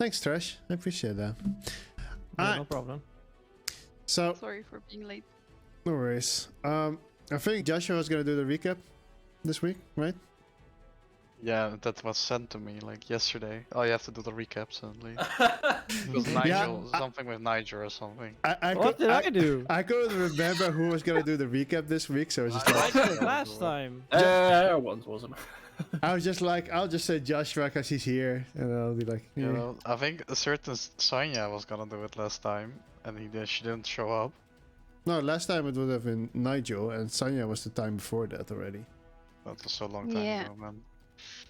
Thanks, Trash. I appreciate that. No problem. So, Sorry for being late. no worries. I think Joshua was gonna do the recap this week, right? Yeah, that was sent to me like yesterday. Oh, you have to do the recap suddenly. It was Yeah, Nigel, something with Nigel or something. What did I do? I couldn't remember who was gonna do the recap this week, so it's just I like did last time. Once wasn't. I was just like, I'll just say Joshua because he's here, and I'll be like, You yeah. know, I think a certain Sonya was gonna do it last time, and she didn't show up. No, last time it would have been Nigel, and Sanya was the time before that already. That was so long time Yeah. ago, man.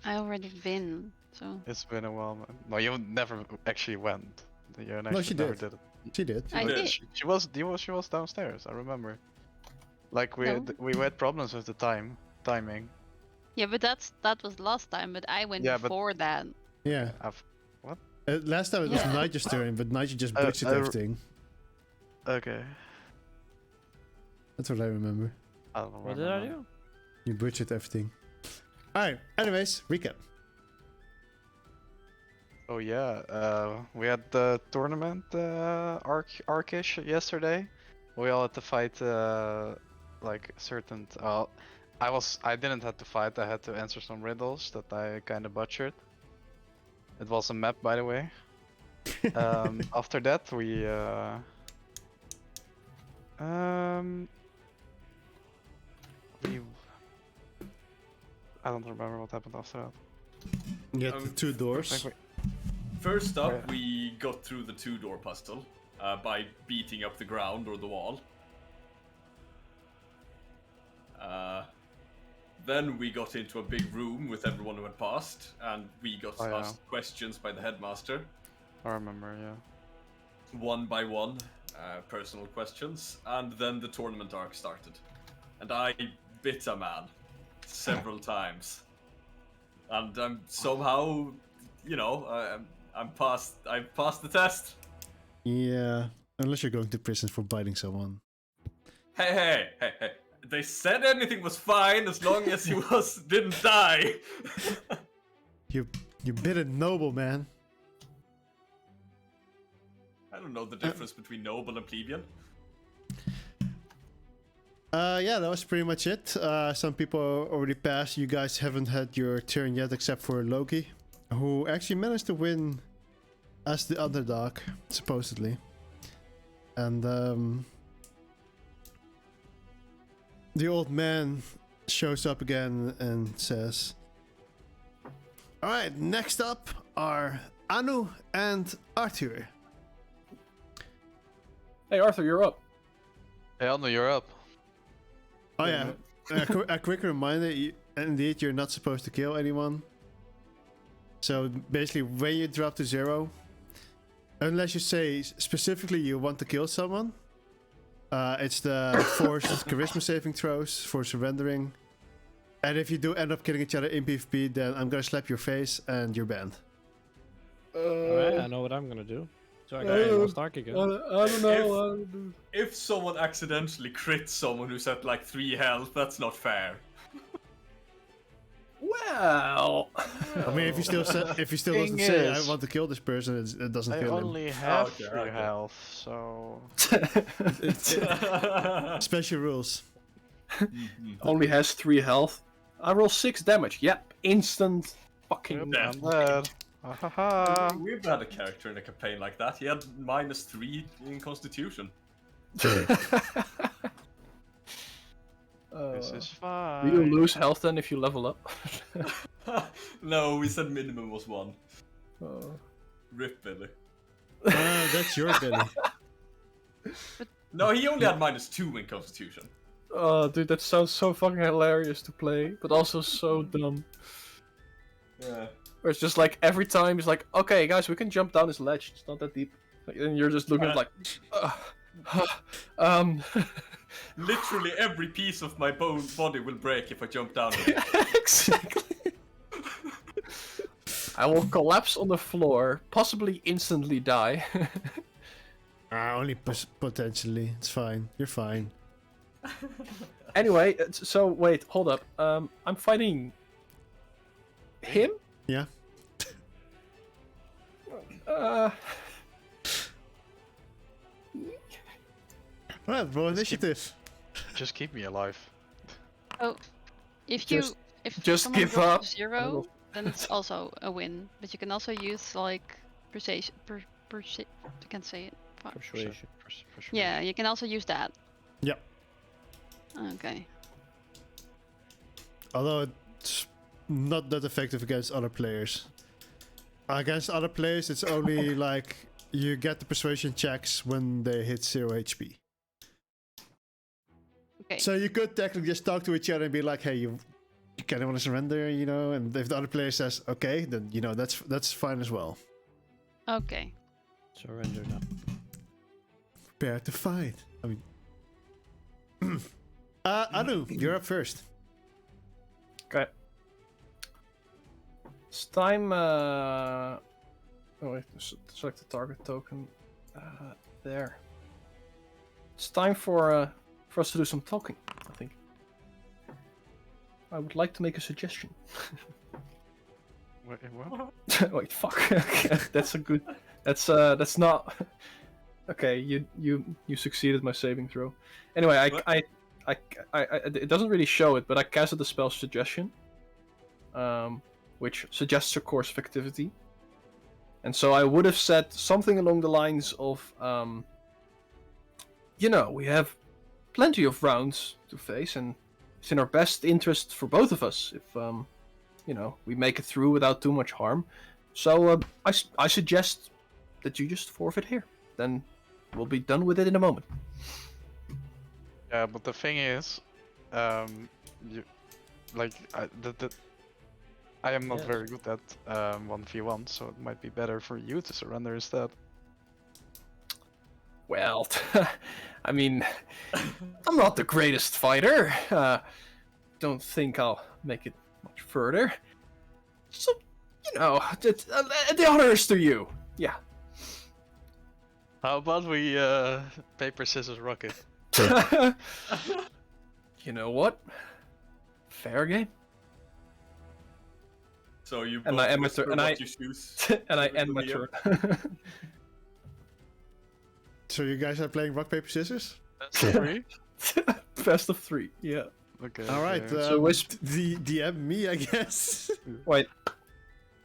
I already been, so. It's been a while, man. No, you never actually went. You actually she never did. it. She did. I did. She was downstairs. I remember. Like No. we had problems with the timing. Yeah, but that was last time, but I went Yeah, but- before that. Yeah. What? Last time it was Yeah. Nigel's turn, but Nigel just butchered everything. Okay. That's what I remember. I don't know. What did I do? You butchered everything. Alright, anyways, recap. Oh yeah, we had the tournament Arkish yesterday. We all had to fight like certain. I didn't have to fight. I had to answer some riddles that I kind of butchered. It was a map, by the way. After that, we I don't remember what happened after that. You had the two doors. First up, Yeah. we got through the two-door puzzle by beating up the ground or the wall. Then we got into a big room with everyone who had passed, and we got Oh, yeah. asked questions by the headmaster, I remember, yeah. one by one, personal questions, and then the tournament arc started. And I bit a man several times. And I'm somehow, you know, I passed the test. Yeah, unless you're going to prison for biting someone. Hey. They said anything was fine as long as he didn't die. You bit a noble, man. I don't know the difference between noble and plebeian. Yeah, that was pretty much it. Some people already passed. You guys haven't had your turn yet, except for Loki, who actually managed to win as the underdog, supposedly. And the old man shows up again and says, "Alright, next up are Anu and Arthur." Hey Arthur, you're up. Hey, Anno, you're up. Oh yeah, a quick reminder, indeed you're not supposed to kill anyone. So basically when you drop to 0, unless you say specifically you want to kill someone, it's the forced charisma saving throws for surrendering. And if you do end up killing each other in PvP, then I'm gonna slap your face and you're banned. Alright, I know what I'm gonna do. So I got one Stark again. I don't know. If someone accidentally crits someone who's at like 3 health, that's not fair. Well, I mean, if you still Thing doesn't say I is, want to kill this person, it doesn't I kill only have Okay, 3 okay. health, so... him. Special rules. only has 3 health. I roll 6 damage. Yep, instant fucking. Yep. I'm dead. Ahaha. We've had a character in a campaign like that. He had -3 in Constitution. This is Do fine. you lose health then if you level up? No, we said minimum was 1. Oh. Rip Billy. That's your Billy. No, he only had -2 in Constitution. Oh, dude, that sounds so fucking hilarious to play, but also so dumb. Yeah. Where it's just like every time it's like, okay, guys, we can jump down this ledge. It's not that deep. And you're just looking at like, Literally every piece of my body will break if I jump down it. exactly. I will collapse on the floor, possibly instantly die. Only potentially. It's fine. You're fine. Anyway, so wait, hold up. I'm fighting him. Yeah. Alright, roll initiative. Just keep me alive. Oh, if Just- if just someone give drops up. to 0, then it's also a win. But you can also use like persuasion. I can't say it. Fuck. Persuasion. Yeah, you can also use that. Yep. Okay. Although it's not that effective against other players. Against other players, it's only like you get the persuasion checks when they hit 0 HP. Okay. So you could technically just talk to each other and be like, "Hey, you kind of want to surrender, you know?" And if the other player says, "Okay," then you know that's fine as well. Okay. Surrender now. Prepare to fight. I mean, Anu, you're up first. Okay. It's time. Oh wait, select the target token. There. It's time for us to do some talking. I think. I would like to make a suggestion. Wait, what? Wait, fuck. That's a good. That's not. Okay, you succeeded my saving throw. Anyway, I it doesn't really show it, but I casted the spell suggestion, which suggests a course of activity. And so I would have said something along the lines of, you know, we have plenty of rounds to face, and it's in our best interest for both of us if, you know, we make it through without too much harm. So I suggest that you just forfeit here. Then we'll be done with it in a moment. Yeah, but the thing is, you, like, I am not Yes. very good at 1v1, so it might be better for you to surrender instead. Well, I mean, I'm not the greatest fighter. Don't think I'll make it much further. So, you know, the honor is to you. Yeah. How about we paper, scissors, rock it? You know what? Fair game. So you And both I am a whisper tur- and what I- you choose. And I to end the my DM. turn. So you guys are playing rock paper scissors? That's three. Best of 3. Yeah. Okay. All right. okay. So the DM me, I guess. Wait.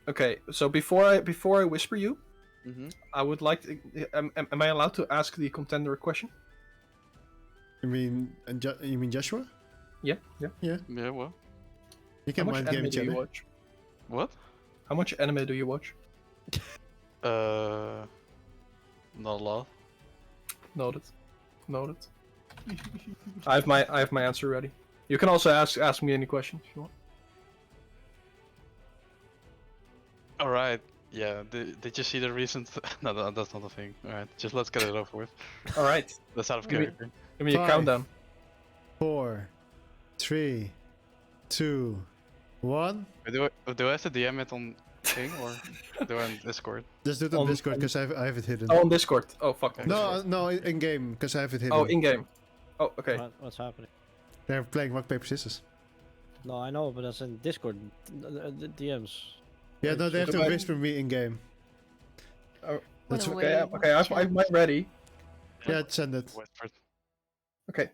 Okay. So before I whisper you, Mhm. I would like to. Am I allowed to ask the contender a question? You mean Joshua? Yeah. Yeah. Yeah. Yeah. Well. You How can much mind game anime each do you other. watch? What? How much anime do you watch? Not a lot. Noted. Noted. I have my answer ready. You can also ask me any questions if you want. All right. Yeah. Did you see the recent? No, that's not a thing. All right. Just let's get it over with. All right. That's out of Give me- character. Give me a 5, countdown. 4, 3, 2, 1. Do I have to DM it on thing or do I on Discord? Just do it on On- Discord because I have it hidden. Oh, on Discord. Oh, fuck. on No, Discord. no, in game because I have it hidden. Oh, in game. Oh, okay. What's happening? They're playing rock paper scissors. No, I know, but that's in Discord. The DMs. Yeah, no, they have to So I- whisper me in game. Oh, That's What a what, way Okay, of okay. I've chat. mine ready. yeah, send it. Westford. Okay.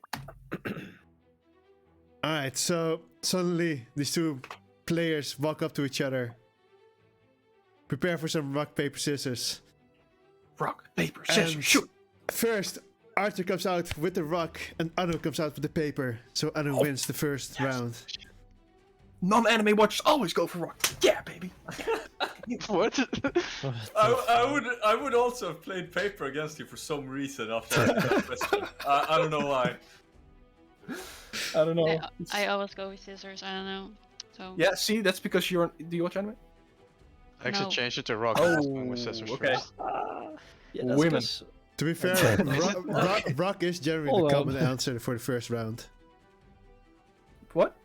Alright, so suddenly these two players walk up to each other. Prepare for some rock, paper, scissors. Rock, paper, scissors, And shoot. First, Arthur comes out with the rock and Anu comes out with the paper. So Anu wins the first round. Non-anime watchers always go for rock. Yeah, baby. What? I would also have played paper against you for some reason after that question. I don't know why. I don't know. I always go with scissors. I don't know. So Yeah, see, that's because you're. Do you watch anime? I actually No. changed it to rock. Oh, and went with scissors okay. first. Yeah, that's Women. 'cause- To be fair, rock is generally Hold the on. common answer for the first round. What?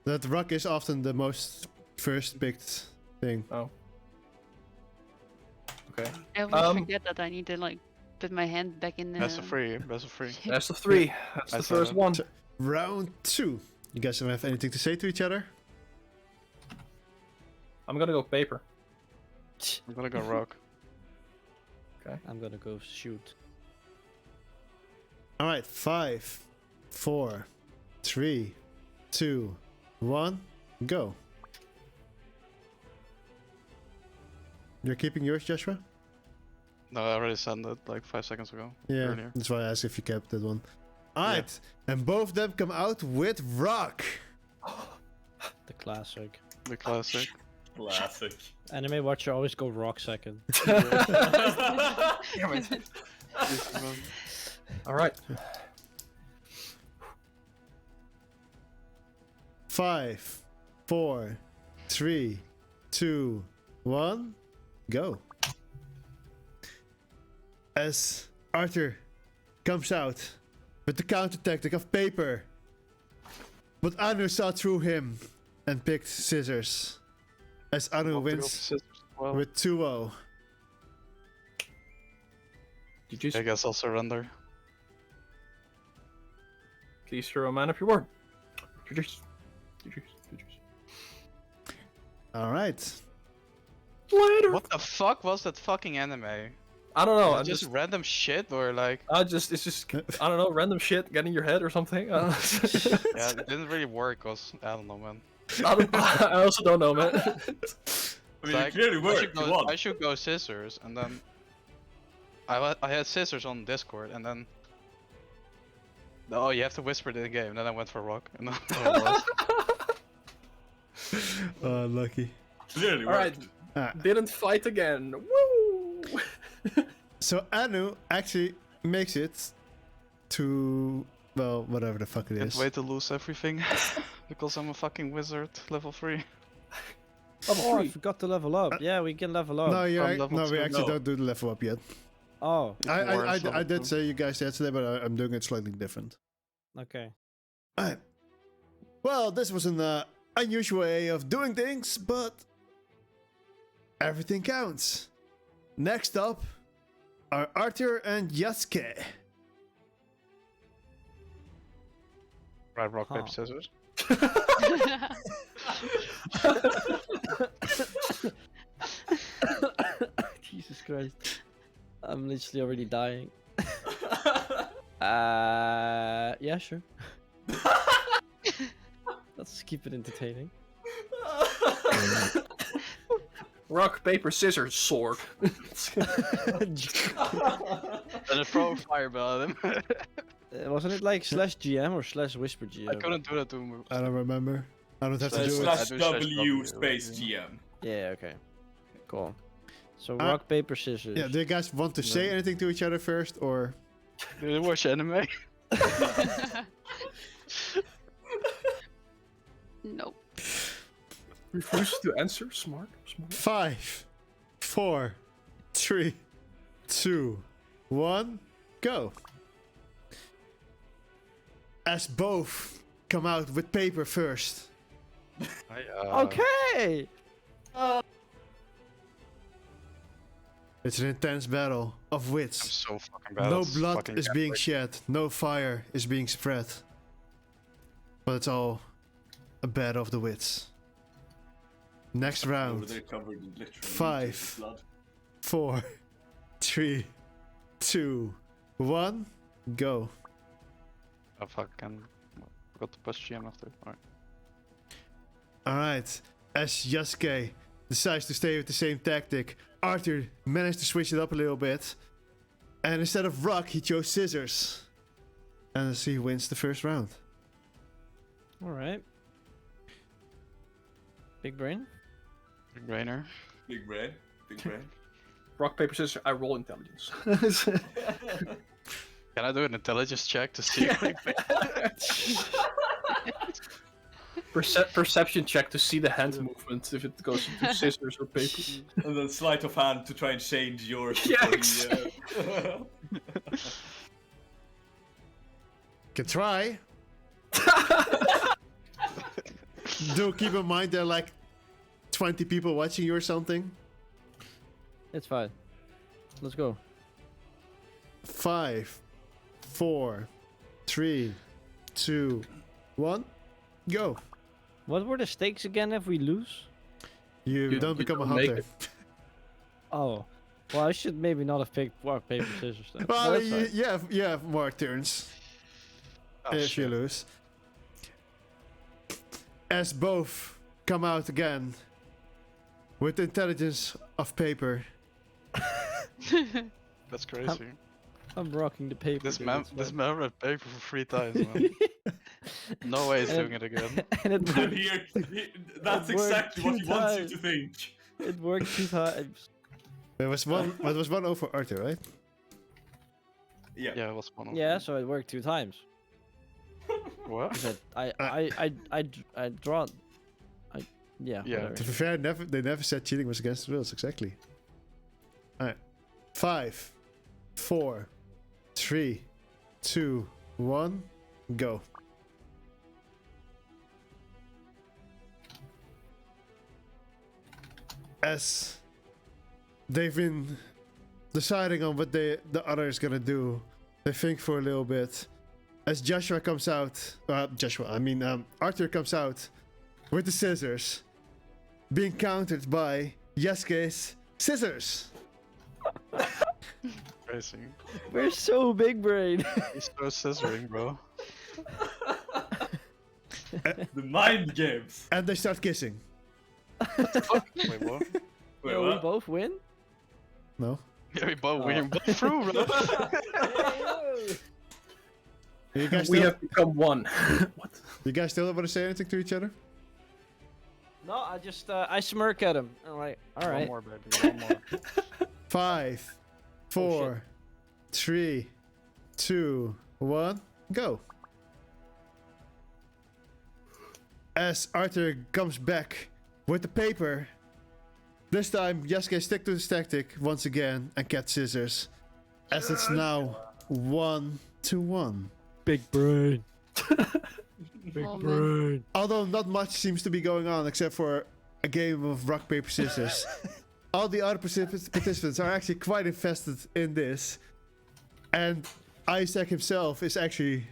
That rock is often the most first picked thing. Okay. I always Um, forget that I need to like put my hand back in the. Best of three. Best of three. Best of 3. That's I the saw first that. one. Round 2. You guys don't have anything to say to each other? I'm gonna go paper. I'm gonna go rock. Okay. I'm gonna go shoot. All right, 5, 4, 3, 2, 1, go. You're keeping yours, Joshua? No, I already sent it like 5 seconds ago. Yeah, Earlier. that's why I asked if you kept that one. Alright, and both of them come out with rock. The classic. The classic. Classic. Anime watcher always go rock second. Damn it. All right. 5, 4, 3, 2, 1, go. As Arthur comes out with the counter tactic of paper, but Anu saw through him and picked scissors. As Anu wins Well, with 2-0. GG's. I guess I'll surrender. Please throw a man of your word. GG's. Alright. Later. What the fuck was that fucking anime? I don't know. Was I it just random shit or like? it's just I don't know, random shit getting in your head or something. Yeah, it didn't really work. Cause I don't know, man. I also don't know, man. I mean, Like, it clearly worked. You won. I should go scissors, and then I had scissors on Discord, and then oh, you have to whisper it in the game. Then I went for rock, and then Lucky. Clearly All right. worked. Didn't fight again. Woo! So Anu actually makes it to, well, whatever the fuck it can't is. wait to lose everything because I'm a fucking wizard, level 3. Oh, I forgot to level up. Yeah, we can level up. No, from level we 2. actually No. don't do the level up yet. Oh, I did say you guys yesterday, but I'm doing it slightly different. okay. Alright. Well, this was an unusual way of doing things, but everything counts. Next up are Arthur and Yasuke. Right, rock, paper, Huh. scissors. Jesus Christ. I'm literally already dying. Yeah, sure. Let's keep it entertaining. Rock, paper, scissors, sword. And a throw a fireball at him. Wasn't it like /GM or /whisper I GM? couldn't do that to him. I don't remember. I don't have to do it. Slash I do W slash space W, GM. Yeah, okay. Cool. So Uh, rock, paper, scissors. Yeah, do you guys want to say anything to each other first, or? Did you watch anime? Nope. Refuse to answer. Smart. 5, 4, 3, 2, 1, go. As both come out with paper first. Okay! It's an intense battle of I'm wits. so fucking bad. No at blood fucking is being gambling. shed, no fire is being spread. But it's all a battle of the wits. Next Over round. there covered in literally 5. blood. 4, 3, 2, 1, go. Oh fucking forgot to push GM after. Alright. Alright, as Yasuke decides to stay with the same tactic, Arthur managed to switch it up a little bit. And instead of rock, he chose scissors. And as he wins the first round. Alright. Big brain? Big brainer. Big brain. Big brain. Rock, paper, scissors. I roll intelligence. Can I do an intelligence check to see? Perception check to see the hand movement if it goes into scissors or paper. And then sleight of hand to try and change yours. Yeah, before he, Can try. Do keep in mind there are like 20 people watching you or something. It's fine. Let's go. 5, 4, 3, 2, 1, go. What were the stakes again if we lose? You don't you become a don't make hunter. it. Oh. Well, I should maybe not have picked rock, paper, scissors then. Well, That's fine. you have more turns Oh, if you shit. lose. As both come out again with the intelligence of paper. That's crazy. I'm rocking the paper. This dude, man, it's this fine. man read paper for 3 times, man. No way he's And- doing it again. And it I'm worked, here. That's It worked exactly what he 2 wants you times. to think. it worked 2 times. There was one. But it was 1-0 for Arthur, right? Yeah. Yeah, it was one of Yeah, them. so it worked 2 times. What? I said I draw. Yeah. Yeah. whatever. To be fair, they never said cheating was against the rules. Exactly. All right. 5, 4, 3, 2, 1, go. As they've been deciding on what the other is gonna do, they think for a little bit. As Joshua comes out, Arthur comes out with the scissors, being countered by Yasuke's scissors. Crazy. We're so big brain. He's so scissoring, bro. The mind games. And they start kissing. Wait, what? Wait, Yeah, we what? both win. No? Yeah, we both Oh. we're both through, bro. You guys We still, have become one. What? you guys still want to say anything to each other? No, I just I smirk at him. I'm like, all One right. more, baby. One more. 5, 4, 3, 2, 1, go. As Arthur comes back with the paper, this time Yasuke stick to his tactic once again and get scissors. As it's now 1-1. Big brain. Big Oh, man. brain. Although not much seems to be going on except for a game of rock, paper, scissors. All the other participants are actually quite invested in this. And Isaac himself is actually...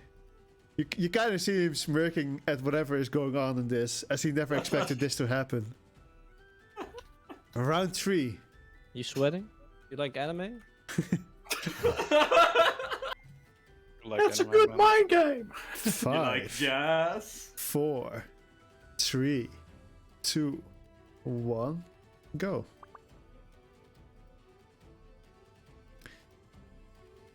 You kind of see him smirking at whatever is going on in this, as he never expected this to happen. Round 3. You sweating? You like anime? Like That's a anime, good man. mind game. You like 5, jazz? 4, 3, 2, 1, go.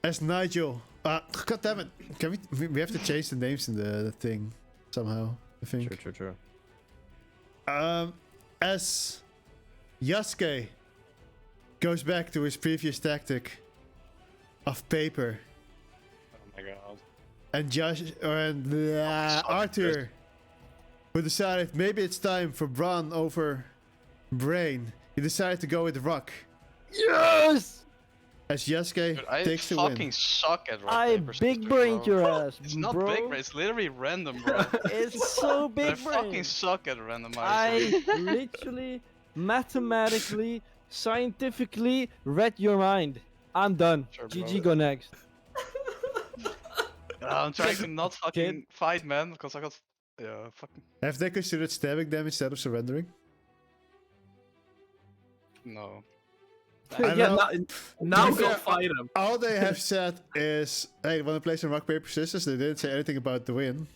As Nigel, god damn it! Can we have to change the names in the thing somehow? I think. True. As Yasuke goes back to his previous tactic of paper, Oh my god. and Arthur, who decided maybe it's time for brawn over brain, he decided to go with rock. Yes! As Yasuke Dude, I takes the fucking win. suck at rock, I paper, big scissors, brained bro. your ass, It's not bro. big brain, it's literally random, bro. It's so I big fucking brain. suck at randomizing. I literally, mathematically, scientifically read your mind. I'm done. Sure, bro. GG, go next. I'm trying to not fucking fight, man, because I got... Yeah, fucking... Have they considered stabbing them instead of surrendering? No. I Yeah, know. now To be go fair, fight him. All they have said is, hey, want to play some rock, paper, scissors? They didn't say anything about the win.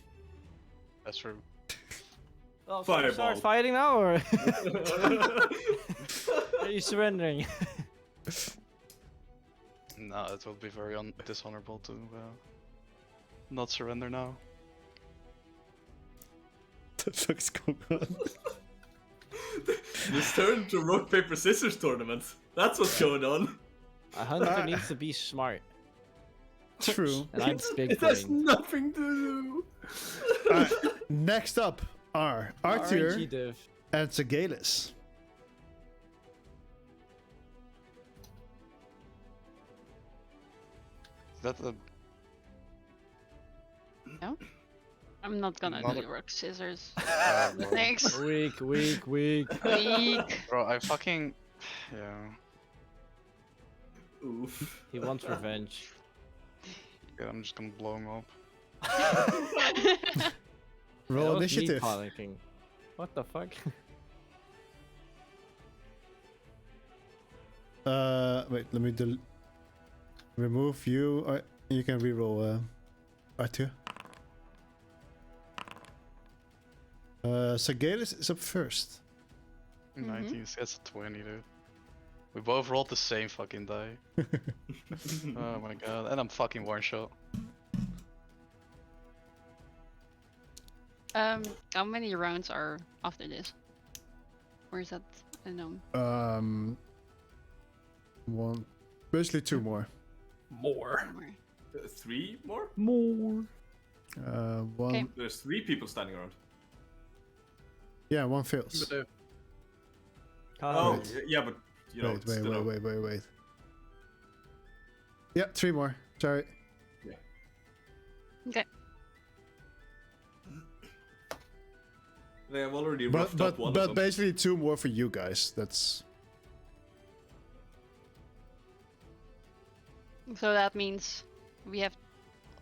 That's true. Oh, so you start Fireball. fighting now, or are you surrendering? No, it would be very dishonorable to not surrender now. The fuck is going on? This turned to rock, paper, scissors tournament. That's what's going on. A hunter needs to be smart, True. and I'm big It has brain. nothing to do. Alright, next up are Arthur RNG div. and Sagalis. Is that a... I'm not gonna Not do a- rock scissors. bro. Thanks. Weak. Weak. Bro, I fucking... Yeah. Oof. He wants revenge. Yeah, I'm just gonna blow him up. Roll That was me initiative. panicking. What the fuck? Wait, let me remove you. You can reroll Arthur. Sagalis is up first. 19 gets a 20, dude. We both rolled the same fucking die. Oh my god, and I'm fucking one shot. How many rounds are after this? Or is that unknown? Basically 2 more. More. 3 more? More. 1. Okay. There's 3 people standing around. Yeah, 1 fails. Oh, Wait. yeah, but you know, Wait. Yeah, 3 more. Sorry. Okay. They have already But roughed up one of but them. basically 2 more for you guys. That's So that means we have,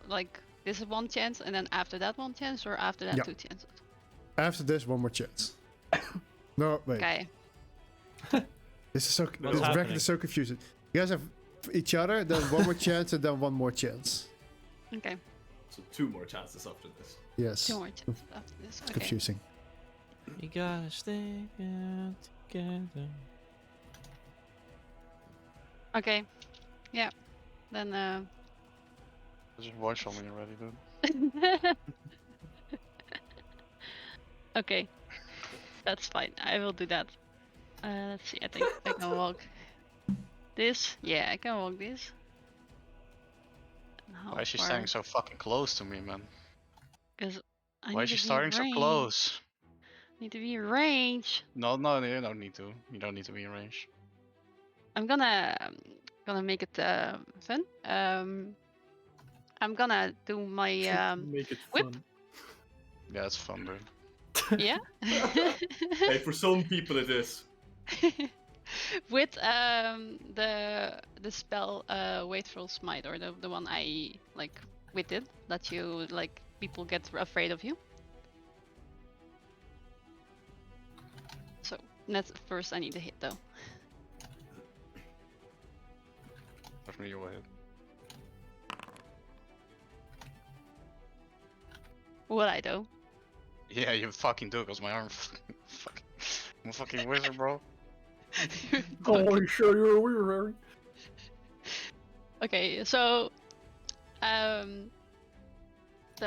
like, this is 1 chance, and then after that 1 chance, or after that Yeah. 2 chances? after this 1 more chance. No, wait. Okay. This is so. What's This bracket happening? is so confusing. You guys have each other, then 1 more chance, and then 1 more chance. Okay. So 2 more chances after this. Yes. 2 more chances after this. It's Okay. confusing. You gotta stay together. Okay. Yeah. Then Just one shot me already, dude. okay. That's fine. I will do that. Let's see. I think I can walk this. Yeah, I can walk this. And how Why is she far? standing so fucking close to me, man? Because I Why need is she to be starting so range. close? Need to be in range. No, you don't need to. You don't need to be in range. I'm gonna make it fun. I'm gonna do my Make it whip. fun. Yeah, it's fun, dude. yeah. Hey, for some people it is. With the spell Waitful Smite, or the one I like with it, that you like people get afraid of you. So that's first I need to hit though. Push me away. What I do? Yeah, you fucking do, cause my arm fucking I'm a fucking wizard, bro. Holy shit, you're a weird, Harry. Okay, so the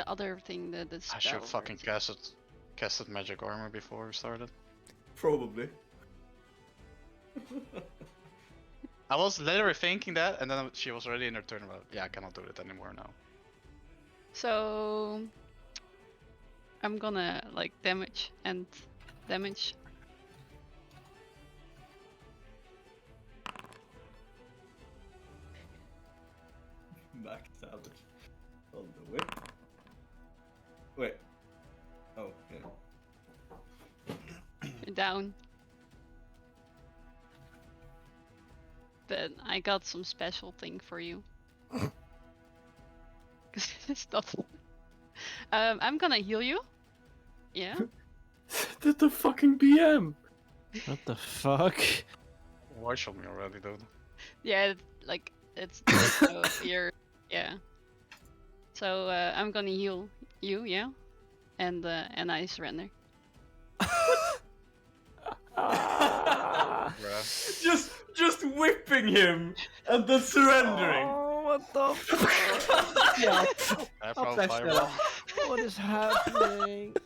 other thing, the I spell. should fucking casted magic armor before we started. Probably. I was literally thinking that, and then she was already in her turn about, yeah, I cannot do it anymore now. So I'm gonna like damage and damage. Max damage on the whip. Wait. Oh, yeah. You're down. But I got some special thing for you. Cause it's not. I'm gonna heal you. Yeah. Did the fucking BM? What the fuck? Why shot me already, dude? Yeah. Like it's so you're. Yeah. So I'm gonna heal you. Yeah. And I surrender. Bruh. Just whipping him and then surrendering. Oh, what the fuck? Yeah, I I'll found patch that fireball. up. What is happening?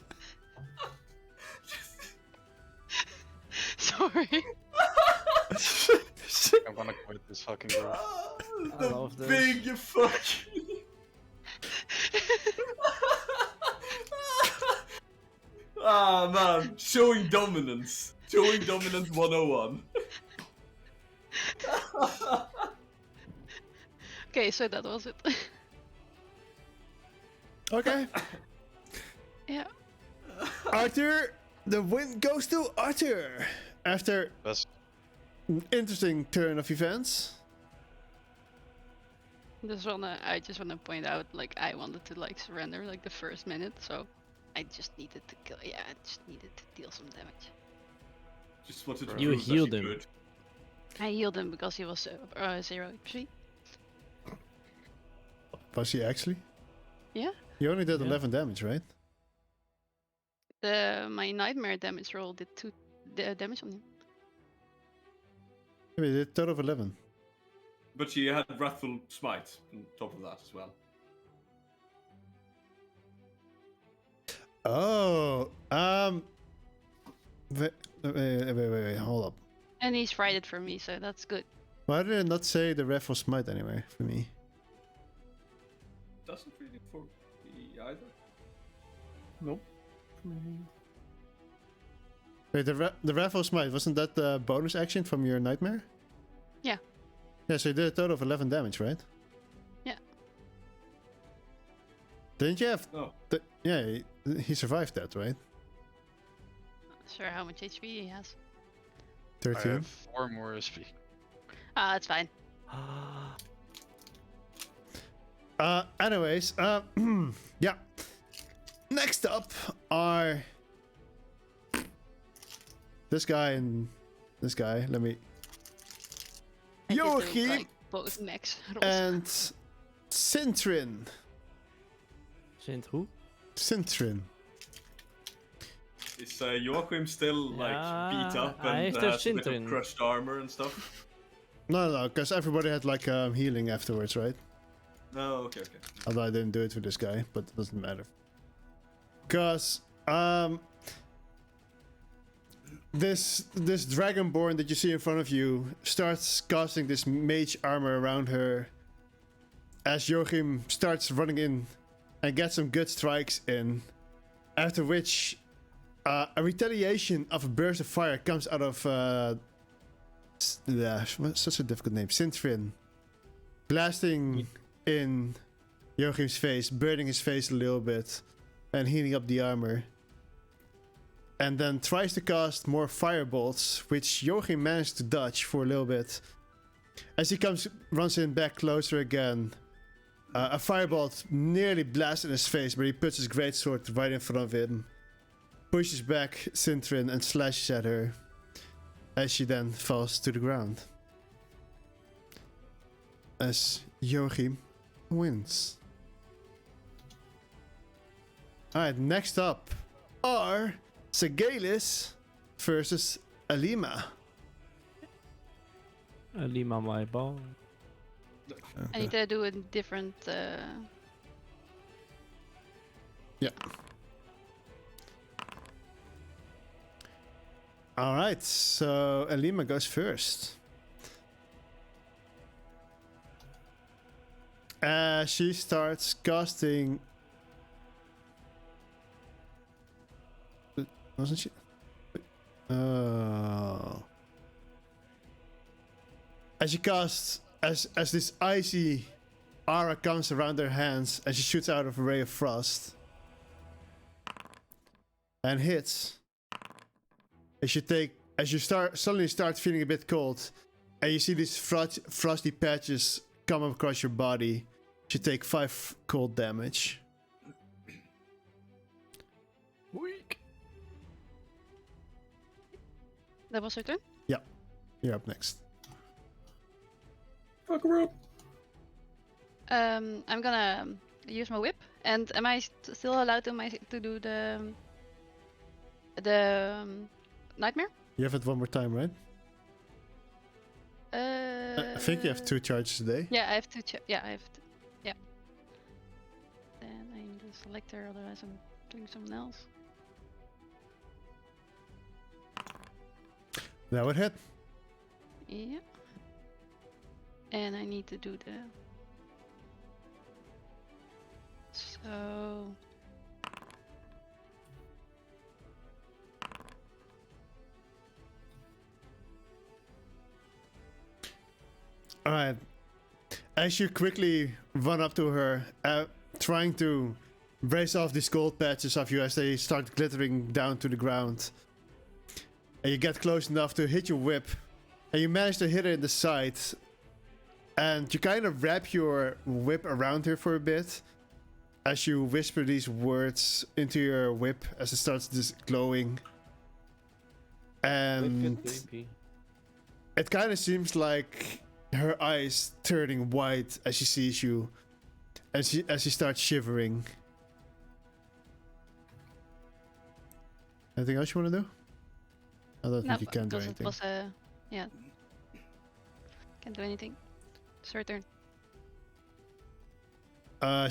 Sorry. I'm gonna quit this fucking group. The love this. big fuck. Ah man, showing dominance. Showing dominance 101. Okay, so that was it. Okay. Yeah. Arthur, the win goes to Arthur after That's an interesting turn of events. I just wanna point out, like, I wanted to like surrender like the first minute, so I just needed to kill. Yeah, I just needed to deal some damage. Just wanted to You prove that healed she him. could. I healed him because he was 0 HP. Was he actually? Yeah. You only did Yeah. 11 damage, right? My nightmare damage roll did 2 damage on him. I mean, you did a total of 11. But she had Wrathful Smite on top of that as well. Oh, wait, hold up. And he's frighted for me, so that's good. Why did it not say the Raffle Smite anyway for me? Doesn't really for me either. Nope. Wait, the Raffle Smite, wasn't that the bonus action from your nightmare? Yeah. Yeah, so you did a total of 11 damage, right? Yeah. Didn't you have... No. Yeah, he survived that, right? Not sure how much HP he has. I 13. have 4 more SP. Ah, that's fine. Anyways, yeah. Next up are this guy and this guy. Let me. I did do, Joachim like, both max rolls. and Sintrin. Sint who? Sintrin. Is Joachim still like beat up I and have to has a bit of Sintrin. crushed armor and stuff? No, because everybody had like healing afterwards, right? No, okay. Although I didn't do it for this guy, but it doesn't matter. Because this dragonborn that you see in front of you starts casting this mage armor around her as Joachim starts running in and gets some good strikes in. After which a retaliation of a burst of fire comes out of such a difficult name, Sintrin, blasting in Joachim's face, burning his face a little bit and heating up the armor. And then tries to cast more firebolts, which Joachim managed to dodge for a little bit. As he runs in back closer again, a firebolt nearly blasts in his face, but he puts his greatsword right in front of him, pushes back Sintrin and slashes at her, as she then falls to the ground. As Joachim wins. Alright, next up are Segalis versus Alima. Lima my ball. I need to do a different. Yeah. Alright, so Alima goes first. She starts casting. Wasn't she? Oh. As she casts, as this icy aura comes around her hands, and she shoots out of a ray of frost and hits. As you suddenly start feeling a bit cold, and you see these frosty patches come across your body, you take 5 cold damage. Weak. That was her turn. You're up next. Fuck her up. I'm gonna use my whip. And am I still allowed to do the nightmare? You have it one more time, right? I think you have 2 charges a day. Yeah, I have to. Yeah, I have to. Yeah. Then I need to select her, otherwise I'm doing something else. That would hit. Yeah. And I need to do the. So. Alright. As you quickly run up to her, trying to brace off these gold patches of you as they start glittering down to the ground. And you get close enough to hit your whip. And you manage to hit her in the side. And you kind of wrap your whip around her for a bit. As you whisper these words into your whip as it starts glowing. And... it kind of seems like her eyes turning white as she sees you, as she starts shivering. Anything else you want to do? I don't think you can do because anything. it was a yeah. Can't do anything. It's her turn.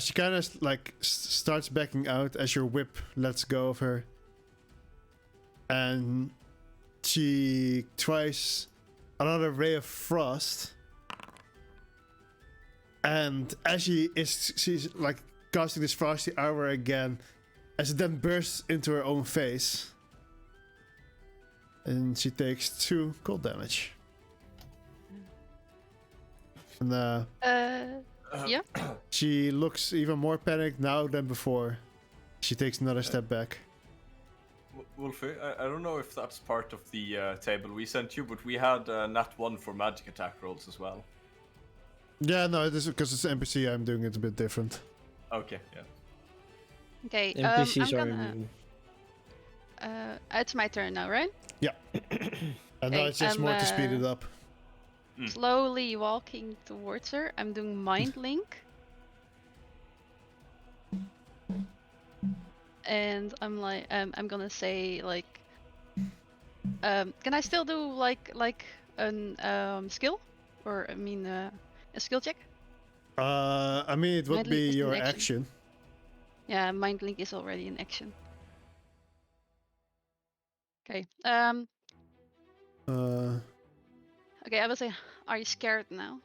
She kind of like starts backing out as your whip lets go of her, and she tries another ray of frost. And as she's like casting this frosty armor again, as it then bursts into her own face, and she takes 2 cold damage. And Yeah. she looks even more panicked now than before. She takes another step back. Wolfie, I don't know if that's part of the table we sent you, but we had nat 1 for magic attack rolls as well. Yeah, no, it is because it's NPC. I'm doing it a bit different. Okay, yeah. Okay. NPCs I'm are gonna. immune. It's my turn now, right? And now Okay, it's just more to speed it up. Slowly walking towards her. I'm doing mind link. And I'm like, I'm gonna say like, can I still do like an skill, or I mean a skill check? I mean, it would Mind be link is your an action. Yeah, mind link is already in action. Okay. Okay, I will say, are you scared now?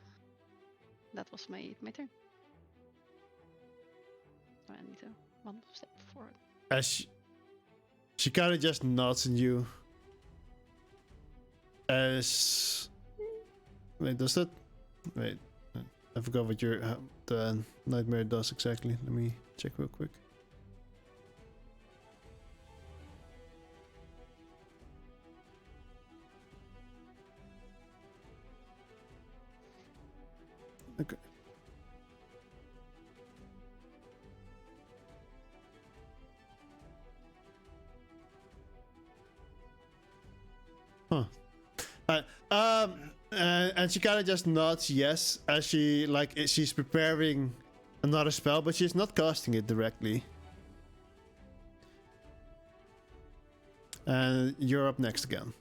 That was my turn. So I need to 1 step forward. As she kind of just nods at you. As wait, does that? Wait, I forgot what your the nightmare does exactly. Let me check real quick. Okay. Huh. And she kind of just nods yes as she's preparing another spell, but she's not casting it directly. And you're up next again.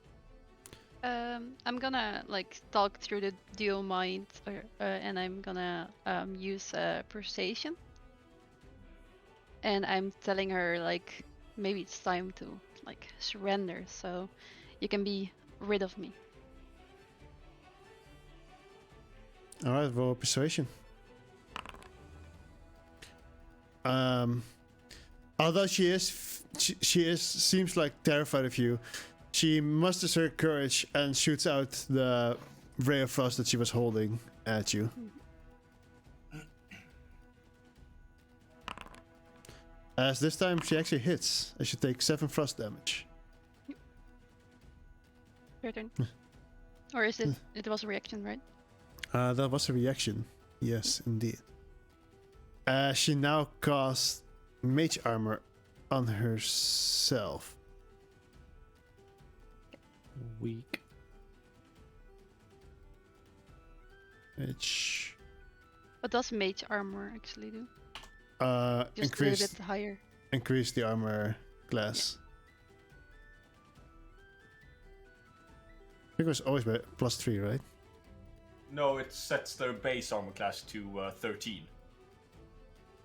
I'm gonna like talk through the dual mind, and I'm gonna use persuasion. And I'm telling her like maybe it's time to like surrender, so you can be rid of me. All right, roll persuasion. Although she seems like terrified of you, she musters her courage and shoots out the ray of frost that she was holding at you. As this time she actually hits, as you take 7 frost damage. Your turn. Or is it? It was a reaction, right? That was a reaction. Yes, indeed. She now casts mage armor on herself. Weak. Which What does mage armor actually do? Just increase a little bit higher. increase the armor class. I think it was always +3, right? No, it sets their base armor class to 13.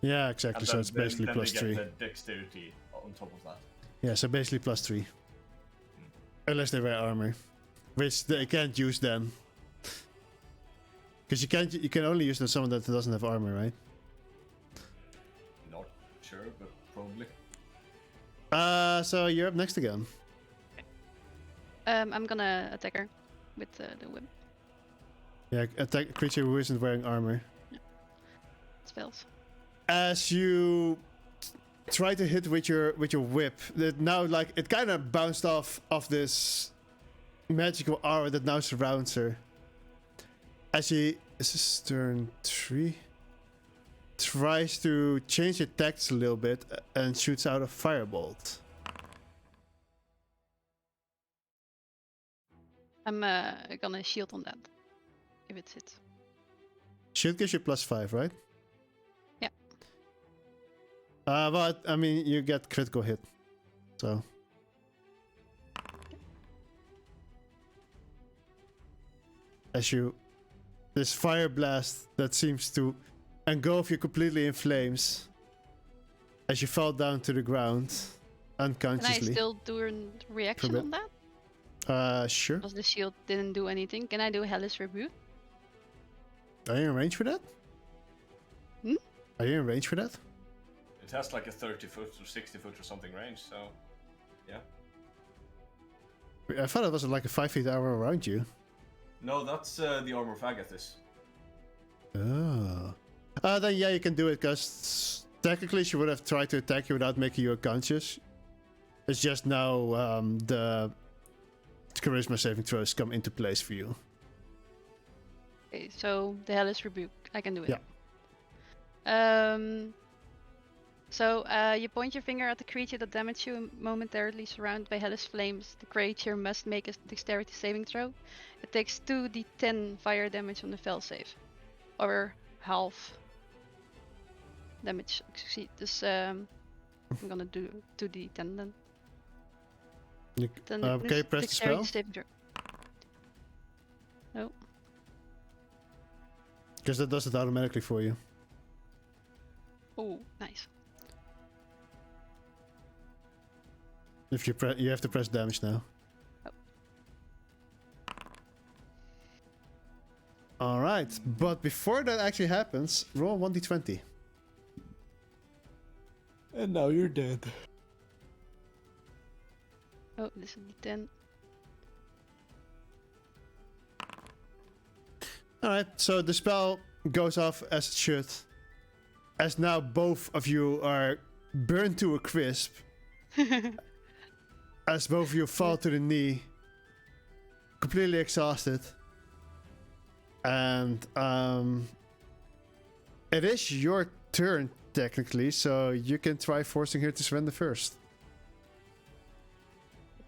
Yeah, exactly. And So then, it's basically then +3. they get the dexterity on top of that. Yeah, so basically +3. Unless they wear armor, which they can't use then. Because you can only use it on someone that doesn't have armor, right? Not sure, but probably. So you're up next again. I'm gonna attack her with the whip. Yeah, attack a creature who isn't wearing armor. Spells. As you try to hit with your whip, that now like it kind of bounced off of this magical aura that now surrounds her. As she, this is turn 3, tries to change her tactics a little bit and shoots out a firebolt. I'm gonna shield on that. If it's hit. Shield gives you +5, right? Yeah. But I mean, you get critical hit, so. As you, this fire blast that seems to engulf you completely in flames, as you fall down to the ground, Can I unconsciously. still do a reaction bit. on that? Sure. Because the shield didn't do anything. Can I do Hellish Rebuke? Are you in range for that? Hmm? Are you in range for that? It has like a 30 foot or 60 foot or something range, so yeah. I thought it was like a 5 feet armor around you. No, that's the armor of Agathis. Oh. Then yeah, you can do it, because technically she would have tried to attack you without making you unconscious. It's just now the charisma saving throws come into place for you. Okay, so the Hellish Rebuke. I can do it. Yeah. So you point your finger at the creature that damaged you momentarily surrounded by hellish flames. The creature must make a dexterity saving throw. It takes 2d10 fire damage on the fail save. Or half damage. Succeed. Dus I'm gonna do 2d10 then. Then can you press the spell? dexterity saving throw. No. Because that does it automatically for you. Oh, nice. If you you have to press damage now. Oh. Alright, but before that actually happens, roll 1d20. And now you're dead. Oh, this is d10. Alright, so the spell goes off as it should. As now both of you are burned to a crisp. As both of you fall to the knee. Completely exhausted. And it is your turn technically, so you can try forcing her to surrender first.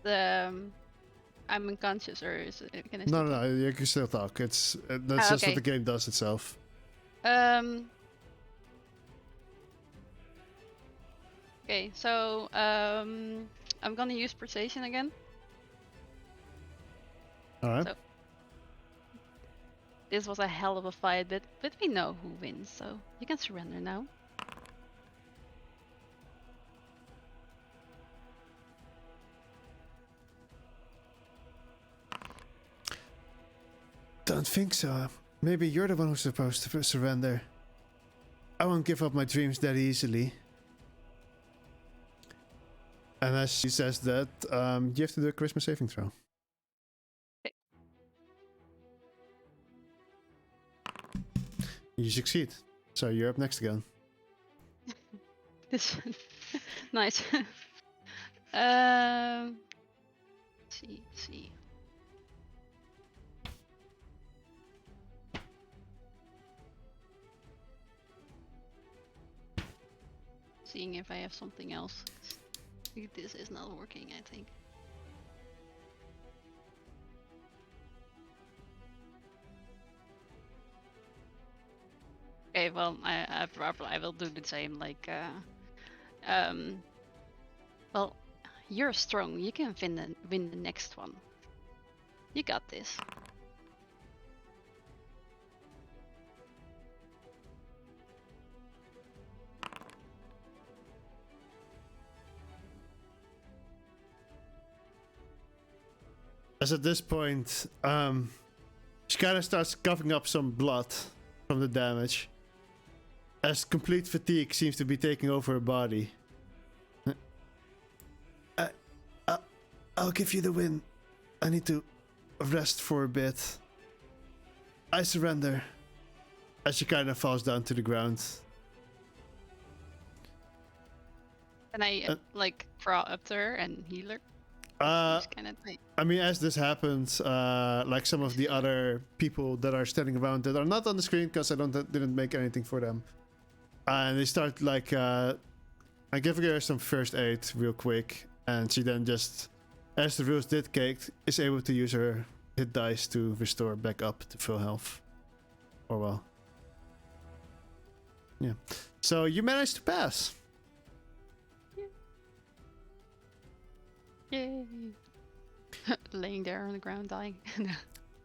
I'm unconscious, or is it, can I still No, you can still talk. It's that's just okay. what the game does itself. Okay, so I'm gonna use persuasion again. Alright. So- This was a hell of a fight, but we know who wins, so you can surrender now. Don't think so. Maybe you're the one who's supposed to surrender. I won't give up my dreams that easily. And as she says that, you have to do a charisma saving throw. Okay. You succeed. So you're up next again. This nice. See. Seeing if I have something else. This is not working, I think. Okay, well, I will do the same. Like, well, you're strong. You can win the next one. You got this. As at this point, she kind of starts coughing up some blood from the damage. As complete fatigue seems to be taking over her body. I'll give you the win. I need to rest for a bit. I surrender. As she kind of falls down to the ground. Can I like crawl up to her and heal her? I mean, as this happens, like some of the other people that are standing around that are not on the screen because I didn't make anything for them, and they start like I give her some first aid real quick, and she then just, as the rules dictate, is able to use her hit dice to restore back up to full health. Or well. Yeah. So you managed to pass. Yay! Laying there on the ground dying.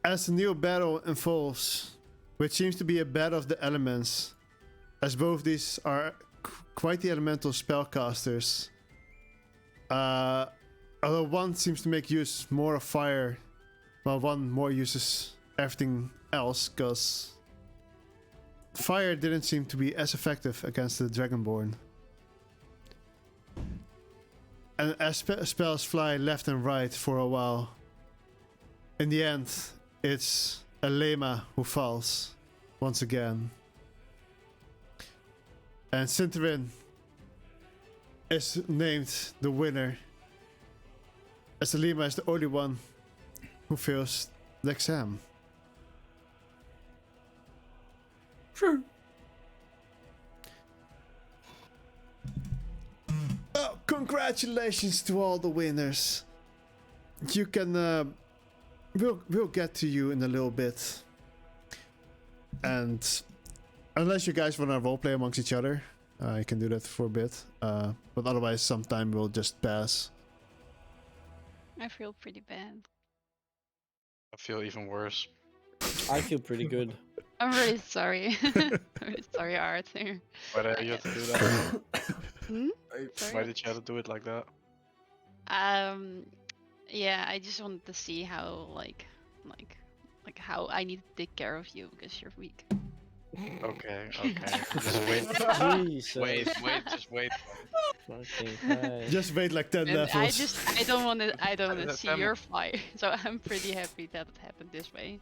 As the new battle unfolds, which seems to be a battle of the elements, as both these are quite the elemental spellcasters. Although one seems to make use more of fire, while one more uses everything else, because fire didn't seem to be as effective against the Dragonborn. And as spells fly left and right for a while, in the end, it's Elema who falls once again. And Sinterin is named the winner, as Elema is the only one who fails the exam. Sure. Oh, congratulations to all the winners. You can we'll get to you in a little bit. And unless you guys want to roleplay amongst each other, you can do that for a bit. But otherwise, sometime we'll just pass. I feel pretty bad. I feel even worse. I feel pretty good. I'm really sorry. I'm really sorry, Arthur. Why did you have to do that? Hmm? Why Sorry? did you have to do it like that? Yeah, I just wanted to see how like how I need to take care of you because you're weak. Okay. Just wait. Jesus. Wait, just wait. Fucking Christ. Just wait like 10 And levels. I don't want to That's see them. your fight. So I'm pretty happy that it happened this way.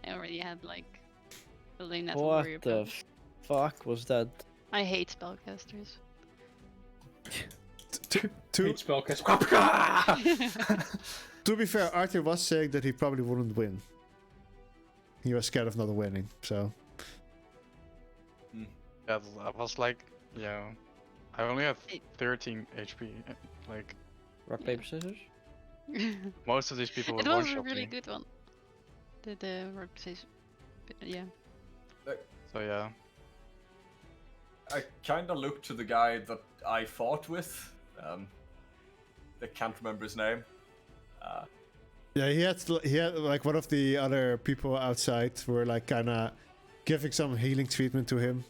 I already had like Elena to worry What the about. fuck was that? I hate spellcasters. To Spellcast. to be fair, Arthur was saying that he probably wouldn't win. He was scared of not winning, so. Yeah, I was like, I only have 13 HP. Like, Rock, paper, scissors? most of these people would It was a one-shot really me. good one. The rock says, yeah. So yeah. I kind of looked to the guy that I fought with. I can't remember his name. Yeah, he had like one of the other people outside were like kind of giving some healing treatment to him.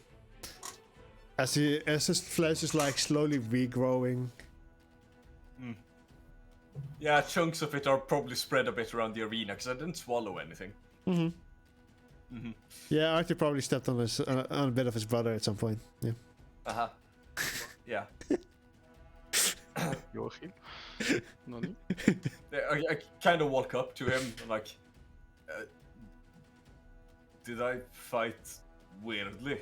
As his flesh is like slowly regrowing. Yeah, chunks of it are probably spread a bit around the arena because I didn't swallow anything. Yeah, Arthur probably stepped on on a bit of his brother at some point. Yeah. Yeah. Joachim? Nani? I kind of walk up to him and like, did I fight weirdly?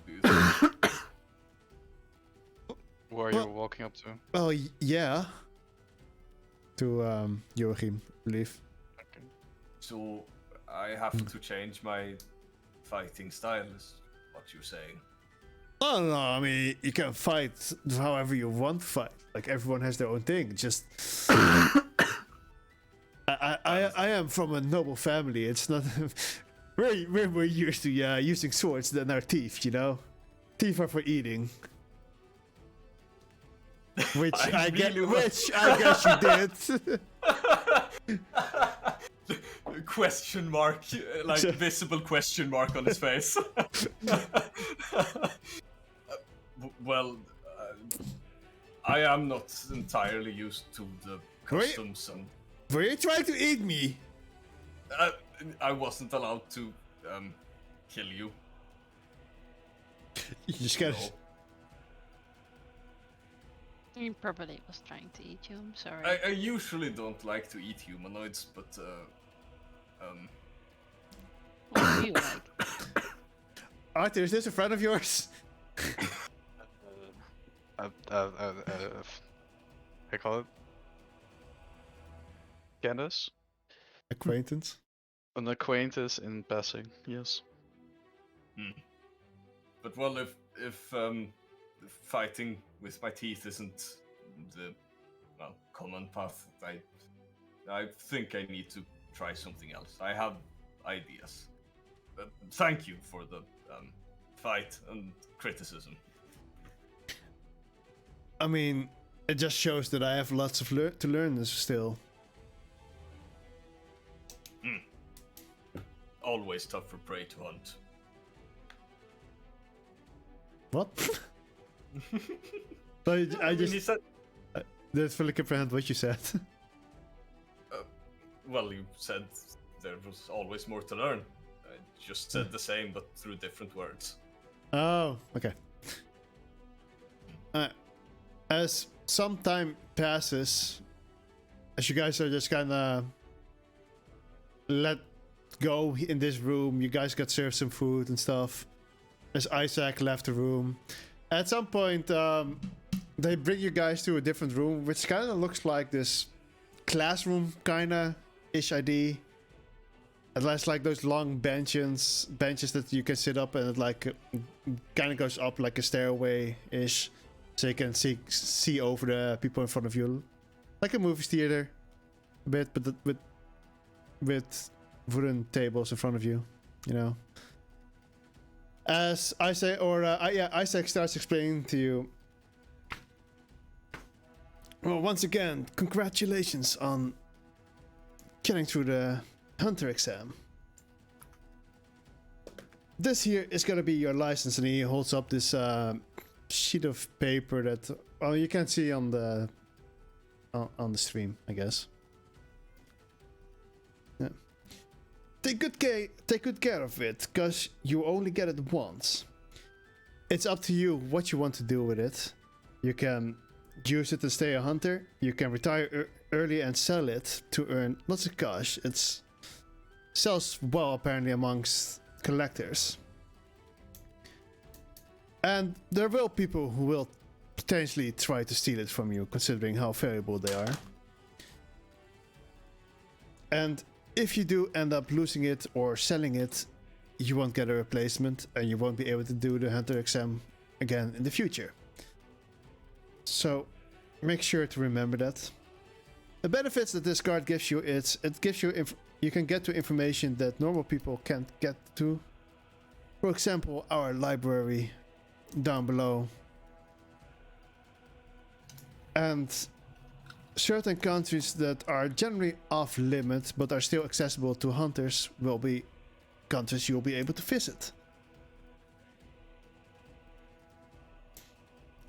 Do you think? Who are you walking up to? Oh yeah. To Joachim, I believe. Okay. So I have to change my fighting style, is what you're saying. Oh no, I mean you can fight however you want to fight. Like everyone has their own thing. Just I am from a noble family. It's not we're used to using swords than our teeth, you know. Teeth are for eating. Which I guess you did. Question mark, like visible question mark on his face. Well, I am not entirely used to the customs and Were you trying to eat me? I wasn't allowed to kill you. You just gotta. No. He probably was trying to eat you. I'm sorry. I usually don't like to eat humanoids, but What do you like? Arthur, is this a friend of yours? I call it Candace? Acquaintance. An acquaintance in passing, yes. But well, if fighting with my teeth isn't the common path, I think I need to try something else. I have ideas. Thank you for the fight and criticism. I mean, it just shows that I have lots of to learn still. Always tough for prey to hunt. What? So I just he said, didn't fully comprehend what you said. well, you said there was always more to learn. I just said the same, but through different words. Oh, okay. As some time passes, as you guys are just kind of let go in this room, you guys got served some food and stuff. As Isaac left the room, at some point, they bring you guys to a different room, which kind of looks like this classroom kind of ish idea. It has like those long benches that you can sit up, and it like kind of goes up like a stairway ish, so you can see over the people in front of you, like a movie theater, a bit, but with wooden tables in front of you, you know. As Isaac starts explaining to you. Well, once again, congratulations on getting through the Hunter exam. This here is gonna be your license, and he holds up this sheet of paper that, well, you can see on the stream, I guess. Yeah. Take good care of it, cause you only get it once. It's up to you what you want to do with it. You can use it to stay a hunter. You can retire early and sell it to earn lots of cash. It sells well apparently amongst collectors. And there will people who will potentially try to steal it from you, considering how valuable they are. And if you do end up losing it or selling it, you won't get a replacement, and you won't be able to do the hunter exam again in the future. So make sure to remember that. The benefits that this card gives you is it gives you you can get to information that normal people can't get to. For example, our library down below. And certain countries that are generally off limit but are still accessible to hunters will be countries you'll be able to visit.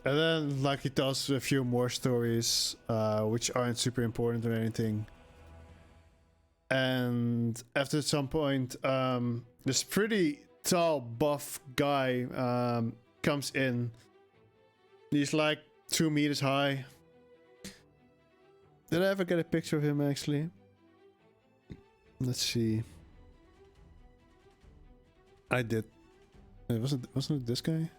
And then, like, he tells a few more stories, which aren't super important or anything. And after some point, this pretty tall, buff guy comes in. He's like 2 meters high. Did I ever get a picture of him, actually? Let's see. I did. Wasn't it this guy?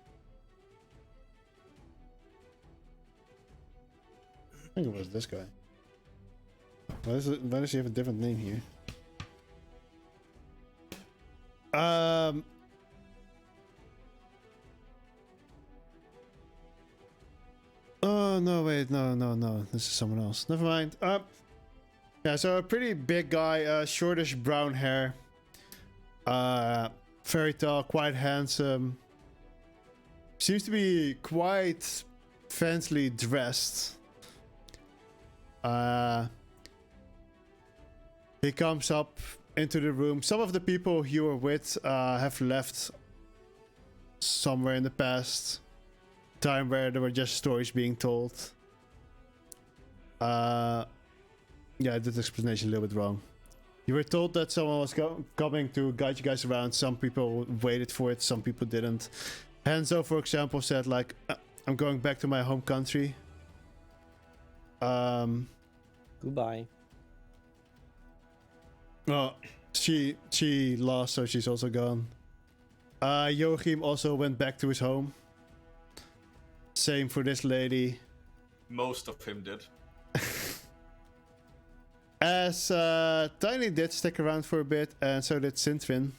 I think it was this guy. Why does he have a different name here? Oh no! Wait, no. This is someone else. Never mind. Yeah. So a pretty big guy, shortish brown hair. Very tall, quite handsome. Seems to be quite fancily dressed. He comes up into the room. Some of the people you were with have left somewhere in the past. Time where there were just stories being told. Yeah, I did the explanation a little bit wrong. You were told that someone was coming to guide you guys around. Some people waited for it, some people didn't. Hanzo, for example, said like, I'm going back to my home country. Goodbye. Well, she lost, so she's also gone. Joachim also went back to his home. Same for this lady. Most of him did. As Tiny did stick around for a bit, and so did Sintrin.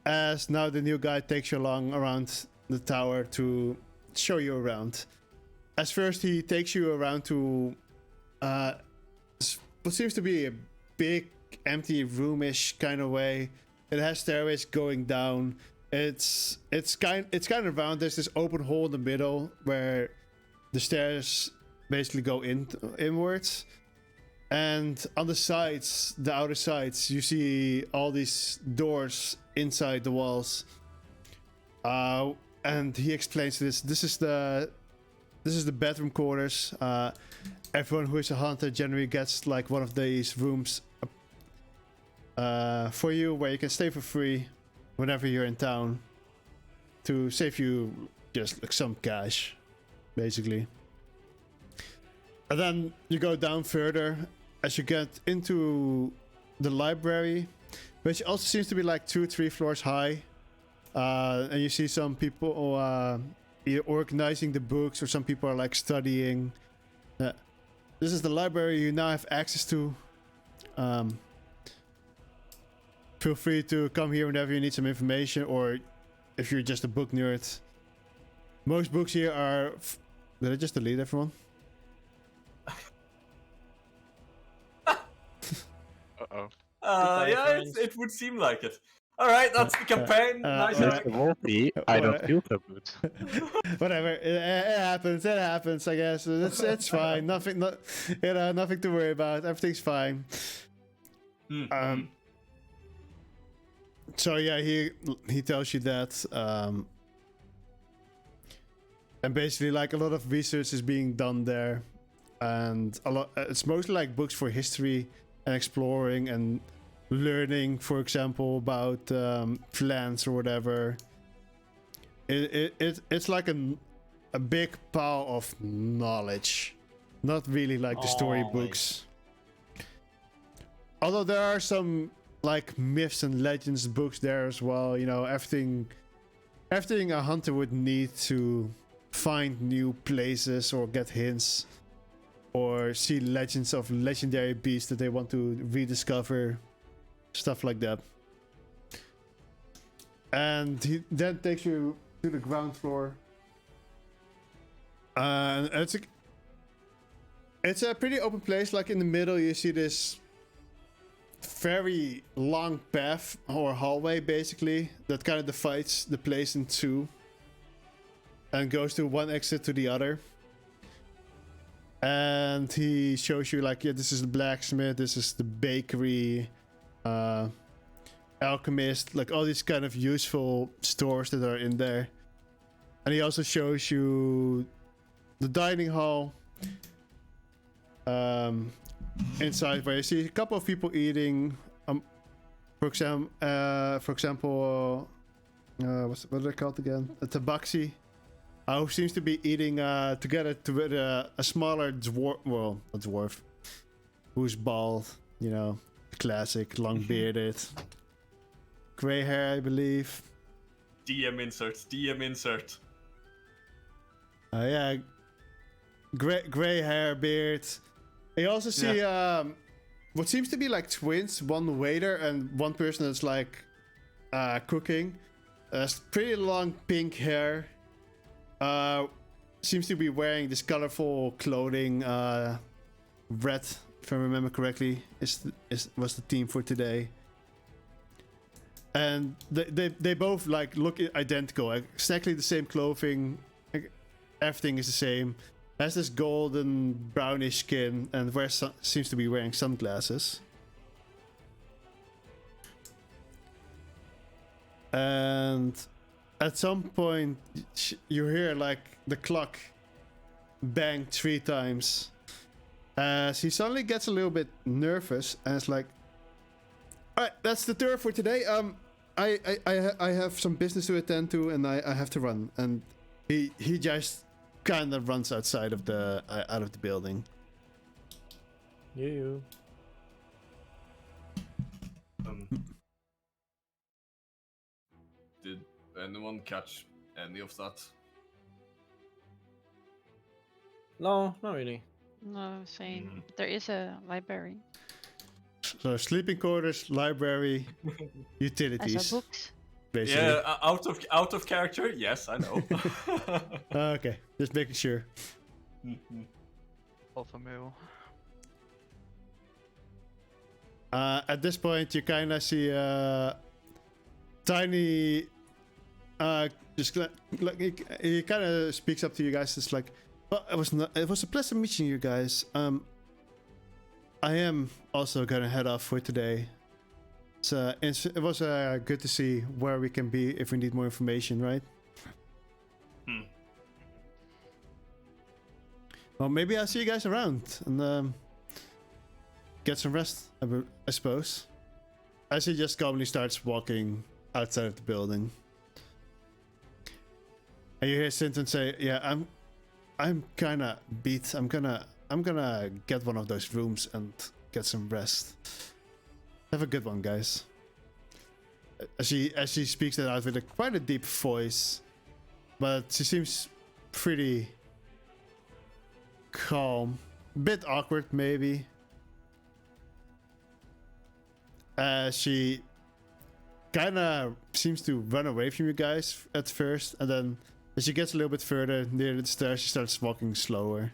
As now the new guy takes you along around the tower to show you around. As first he takes you around to what seems to be a big empty roomish kind of way. It has stairways going down. It's kind of round. There's this open hole in the middle where the stairs basically go inwards. And on the sides, the outer sides, you see all these doors inside the walls. And he explains this. This is the bedroom quarters. Everyone who is a hunter generally gets like one of these rooms for you, where you can stay for free whenever you're in town, to save you just like some cash, basically. And then you go down further as you get into the library, which also seems to be like 2-3 floors high. And you see some people either organizing the books, or some people are like studying. This is the library you now have access to. Feel free to come here whenever you need some information, or if you're just a book nerd. Most books here are... Did I just delete everyone? Uh-oh. Yeah, it would seem like it. All right, that's the campaign. Nice. Mr. Wolfie, I don't feel so good. Whatever, it happens. It happens. I guess it's fine. Nothing to worry about. Everything's fine. So yeah, he tells you that, and basically like a lot of research is being done there, and it's mostly like books for history and exploring and learning, for example, about plants or whatever. It's like a big pile of knowledge, not really like the storybooks. Although there are some like myths and legends books there as well. You know, everything a hunter would need to find new places or get hints or see legends of legendary beasts that they want to rediscover. Stuff like that. And he then takes you to the ground floor. And it's a pretty open place. Like in the middle you see this very long path or hallway, basically, that kind of divides the place in two and goes to one exit to the other. And he shows you like, yeah, this is the blacksmith, this is the bakery, alchemist, like all these kind of useful stores that are in there. And he also shows you the dining hall inside, where you see a couple of people eating. For example, what are they called again? A tabaxi, who seems to be eating together with a smaller dwarf. Well, a dwarf who's bald. You know, classic, long bearded, gray hair, I believe. DM insert. Yeah, gray hair, beard. You also see what seems to be like twins, one waiter and one person that's like cooking. Has pretty long pink hair. Seems to be wearing this colorful clothing. Red, if I remember correctly, was the theme for today. And they both like look identical, like exactly the same clothing. Like, everything is the same. Has this golden brownish skin and seems to be wearing sunglasses. And at some point you hear like the clock bang 3 times. As he suddenly gets a little bit nervous and it's like, alright, that's the tour for today. I have some business to attend to and I have to run. And he just kind of runs outside of the building. You. Did anyone catch any of that? No, not really. No, same. There is a library. So sleeping quarters, library, As utilities. a books. Basically. Yeah, out of character. Yes, I know. Okay, just making sure. Alpha male. At this point, you kind of see a tiny. Just like he kind of speaks up to you guys. It's like, well, it was a pleasant meeting you guys. I am also gonna head off for today. So it was good to see where we can be if we need more information, right? Well, maybe I'll see you guys around and get some rest, I suppose. As he just calmly starts walking outside of the building. And you hear Sinton say, "Yeah, I'm kind of beat. I'm gonna get one of those rooms and get some rest. Have a good one, guys." As she speaks that out with quite a deep voice, but she seems pretty calm, bit awkward maybe. She kind of seems to run away from you guys at first, and then as she gets a little bit further near the stairs, she starts walking slower.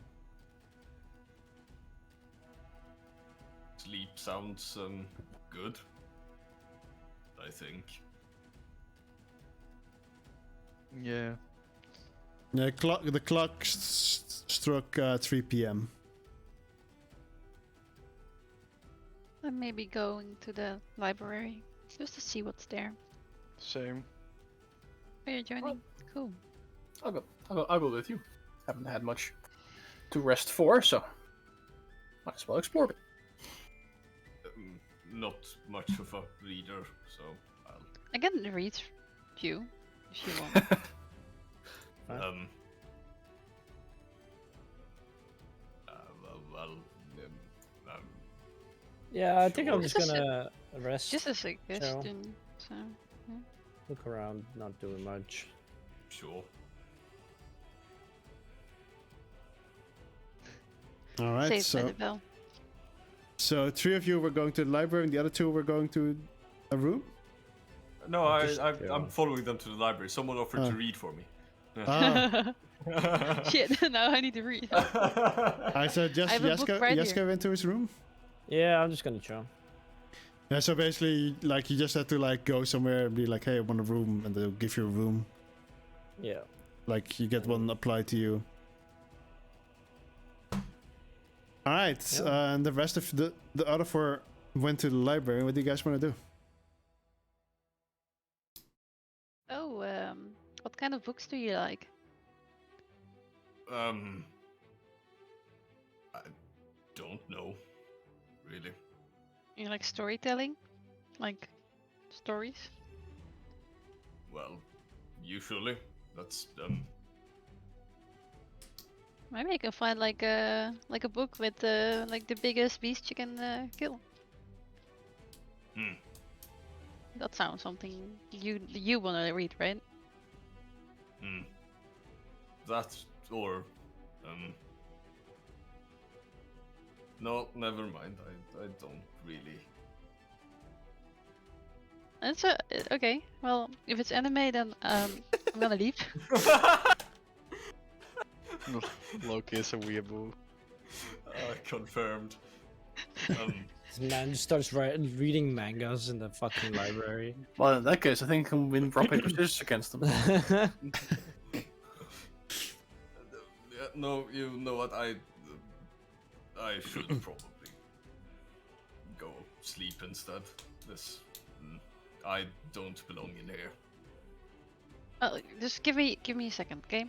Sleep sounds good, I think. Yeah. The clock struck 3 p.m. I'm maybe going to the library just to see what's there. Same. Are you joining? Cool. I'll go with you. Haven't had much to rest for, so might as well explore it. Not much of a reader, so I'll... I can read you if you want. Yeah, I think I'm Sure. just gonna rest. Just a suggestion. So Look around, not doing much. Sure. All right, saved by the bell. so 3 of you were going to the library, and the other 2 were going to a room. No, Yeah. I'm following them to the library. Someone offered to read for me. Ah, Shit! Now I need to read. I said just I have a book right Jeska here. went to his room. Yeah, I'm just gonna chill. Yeah, so basically, like, you just had to like go somewhere and be like, "Hey, I want a room," and they'll give you a room. Yeah. Like, you get one applied to you. All right, Yeah. and the rest of the other 4 went to the library. What do you guys want to do? Oh, what kind of books do you like? I don't know, really. You like storytelling, like stories? Well, usually that's Maybe I can find like a book with like the biggest beast you can kill. Hmm. That sounds something you wanna read, right? That or no, never mind. I don't really. It's okay. Well, if it's anime, then I'm gonna leave. Loki is a weeaboo. Confirmed. This man just starts reading mangas in the fucking library. Well, in that case, I think I can win rock paper scissors against them. Yeah, no, you know what? I should probably go sleep instead. This, I don't belong in here. Just give me a second, okay?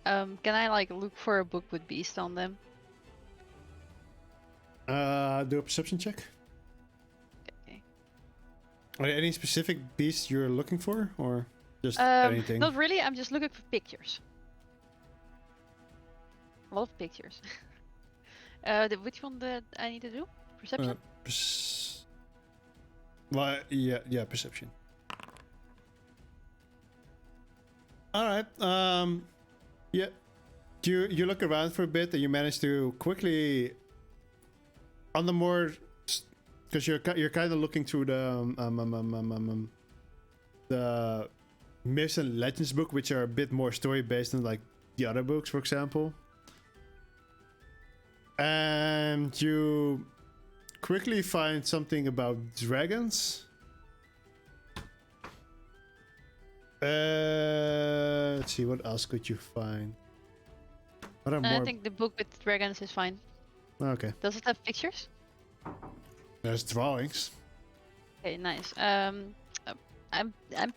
Can I like look for a book with beast on them? Do a perception check. Okay. Are there any specific beasts you're looking for, or just anything? Not really. I'm just looking for pictures. A lot of pictures. Which one that I need to do? Perception. Well, yeah, perception. All right. Yeah. You look around for a bit, and you manage to quickly, on the more, because you're kind of looking through the myths and legends book, which are a bit more story based than like the other books, for example. And you quickly find something about dragons. Let's see, what else could you find? What are I more? think the book with dragons is fine. Okay, Does it have pictures? there's drawings. Okay, nice. I'm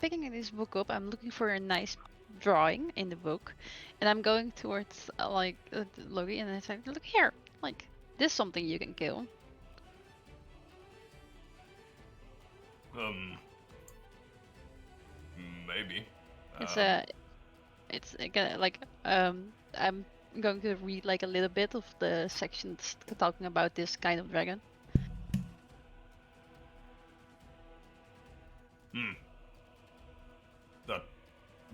picking this book up. I'm looking for a nice drawing in the book, and I'm going towards Loki, and I say, "Look here, like this is something you can kill." Maybe. It's I'm going to read like a little bit of the sections talking about this kind of dragon.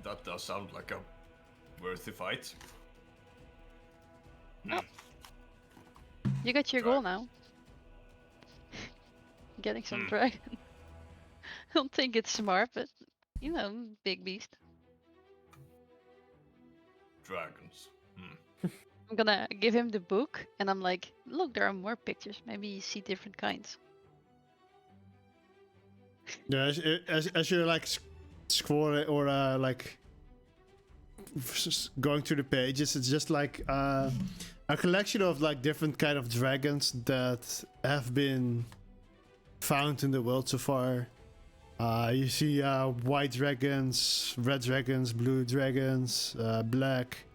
That does sound like a worthy fight. Oh. You got your goal now. Getting some dragon. I don't think it's smart, but you know, big beast. Dragons. I'm gonna give him the book, and I'm like, look, there are more pictures. Maybe you see different kinds. Yeah, as you're like scrolling or going through the pages, it's just like a collection of like different kind of dragons that have been found in the world so far. You see white dragons, red dragons, blue dragons, black.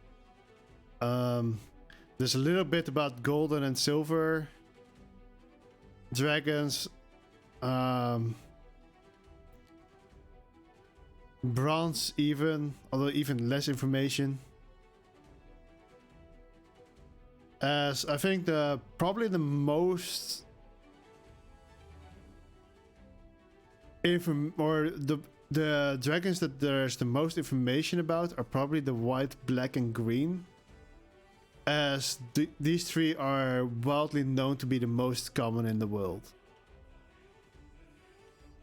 There's a little bit about golden and silver dragons. Bronze even, although even less information. As I think probably the most the dragons that there's the most information about are probably the white, black, and green. As these three are widely known to be the most common in the world.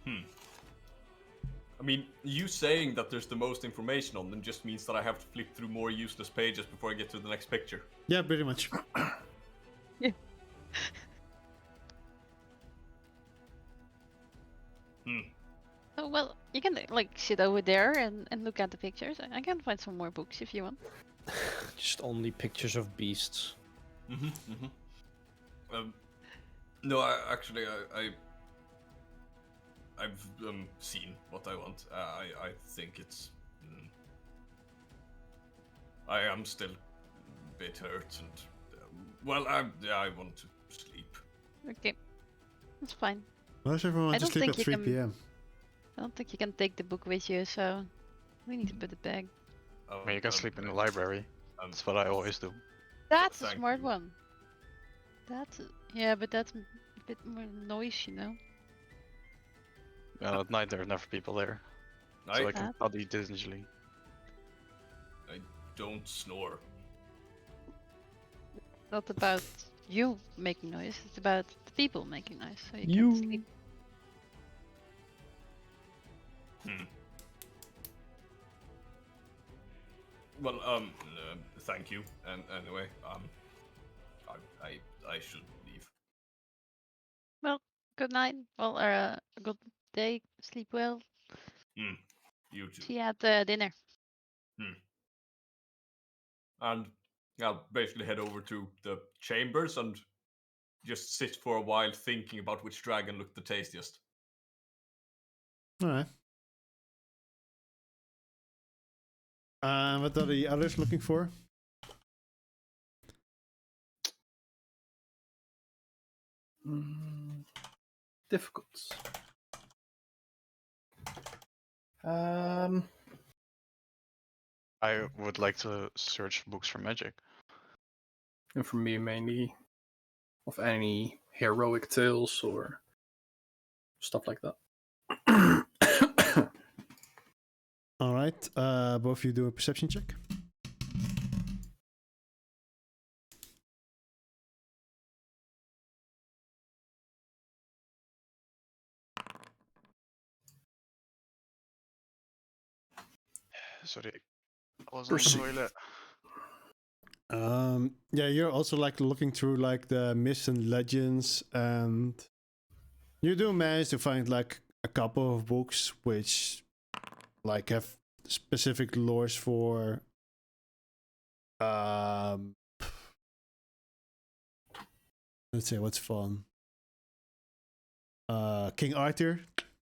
I mean, you saying that there's the most information on them just means that I have to flip through more useless pages before I get to the next picture. Yeah, pretty much. Yeah. Oh well, you can like sit over there and look at the pictures. I can find some more books if you want. Just only pictures of beasts. No, I've seen what I want. I think it's. I am still a bit hurt, and well, I want to sleep. Okay, that's fine. Most everyone I wants to don't sleep think at you 3 can- p.m. I don't think you can take the book with you, so we need to put it back. I mean, you can sleep in the library. That's what I always do. That's a Thank smart you. one. Yeah, but that's a bit more noise, you know. Well, at night there are never people there, so I can That- study diligently. I don't snore. Not about you making noise. It's about the people making noise, so you You. can sleep. Well, thank you. And anyway, I should leave. Well, good night. Well, good day. Sleep well. You too. See you at dinner. And I'll basically head over to the chambers and just sit for a while thinking about which dragon looked the tastiest. Alright. What are the others looking for? Difficult. I would like to search books for magic. And for me, mainly of any heroic tales or stuff like that. Alright, both of you do a perception check. Sorry, I was on the Perceive. toilet. Yeah, you're also like looking through like the myths and legends, and you do manage to find like a couple of books which like have specific lores for let's say what's fun. King Arthur.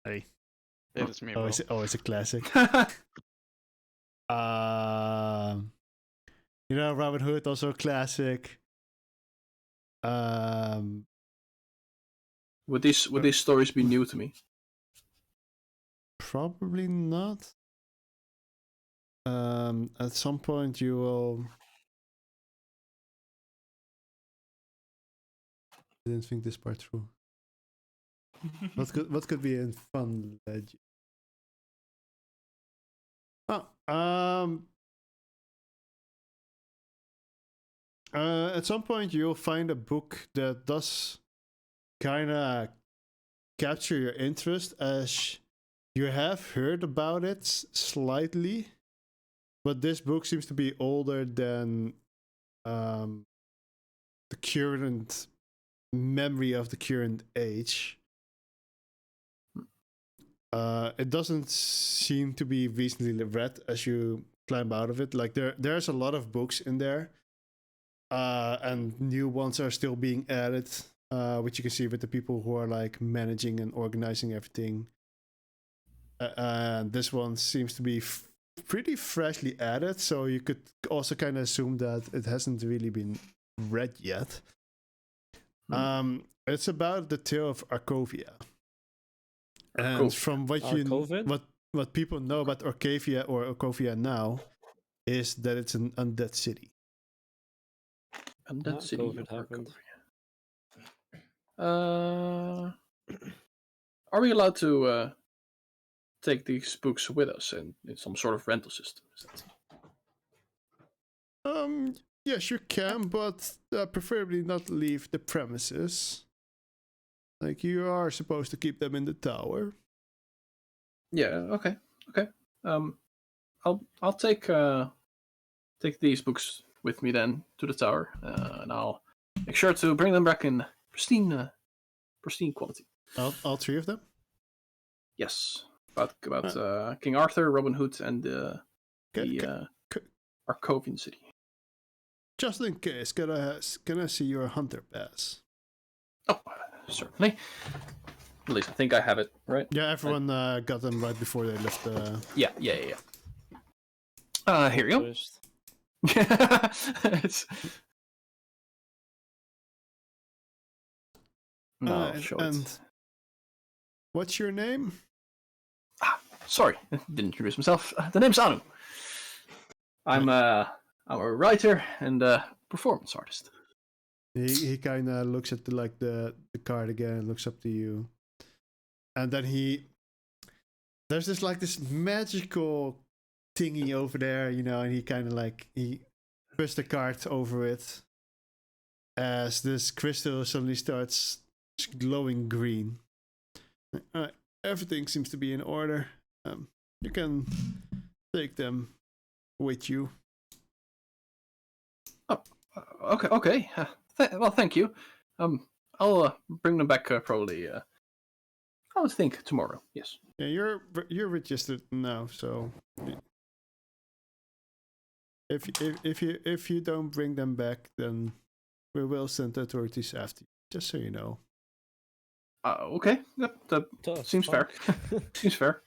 Hey. It is me, bro. It's a classic. You know, Robin Hood, also a classic. Would these stories be new to me? Probably not. At some point you will. I didn't think this part through. What could be a fun legend? At some point you'll find a book that does kind of capture your interest, as you have heard about it slightly, but this book seems to be older than the current memory of the current age. It doesn't seem to be recently read as you climb out of it. Like there's a lot of books in there, and new ones are still being added, which you can see with the people who are like managing and organizing everything. And this one seems to be pretty freshly added, so you could also kind of assume that it hasn't really been read yet. It's about the tale of Arcovia. And from what what people know about Arcavia or Arcovia now is that it's an undead city. Undead city. COVID happened. Are we allowed to take these books with us in some sort of rental system? Yes, you can, but preferably not leave the premises. Like, you are supposed to keep them in the tower. Yeah. Okay. I'll take these books with me then to the tower, and I'll make sure to bring them back in pristine quality. All three of them? Yes. About King Arthur, Robin Hood, and the Arcovian city. Just in case, can I see your hunter pass? Oh, certainly. At least I think I have it, right? Yeah, everyone got them right before they left the... Yeah. Here you go. And what's your name? Sorry, didn't introduce myself. The name's Anu. I'm a writer and a performance artist. He kind of looks at the card again and looks up to you, and then there's this magical thingy over there, you know, and he kind of he puts the card over it as this crystal suddenly starts glowing green. Everything seems to be in order. You can take them with you. Oh, okay. Well, thank you. I'll bring them back probably. I would think tomorrow. Yes. Yeah, you're registered now, so if you don't bring them back, then we will send the authorities after you. Just so you know. Okay. That seems fair. Seems fair.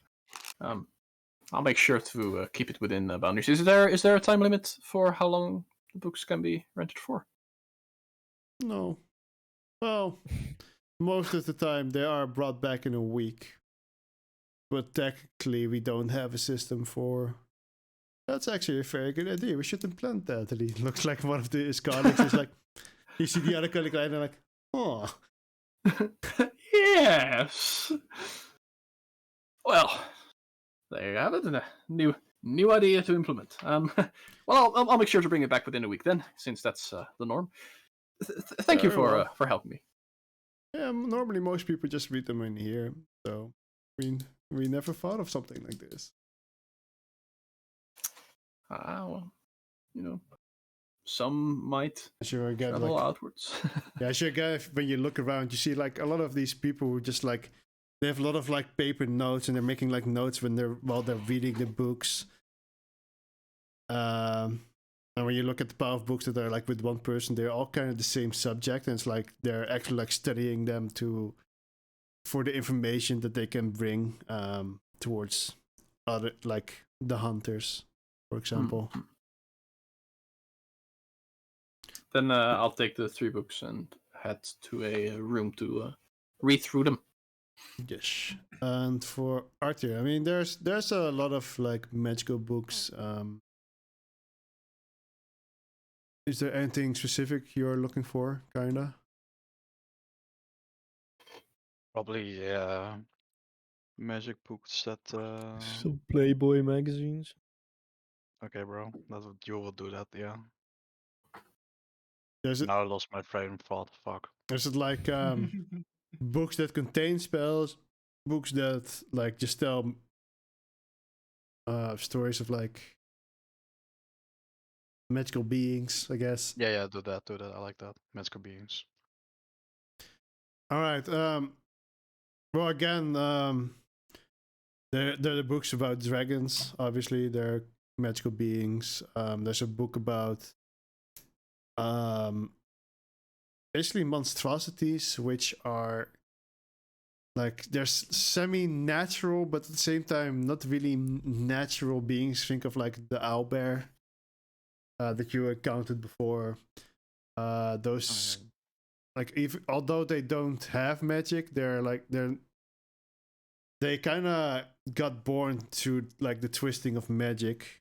I'll make sure to keep it within the boundaries. Is there a time limit for how long the books can be rented for? No. Well, most of the time they are brought back in a week. But technically we don't have a system for... That's actually a very good idea. We should implant that. And he looks like one of his colleagues is like... You see the other colleague and like, oh. Yes. Well, there you have it. A new idea to implement. Well, I'll make sure to bring it back within a week then, since that's the norm. Thank you for helping me. Yeah, normally most people just read them in here, so we never thought of something like this. Well, you know, some might Sure, again, travel like outwards. yeah, sure. Again, when you look around, you see like a lot of these people who just like they have a lot of like paper notes and they're making like notes while they're reading the books. And when you look at the power of books that are like with one person, they're all kind of the same subject, and it's like they're actually like studying them for the information that they can bring towards other like the hunters, for example. Then I'll take the 3 books and head to a room to read through them. Yes. And for Arthur, I mean, there's a lot of like magical books. Is there anything specific you're looking for, kinda? Probably magic books that. Some Playboy magazines. Okay, bro. That's what you will do that. Yeah. There's Now I lost my train of thought. Fuck. it like books that contain spells, books that like just tell stories of like magical beings, I guess. Yeah. Do that. I like that. Magical beings. All right. Well, again, there are the books about dragons. Obviously, they're magical beings. There's a book about basically monstrosities, which are like they're semi-natural, but at the same time not really natural beings. Think of like the owlbear that you encountered before. Those like although they don't have magic, they kind of got born through like the twisting of magic.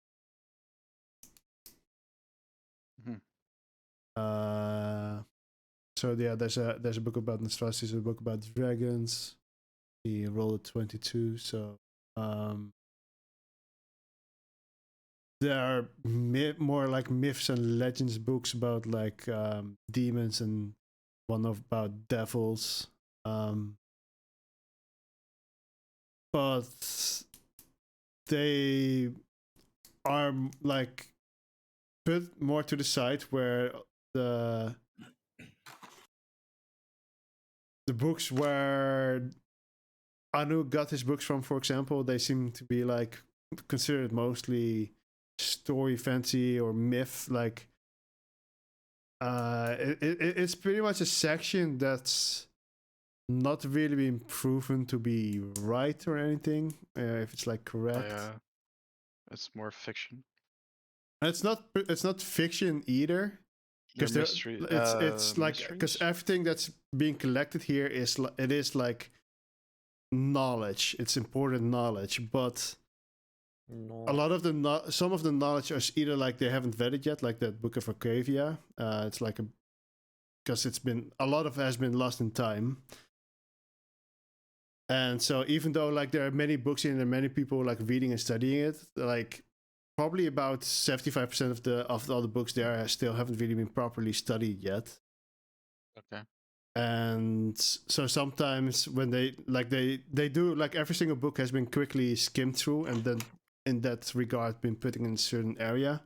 So yeah, there's a book about monstrosities, a book about dragons. He rolled a 22, so there are more like myths and legends books about like demons and one about devils. But they are like put more to the side where the books where Anu got his books from, for example, they seem to be like considered mostly story fantasy or myth. Like it's pretty much a section that's not really been proven to be right or anything, if it's like correct. Yeah. It's more fiction. And it's not fiction either, because mystery. It's like because everything that's being collected here is like knowledge. It's important knowledge, but a lot of some of the knowledge is either like they haven't vetted yet, like that book of Arcavia. It's like because it's been a lot of it has been lost in time. And so even though like there are many books in and many people like reading and studying it, like probably about 75% of all the books there still haven't really been properly studied yet. Okay. And so sometimes when they do like every single book has been quickly skimmed through and then in that regard been put in a certain area.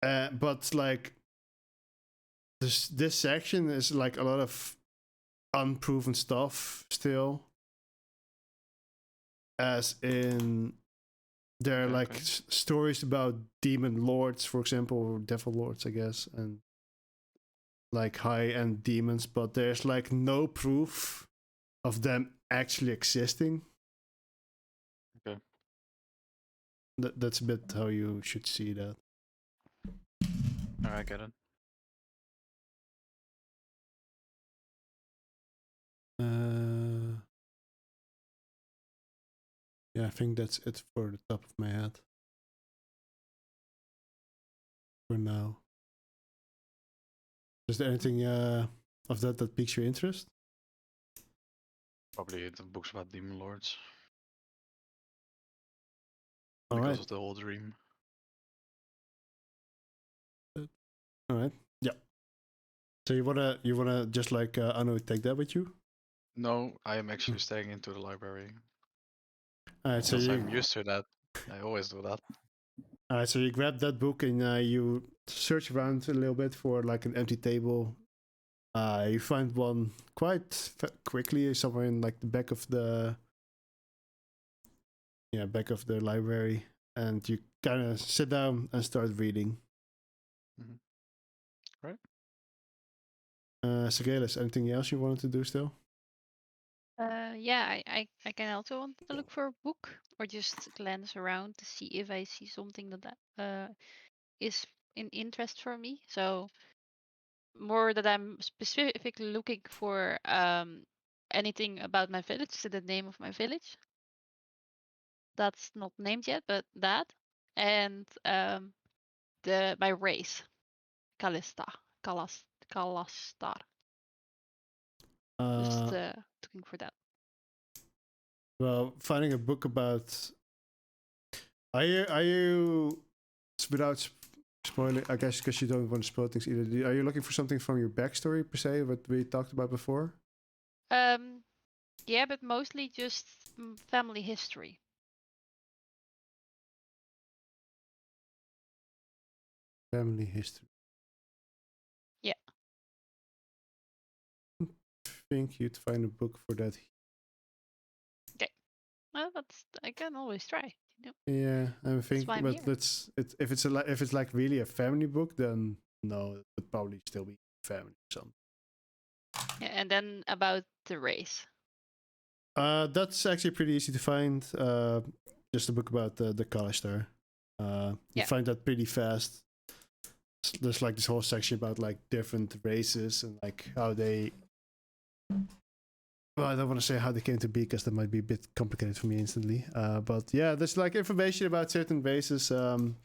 But like this section is like a lot of unproven stuff still, as in there are like stories about demon lords, for example, or devil lords, I guess, and like high-end demons, but there's like no proof of them actually existing. Okay. That's a bit how you should see that. I get it. Yeah, I think that's it for the top of my head for now. Is there anything of that piques your interest? Probably the books about demon lords. All because right. of the whole dream. All right. Yeah. So you wanna just like Anu take that with you? No, I am actually staying into the library. All right. So I'm used to that. I always do that. All right. So you grab that book and you search around a little bit for like an empty table. You find one quite quickly somewhere in like the back of the library, and you kind of sit down and start reading. Mhm. Right. Sigelis, anything else you wanted to do still? Yeah, I can also want to look for a book or just glance around to see if I see something that is in interest for me. So more that I'm specifically looking for anything about my village, so the name of my village. That's not named yet, but that and the my race, Kalista, Kalastar. Just looking for that. Well, finding a book about. Are you without spoiling? I guess because you don't want to spoil things either. Are you looking for something from your backstory per se, what we talked about before? Yeah, but mostly just family history. Family history. Yeah. I think you'd find a book for that. Well, I can always try. You know? Yeah, I'm why thinking, I'm but here. if it's like really a family book, then no, it would probably still be family or something. Yeah, and then about the race. That's actually pretty easy to find. Just a book about the Kalistar. You Yeah. find that pretty fast. There's like this whole section about like different races and like how they. Well, I don't want to say how they came to be because that might be a bit complicated for me instantly. But yeah, there's like information about certain races, from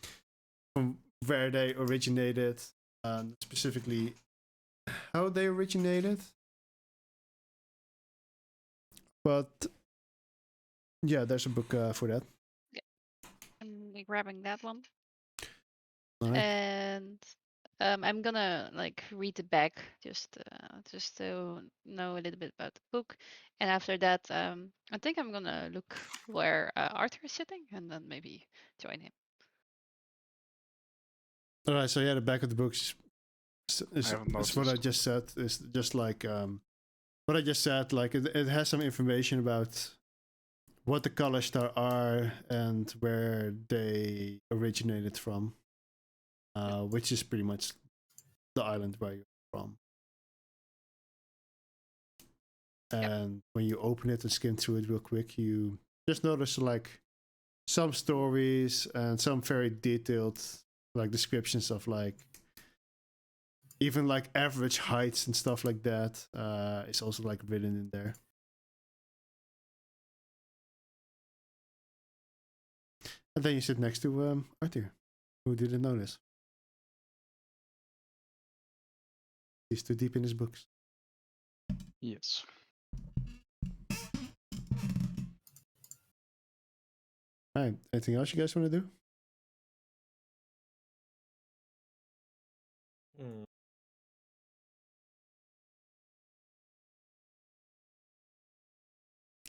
where they originated, specifically how they originated. But yeah, there's a book for that. I'm grabbing that one. Alright. And I'm gonna like read the back just to know a little bit about the book. And after that, I think I'm gonna look where Arthur is sitting and then maybe join him. All right, so yeah, the back of the book is haven't what I noticed. just said. Is just like what I just said. Like it has some information about what the Kalashtar are and where they originated from, which is pretty much the island where you're from. And when you open it and skim through it real quick, you just notice like some stories and some very detailed like descriptions of like even like average heights and stuff like that is also like written in there. And then you sit next to Arthur, who didn't notice. He's too deep in his books. Yes. All right. Anything else you guys want to do?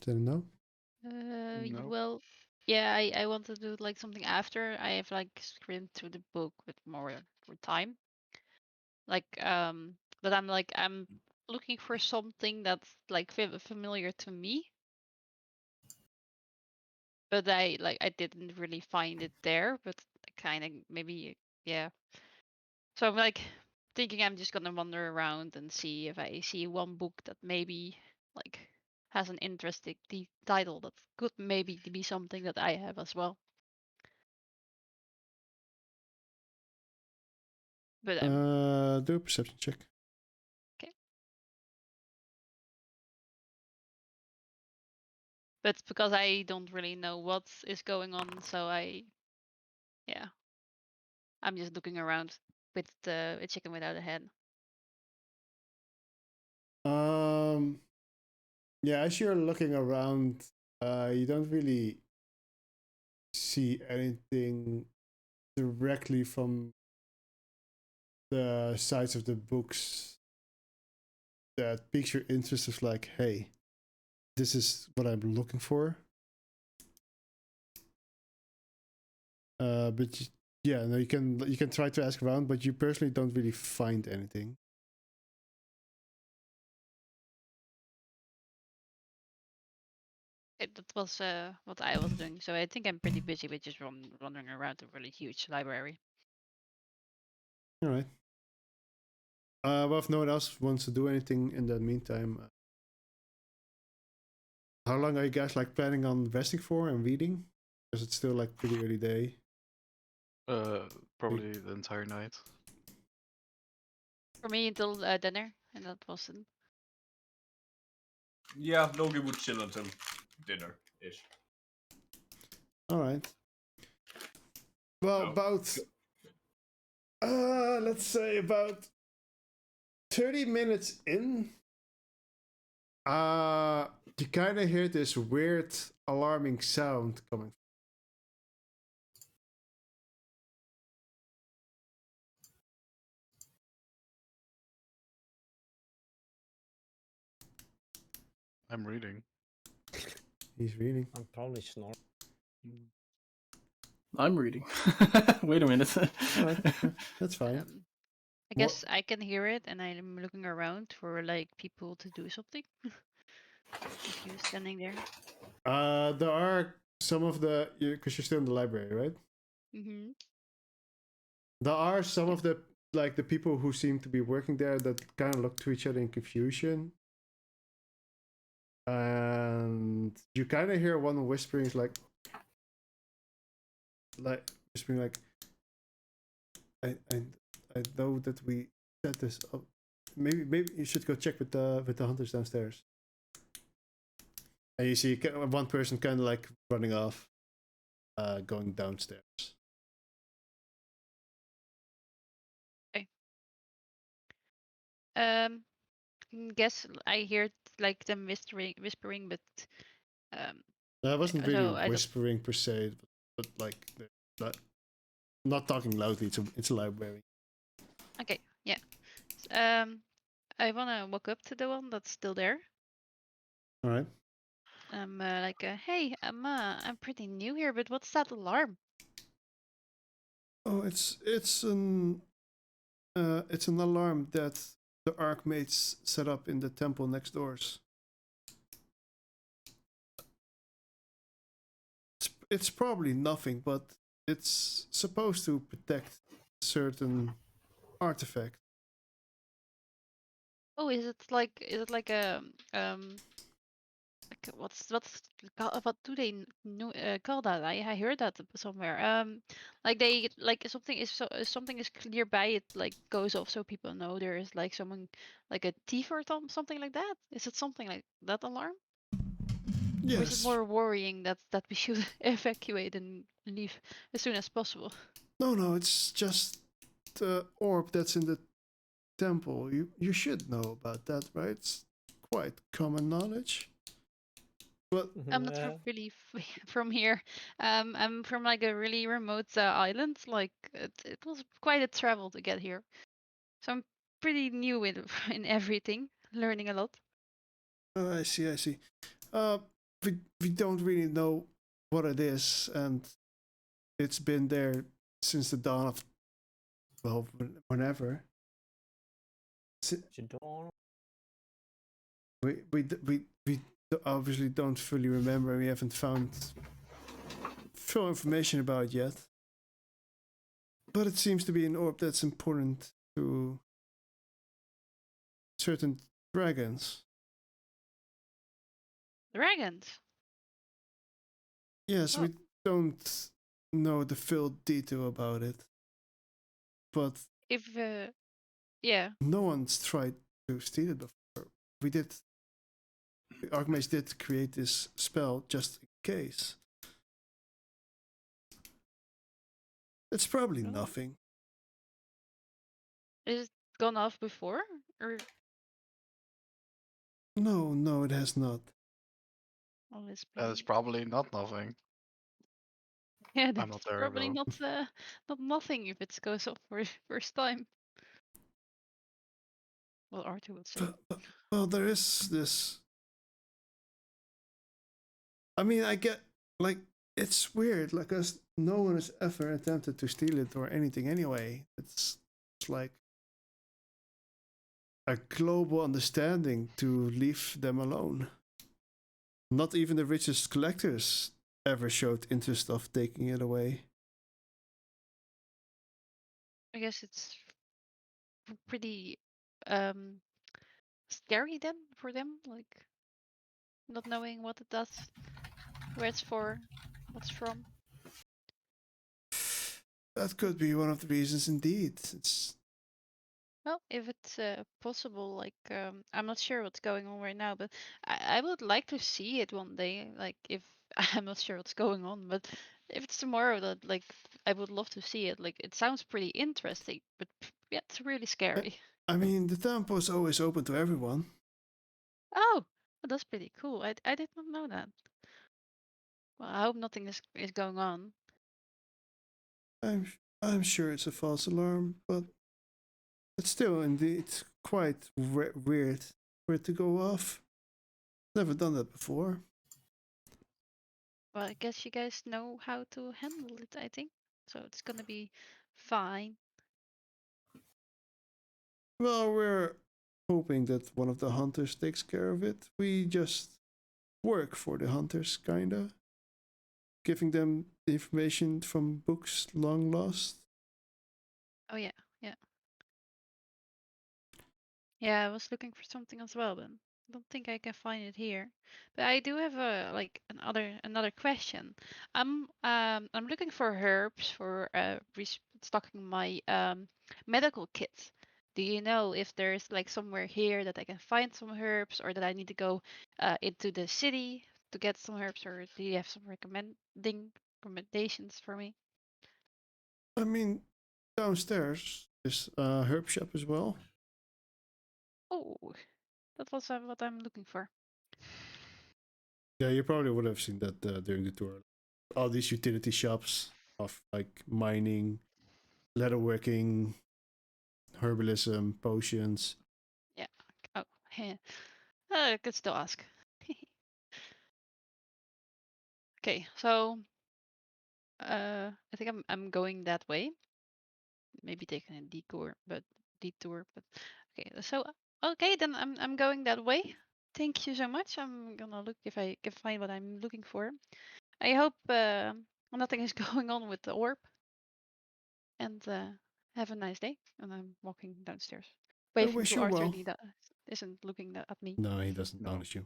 Is that a no? No. Well, yeah, I want to do like something after I have like skimmed through the book with more time. Like but I'm looking for something that's like familiar to me. But I didn't really find it there, but kind of maybe yeah. So I'm like thinking I'm just gonna wander around and see if I see one book that maybe like has an interesting title that could maybe be something that I have as well. But Do a perception check. okay. But because I don't really know what is going on, so yeah, I'm just looking around with a chicken without a head. Yeah, as you're looking around, you don't really see anything directly from the sides of the books that piques your interest of like, hey, this is what I'm looking for. But Yeah, no, you can try to ask around, but you personally don't really find anything. That was what I was doing. So I think I'm pretty busy with just wandering around a really huge library. All right. Well, if no one else wants to do anything in the meantime, how long are you guys like planning on resting for and reading? Because it's still like pretty early day. Probably the entire night. For me, until dinner, and that wasn't. Yeah, Logie would chill until dinner ish. All right. Well, Oh. about let's say about 30 minutes in, you kind of hear this weird alarming sound coming. I'm reading. He's reading. I'm probably snoring. I'm reading. Wait a minute. All right, that's fine. I guess I can hear it, and I'm looking around for like people to do something. If you're standing there. There are some of the because you're still in the library, right? Mm-hmm. There are some of the like the people who seem to be working there that kind of look to each other in confusion, and you kind of hear one whispering like whispering like, I know that we set this up. Maybe you should go check with the hunters downstairs. And you see one person kind of like running off, going downstairs. Guess I hear like them whispering, but That wasn't so really I don't. whispering per se, but like not, not talking loudly. It's a library. Okay, yeah. I wanna walk up to the one that's still there. All right. I'm like, hey, I'm pretty new here, but what's that alarm? Oh, it's an alarm that the Archmates set up in the temple next doors. It's probably nothing, but it's supposed to protect certain artifact. Oh, is it like a like what do they know, call that? I heard that somewhere. Like they like something is nearby, it like goes off so people know there is like someone like a thief or something like that. Is it something like that alarm? Or is it Yes. more worrying that we should evacuate and leave as soon as possible? No, it's just the orb that's in the temple. You should know about that, right? It's quite common knowledge. But I'm not really from here. I'm from like a really remote island. Like it was quite a travel to get here, so I'm pretty new in in everything, learning a lot. I see. Uh, we don't really know what it is, and it's been there since the dawn of well, whenever. You don't. We obviously don't fully remember. We haven't found full information about it yet. But it seems to be an orb that's important to certain dragons. Dragons. Yes, Oh. we don't know the full detail about it. But If yeah. no one's tried to steal it before. We did. Archmage did create this spell just in case. It's probably Oh. nothing. Is it gone off before or? No, it has not. Oh, it's It's probably not nothing. yeah, I'm that's not there probably though. not nothing if it goes off for first time. Well, Arthur would say. Well, there is this. I mean, I get like it's weird. Like, us no one has ever attempted to steal it or anything anyway. It's like a global understanding to leave them alone. Not even the richest collectors ever showed interest of taking it away. I guess it's pretty um scary then for them, like not knowing what it does, where it's for, what's from. That could be one of the reasons indeed. It's Well, if it's possible, like I'm not sure what's going on right now, but I would like to see it one day. Like if I'm not sure what's going on, but if it's tomorrow, that like I would love to see it. Like it sounds pretty interesting, but yeah, it's really scary. I mean, the temple is always open to everyone. Oh, well, that's pretty cool. I did not know that. Well, I hope nothing is going on. I'm sure it's a false alarm, but it's still indeed quite weird for it to go off. Never done that before. Well, I guess you guys know how to handle it, I think. So it's gonna be fine. Well, we're hoping that one of the hunters takes care of it. We just work for the hunters, kinda. Giving them the information from books long lost. Oh yeah, yeah. Yeah, I was looking for something as well, but I don't think I can find it here. But I do have a like another question. I'm looking for herbs for restocking my medical kit. Do you know if there's like somewhere here that I can find some herbs, or that I need to go into the city to get some herbs, or do you have some recommendations for me? I mean, downstairs is a herb shop as well. Oh, that was what I'm looking for. Yeah, you probably would have seen that during the tour. All these utility shops of like mining, leatherworking, herbalism, potions. Yeah. Oh, I could still ask. Okay, so I think I'm going that way. Maybe taking a detour, but okay. So okay, then I'm going that way. Thank you so much. I'm gonna look if I can find what I'm looking for. I hope nothing is going on with the orb. And have a nice day. And I'm walking downstairs, I waving wish to you Arthur. well. He isn't looking at me. No, he doesn't No. notice you.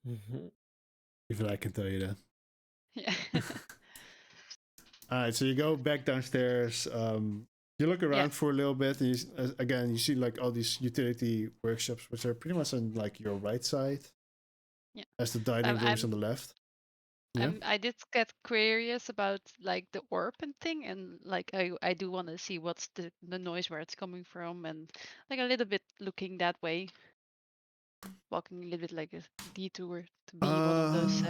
Mhm. Even I can tell you that. Yeah. All right, so you go back downstairs. You look Yeah. around for a little bit, and again you see like all these utility workshops, which are pretty much on like your right side, Yeah. as the dining room is on the left. Yeah. I did get curious about like the orb and thing, and like I do want to see what's the noise, where it's coming from, and like a little bit looking that way, walking a little bit like a detour to be one of those.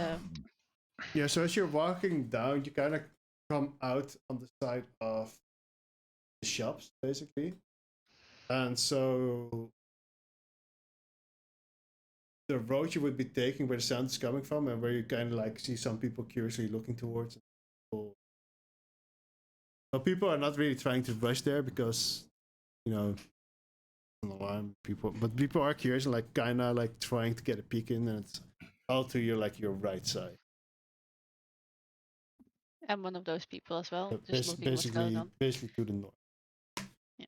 Yeah. So as you're walking down, you kind of come out on the side of the shops, basically, and so the road you would be taking, where the sound is coming from, and where you kind of like see some people curiously looking towards. But people are not really trying to rush there because, you know, I don't know why people, but people are curious and like kind of like trying to get a peek in, and it's all to your like your right side. I'm one of those people as well, So just looking what's going on. basically to the north. Yeah.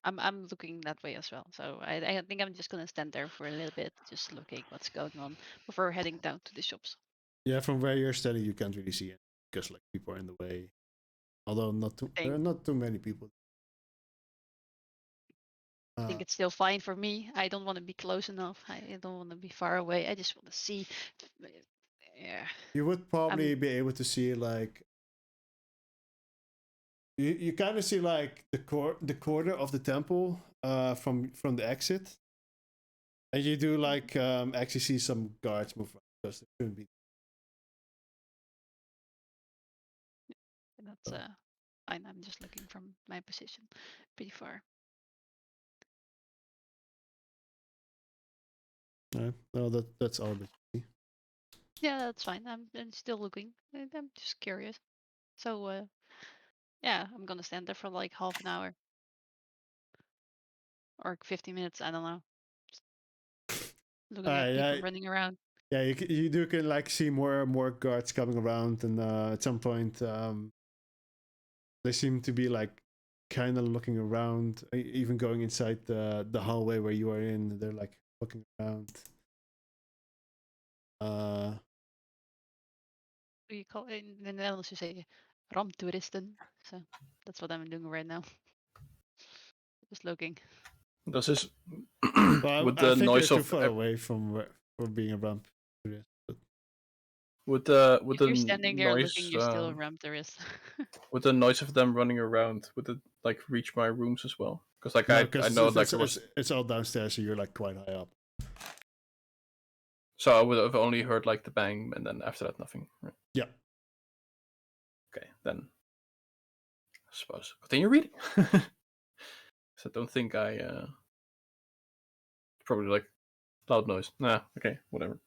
I'm looking that way as well. So I think I'm just gonna stand there for a little bit, just looking what's going on before heading down to the shops. Yeah, from where you're standing, you can't really see it because like people are in the way. Although there are Think not too many people. think it's still fine for me. I don't want to be close enough. I don't want to be far away. I just want to see. Yeah. You would probably be able to see like you kind of see like the corner of the temple from the exit, and you do like actually see some guards move around because there shouldn't be. That's fine. I'm just looking from my position, pretty far. No, that's all that you see. Yeah, that's fine. I'm still looking. I'm just curious. So yeah, I'm gonna stand there for like half an hour or 15 minutes. I don't know. Just looking at people Yeah, running around. yeah. You do can like see more guards coming around, and at some point, they seem to be like kind of looking around, even going inside the hallway where you are in. They're like looking around. Do you call in the Netherlands? You say ramptoeristen. So that's what I'm doing right now. Just looking. Does this Well, with I the think you're noise too of far away from being a ramp. But with If the you're standing there looking, noise you're still a ramptoerist. with the noise of them running around, would it like reach my rooms as well? Because like no, I because know like it was, it's all downstairs, so you're like quite high up. so I would have only heard like the bang, and then after that nothing. Right? Yeah. Okay, then I suppose continue reading. So I don't think I probably like loud noise. Nah, okay, whatever.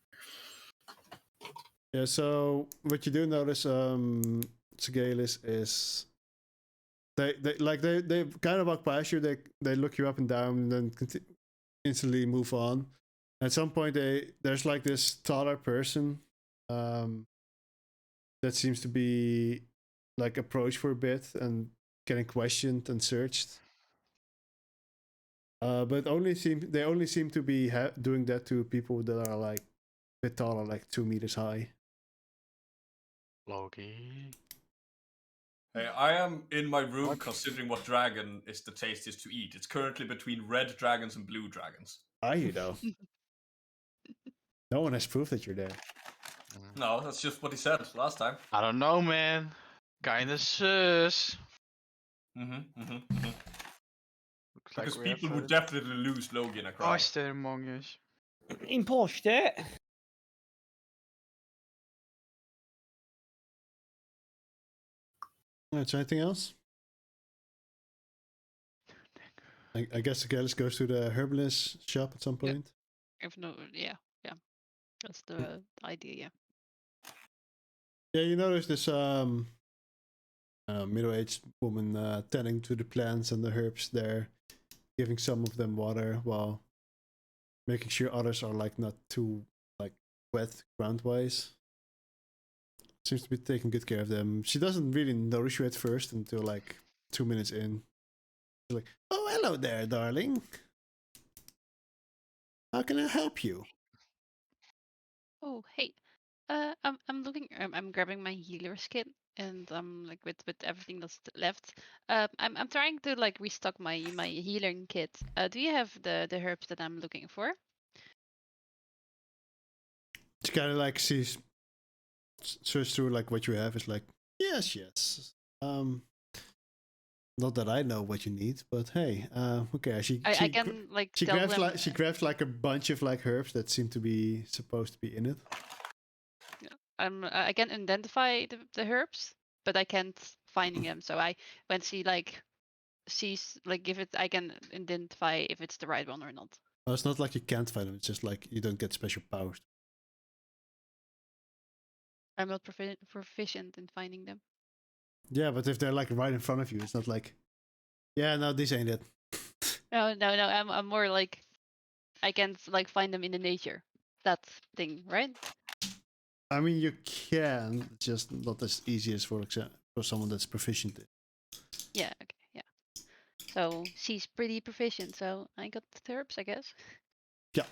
Yeah. So what you do notice, Sigalis, is they kind of walk past you. They look you up and down, and then instantly move on. At some point, there's like this taller person, that seems to be like approached for a bit and getting questioned and searched. But they only seem to be doing that to people that are like a bit taller, like 2 meters high. Loki. Hey, I am in my room considering what dragon is the tastiest to eat. It's currently between red dragons and blue dragons. Are you though? No one has proof that you're there. No, that's just what he said last time. I don't know, man. Kinda sus. Looks Looks because like we people have would definitely lose Logi in a crowd. oyster among us. Imposter. Is there anything else? I guess the Gallus goes to the herbalist shop at some point. If no, yeah. That's the idea. Yeah. Yeah, you notice this middle-aged woman tending to the plants and the herbs there, giving some of them water while making sure others are like not too like wet ground-wise. Seems to be taking good care of them. She doesn't really notice you at first until like 2 minutes in. She's like, "Oh, hello there, darling. How can I help you?" Oh, hey. I'm looking. I'm grabbing my healer's kit, and I'm like with everything that's left. I'm trying to like restock my healing kit. Do you have the herbs that I'm looking for? She kind of like sees, search through like what you have. Is like, yes. Not that I know what you need, but hey, okay. I can like tell them. She grabs like a bunch of like herbs that seem to be supposed to be in it. I can identify the herbs, but I can't finding them. So when she like sees like if it, I can identify if it's the right one or not. Well, it's not like you can't find them. It's just like you don't get special powers. I'm not proficient in finding them. Yeah, but if they're like right in front of you, it's not like, yeah, no, this ain't it. No. I'm more like I can't like find them in the nature. That thing, right? I mean, you can, just not as easy as for someone that's proficient in. Yeah. Okay. Yeah. So she's pretty proficient. So I got the herbs, I guess. Yeah.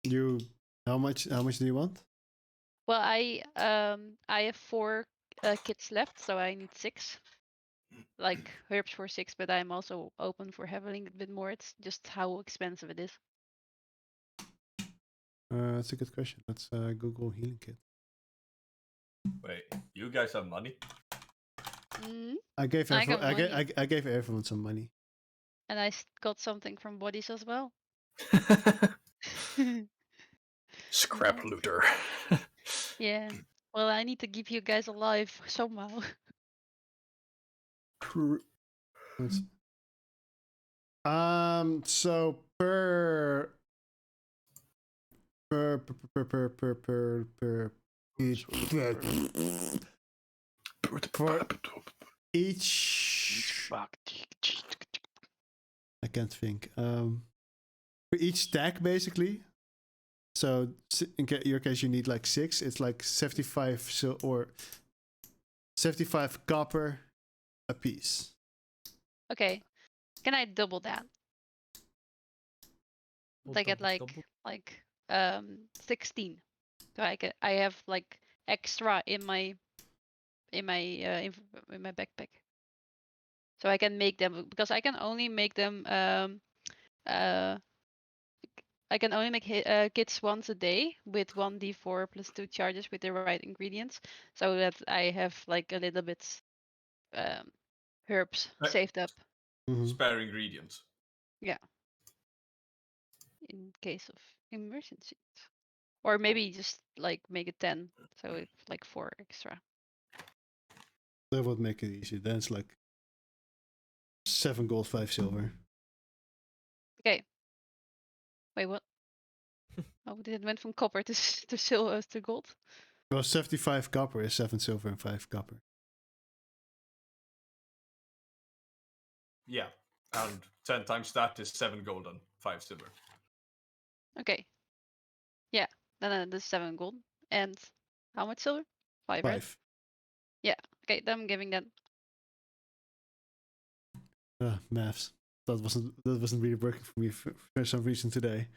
You. How much? How much do you want? Well, I have 4 kits left, so I need 6. Like herbs for 6, but I'm also open for having a bit more. It's just how expensive it is. That's a good question. Let's Google healing kit. Wait, you guys have money? I gave I got everyone, money. I gave everyone some money. And I got something from bodies as well. Scrap looter. Yeah. Well, I need to keep you guys alive somehow. So per For each... I can't think. For each stack, basically. So in your case, you need like 6. It's like 75 or 75 copper a piece. Okay. Can I double that? Well, I get double. 16. So I have like extra in my in my backpack. So I can make them, because I can only make them I can only make kits once a day with 1d4 plus 2 charges with the right ingredients, so that I have like a little bit herbs Right. saved up Spare ingredients. in case of emergencies. Or maybe just like make it 10, so it's like 4 extra. That would make it easy. Then it's like 7 gold, 5 silver. Okay. Wait, what? Oh, it went from copper to silver to gold. Well, 75 copper is 7 silver and 5 copper. Yeah, and 10 times that is 7 gold and 5 silver. Okay. Yeah, then the 7 gold. And how much silver? 5, right? 5. Okay, then I'm giving that. Maths. That wasn't really working for me for some reason today.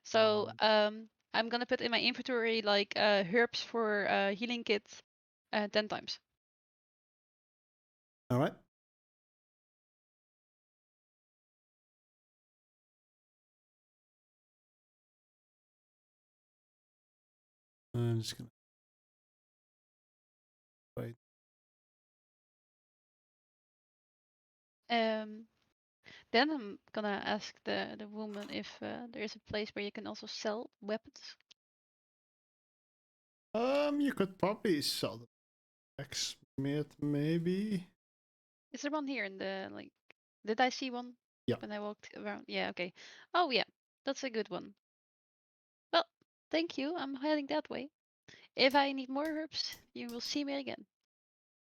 So I'm gonna put in my inventory like herbs for healing kits 10 times. All right. I'm just gonna wait. Then I'm gonna ask the woman if there is a place where you can also sell weapons. You could probably sell the blacksmith, maybe. Is there one here in the like? Did I see one? Yeah. When I walked around. Yeah. Okay. Oh yeah, that's a good one. Well, thank you. I'm heading that way. If I need more herbs, you will see me again.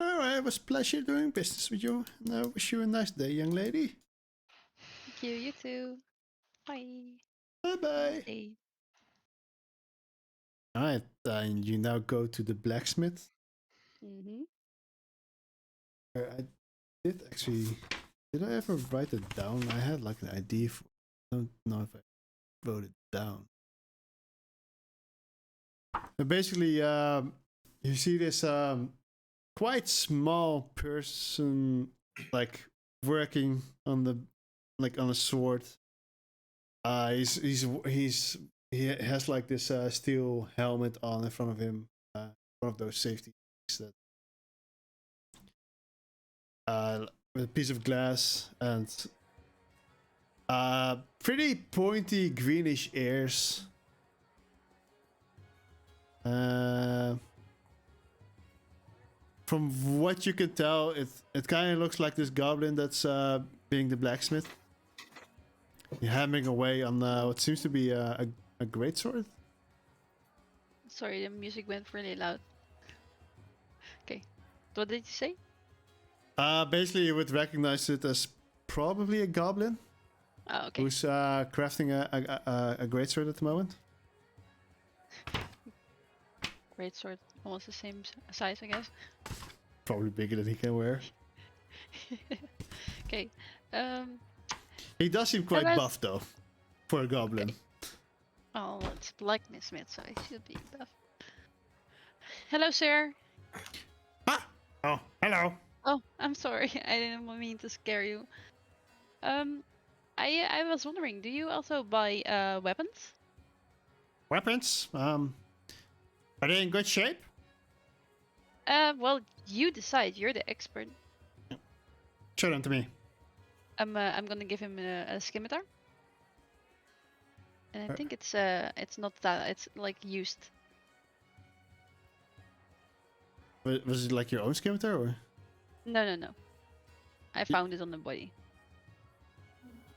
All right. It was a pleasure doing business with you, and I wish you a nice day, young lady. Thank you. You too. Bye. Bye bye. Nice day. All right. And you now go to the blacksmith. Mm-hmm. I did actually. Did I ever write it down? I had like an idea for. I don't know if I wrote it down. But basically, you see this quite small person like working on the on a sword. He has like this steel helmet on in front of him. One of those safety things that with a piece of glass and pretty pointy greenish ears. From what you can tell, it kind of looks like this goblin that's being the blacksmith. You're hammering away on what seems to be a greatsword. Sorry, the music went really loud. Okay, what did you say? Basically, you would recognize it as probably a goblin Oh, okay. who's crafting a greatsword at the moment. Great sword, almost the same size, I guess. Probably bigger than he can wear. Okay. He does seem quite Hello. buff though, for a goblin. Okay. Oh, it's blacksmith, so I should be buff. Hello, sir. Ah! Oh, hello. Oh, I'm sorry. I didn't mean to scare you. I was wondering, do you also buy weapons? Weapons? Are they in good shape? Well, you decide. You're the expert. Show them to me. I'm gonna give him a scimitar. And I think it's not that, it's like used. Was it like your own scimitar or? No. I found it on the body.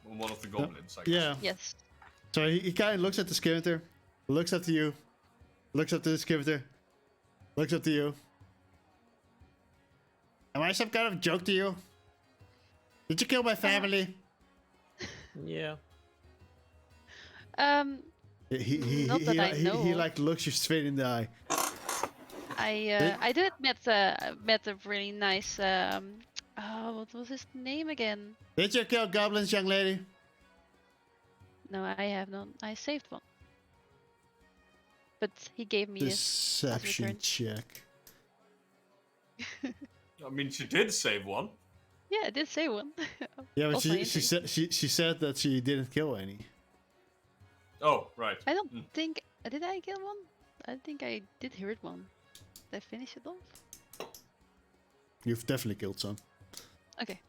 One of the goblins, I guess. Yeah. Yes. So he kind of looks at the scimitar, looks up to you, looks up to the scimitar, looks up to you, Am I some kind of joke to you? Did you kill my family? Yeah. Not that I know he of. like looks you straight in the eye. I did met a really nice what was his name again? Did you kill goblins, young lady? No, I have not. I saved one. But he gave me this as Deception return. check. I mean, she did save one. Yeah, I did save one. Yeah, but Of my she injury. said that she didn't kill any. Oh, right. I don't think did I kill one? I think I did hurt one. Did I finish it off? You've definitely killed some. Okay.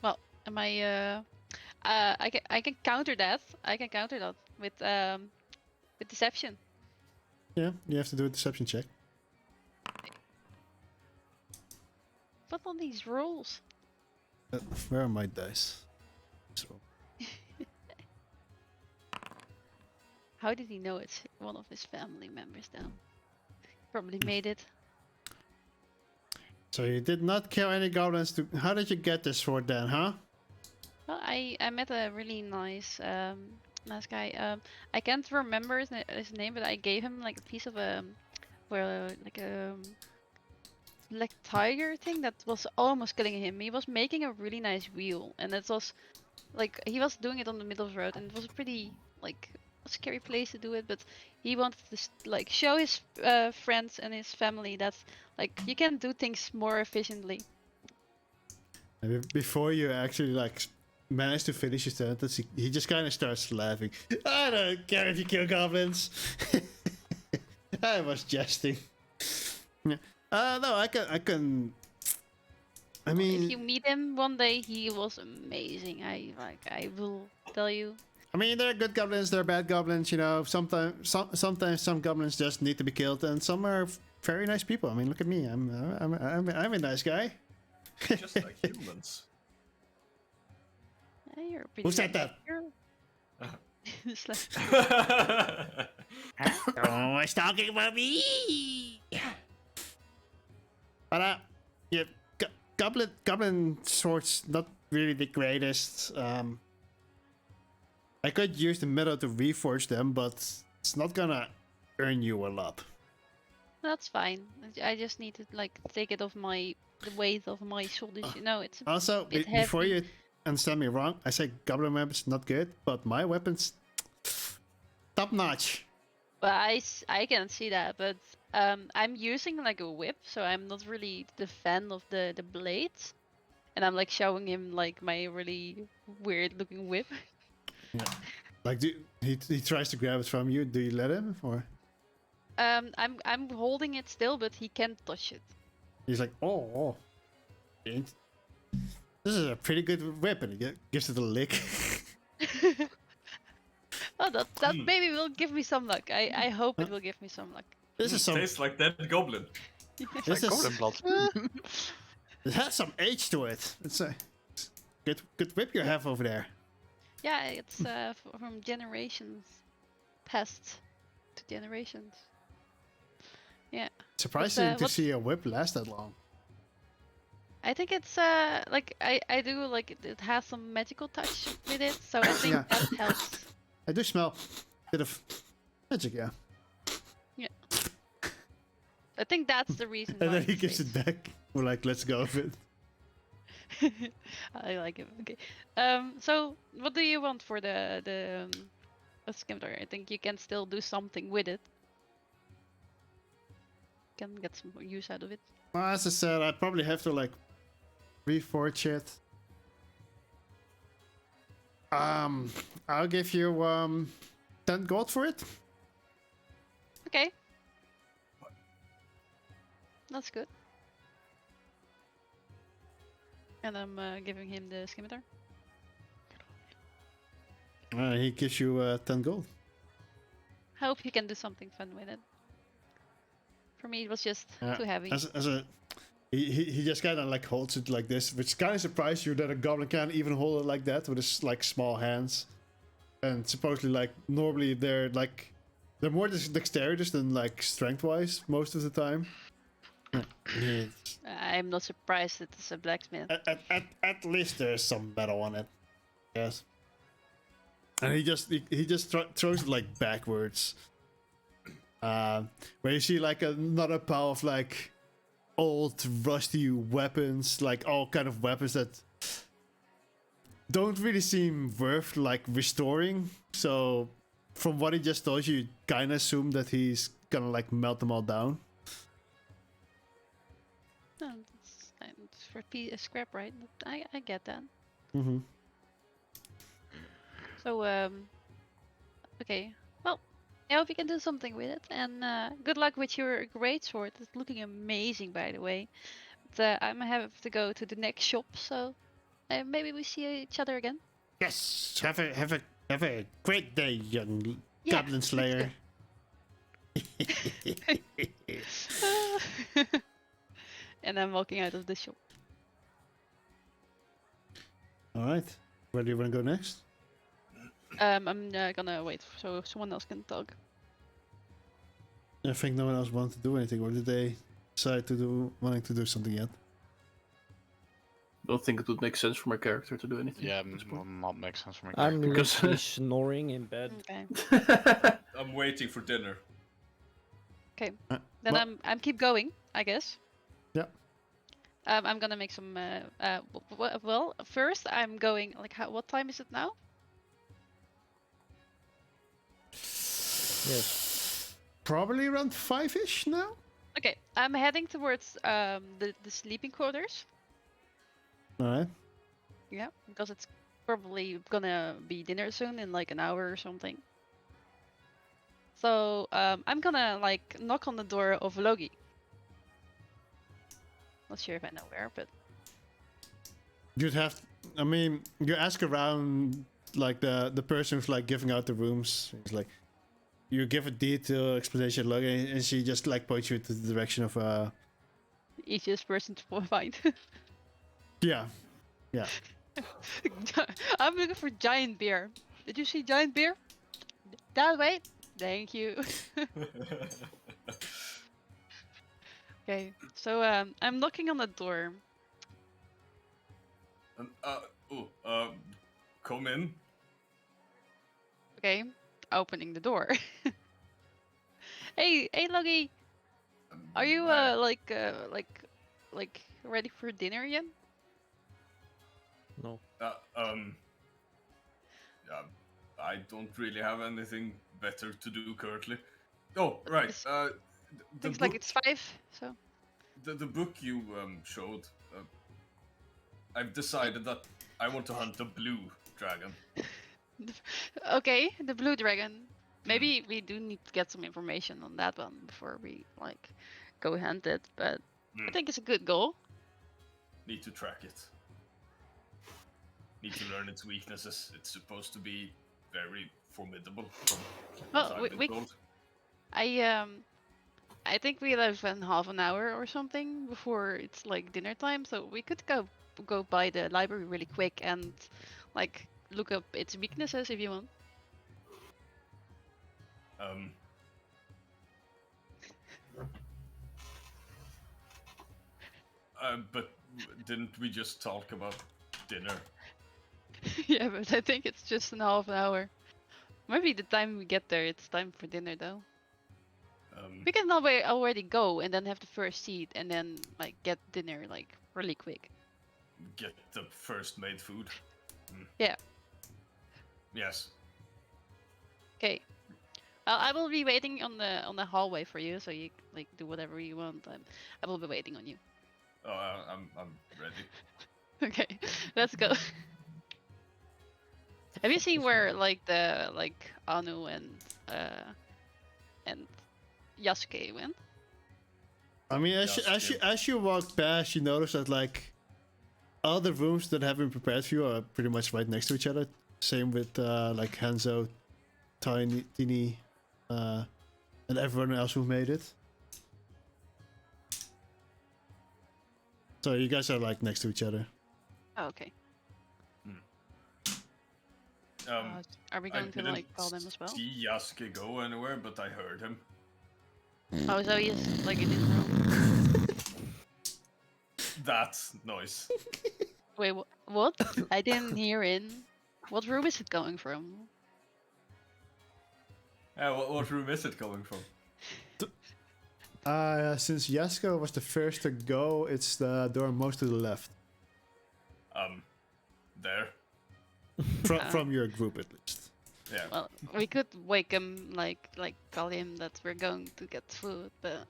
Well, am I I can counter that. I can counter that with deception. Yeah, you have to do a deception check. What are these rolls? Where are my dice? So, How did he know it's one of his family members then? Probably made it. so you did not kill any goblins. How did you get this sword then, huh? Well, I met a really nice nice guy. I can't remember his name, but I gave him like a piece of like a black tiger thing that was almost killing him. He was making a really nice wheel, and it was like he was doing it on the middle of the road, and it was a pretty like a scary place to do it. But he wanted to like show his friends and his family that like you can do things more efficiently. And before you actually like manage to finish your sentence, he just kind of starts laughing. I don't care if you kill goblins. I was jesting. Yeah. No, I can. I mean, If you meet him one day, he was amazing. I will tell you. I mean, there are good goblins, there are bad goblins. You know, sometimes some goblins just need to be killed, and some are very nice people. I mean, look at me. I'm a nice guy. Just like humans. Yeah, you're a pretty Who said nice that? girl. It's like, Oh, it's talking about me. But yeah, goblin swords not really the greatest. I could use the metal to reforge them, but it's not gonna earn you a lot. that's fine. I just need to like take it off the weight of my shoulders. You know, it's a Also, bit before heavy. you understand me wrong, I say goblin weapons not good, but my weapons top notch. But I can see that, but I'm using like a whip, so I'm not really the fan of the blades, and I'm like showing him like my really weird looking whip. Yeah. Like, he tries to grab it from you. Do you let him, or I'm holding it still, but he can't touch it. he's like, oh, this is a pretty good whip, and he gives it a lick. Oh, that maybe will give me some luck. I hope it will give me some luck. This is some. Tastes like that goblin. This is. Golden blood. It has some age to it. It's a good whip you have over there. Yeah, it's from generations past to generations. Yeah, Surprising to what's- see a whip last that long. I think it's like I do like it has some magical touch with it, so I think Yeah. that helps. I do smell a bit of magic, yeah. I think that's the reason. And why then he it gives it stays. back. We're like, let's go with it. I like it. Okay. So what do you want for the scimitar? I think you can still do something with it. Can get some more use out of it. Well, as I said, I probably have to like reforge it. I'll give you 10 gold for it. Okay. That's good. And I'm giving him the scimitar. He gives you 10 gold. Hope he can do something fun with it. For me, it was just Yeah, too heavy. He just kind of like holds it like this, which kind of surprised you that a goblin can't even hold it like that with his like small hands. And supposedly, like normally they're more dexterous than like strength-wise most of the time. It's- I'm not surprised it's a blacksmith. at least there's some metal on it. Yes. And he just throws it like backwards. Where you see like another pile of like old rusty weapons, like all kind of weapons that don't really seem worth like restoring. So from what he just told you, kind of assume that he's gonna like melt them all down. No, it's for scrap, right? I get that. Mm-hmm. So okay. Well, I hope you can do something with it, and good luck with your great sword. It's looking amazing, by the way. But I'm gonna have to go to the next shop, so maybe we see each other again. Yes. Have a great day, young Yeah, goblin slayer. And I'm walking out of the shop. All right. Where do you want to go next? I'm gonna wait so someone else can talk. I think no one else wants to do anything, or did they decide to wanting to do something yet? Don't think it would make sense for my character to do anything. Yeah, at this point. not make sense for me. I'm Because- literally snoring in bed. Okay. I'm waiting for dinner. Then Well- I'm keep going, I guess. Yeah. I'm gonna make some. Well, first I'm going. Like, what time is it now? Yes. Probably around 5-ish now. Okay, I'm heading towards the sleeping quarters. All right. Yeah, because it's probably gonna be dinner soon in like an hour or something. So I'm gonna like knock on the door of Logi. Not sure if I know where, but You'd have. I mean, you ask around like the person who's like giving out the rooms. It's like you give a detailed explanation, like, and she just like points you to the direction of easiest person to find. Yeah. I'm looking for giant beer. Did you see giant beer? That way. Thank you. Okay, so I'm knocking on the door. Come in. Okay, opening the door. Hey, Logi, are you like ready for dinner yet? No. Yeah, I don't really have anything better to do currently. Oh, right. It's- The Looks like book, it's 5, so. the book you showed. I've decided that I want to hunt a blue dragon. Okay, the blue dragon. Maybe we do need to get some information on that one before we like go hunt it, but I think it's a good goal. Need to track it. Need to learn its weaknesses. It's supposed to be very formidable. From Well, what I've been told. I think we have half an hour or something before it's like dinner time, so we could go by the library really quick and like look up its weaknesses if you want. But didn't we just talk about dinner? Yeah, but I think it's just in half an hour. Maybe the time we get there, it's time for dinner though. We can already go and then have the first seat and then like get dinner like really quick. Get the first made food. Yeah. Yes. Okay. I will be waiting on the hallway for you, so you like do whatever you want. I will be waiting on you. Oh, I'm ready. Okay, let's go. Have you seen where like the Anu and Yasuke went? I mean, Yes, as you walk past, you notice that like all the rooms that have been prepared for you are pretty much right next to each other. Same with like Hanzo, Tini, and everyone else who made it. So you guys are like next to each other. Oh, okay. Are we I going to didn't like call them as well? see Yasuke go anywhere, but I heard him. Oh, so he's like in his room. that noise. Wait, what? I didn't hear it. What room is it going from? Yeah, what room is it coming from? Since Yasko was the first to go, it's the door most to the left. There. From your group, at least. Yeah. Well, we could wake him, like tell him that we're going to get food, but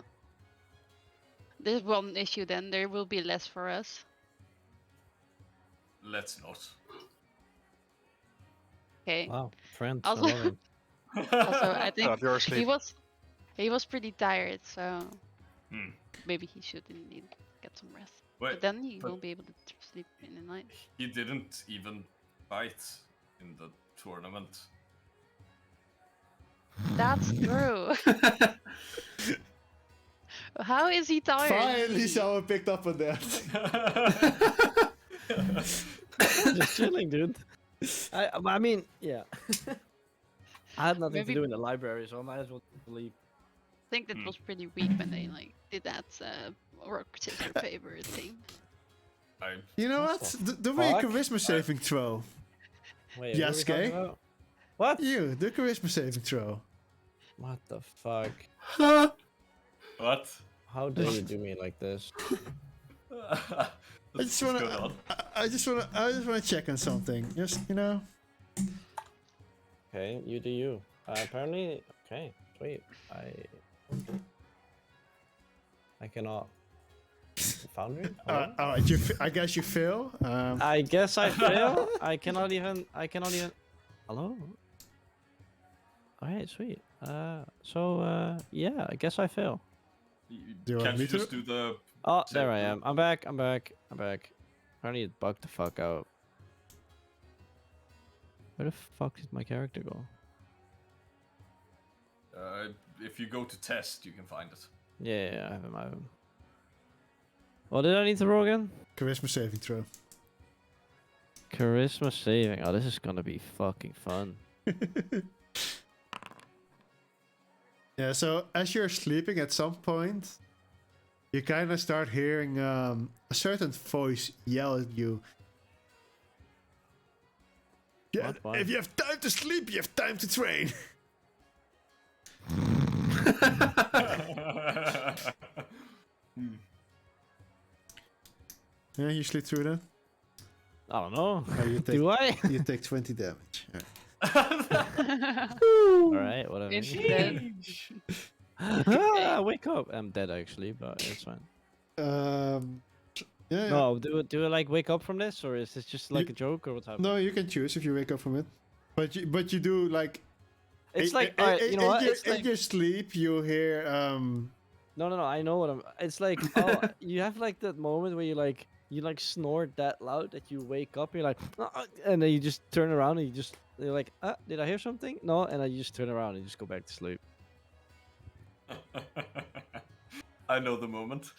there's one issue. Then there will be less for us. Let's not. Okay. Wow, friends. Also- I love it. Also, I think Up your sleep. he was pretty tired, so Hmm. maybe he should indeed get some rest. Wait, But then he but- won't be able to sleep in the night. He didn't even fight in the tournament. That's true. How is he tired? Finally, someone picked up on that. Just chilling, dude. I mean, yeah. I had nothing Maybe- to do in the library, so I might as well leave. I think that Hmm. was pretty weak when they did that rock scissors paper thing. You know what? Do me a fuck? charisma saving throw. Wait, Yes, what are we talking Kay? about? What? You, do a charisma saving throw. What the fuck? What? How dare you do me like this? I just wanna, I just wanna check on something. Just Okay, you do you. Apparently, okay, sweet. I cannot. Foundry? Hello? Alright, I guess you fail. I guess I fail. I cannot even. Hello. All right, sweet. Yeah, I guess I fail. Do you want Can't me you to? just do the... Oh, Save there I room. am. I'm back. Apparently it bugged the fuck out. Where the fuck did my character go? If you go to test, you can find it. Yeah, I have him. What did I need to roll again? Charisma saving throw. Charisma saving. Oh, this is gonna be fucking fun. Yeah, so as you're sleeping at some point, you kind of start hearing a certain voice yell at you. Yeah, What? Why? if you have time to sleep, you have time to train. Yeah, you sleep through that? I don't know. you take, Do I? you take 20 damage. All right, whatever. Instead, Ah, wake up. I'm dead actually, but it's fine. Yeah, No, do I like wake up from this, or is this just like You- a joke, or what's happening? no, you can choose if you wake up from it. But you do like... It's like, in- alright, you know what? your, It's in like, your sleep, you hear... no, I know what I'm. It's like, oh, you have like that moment where you snort that loud that you wake up, you're like, and then you just turn around and you're like, did I hear something? No, and then you just turn around and you just go back to sleep. I know the moment.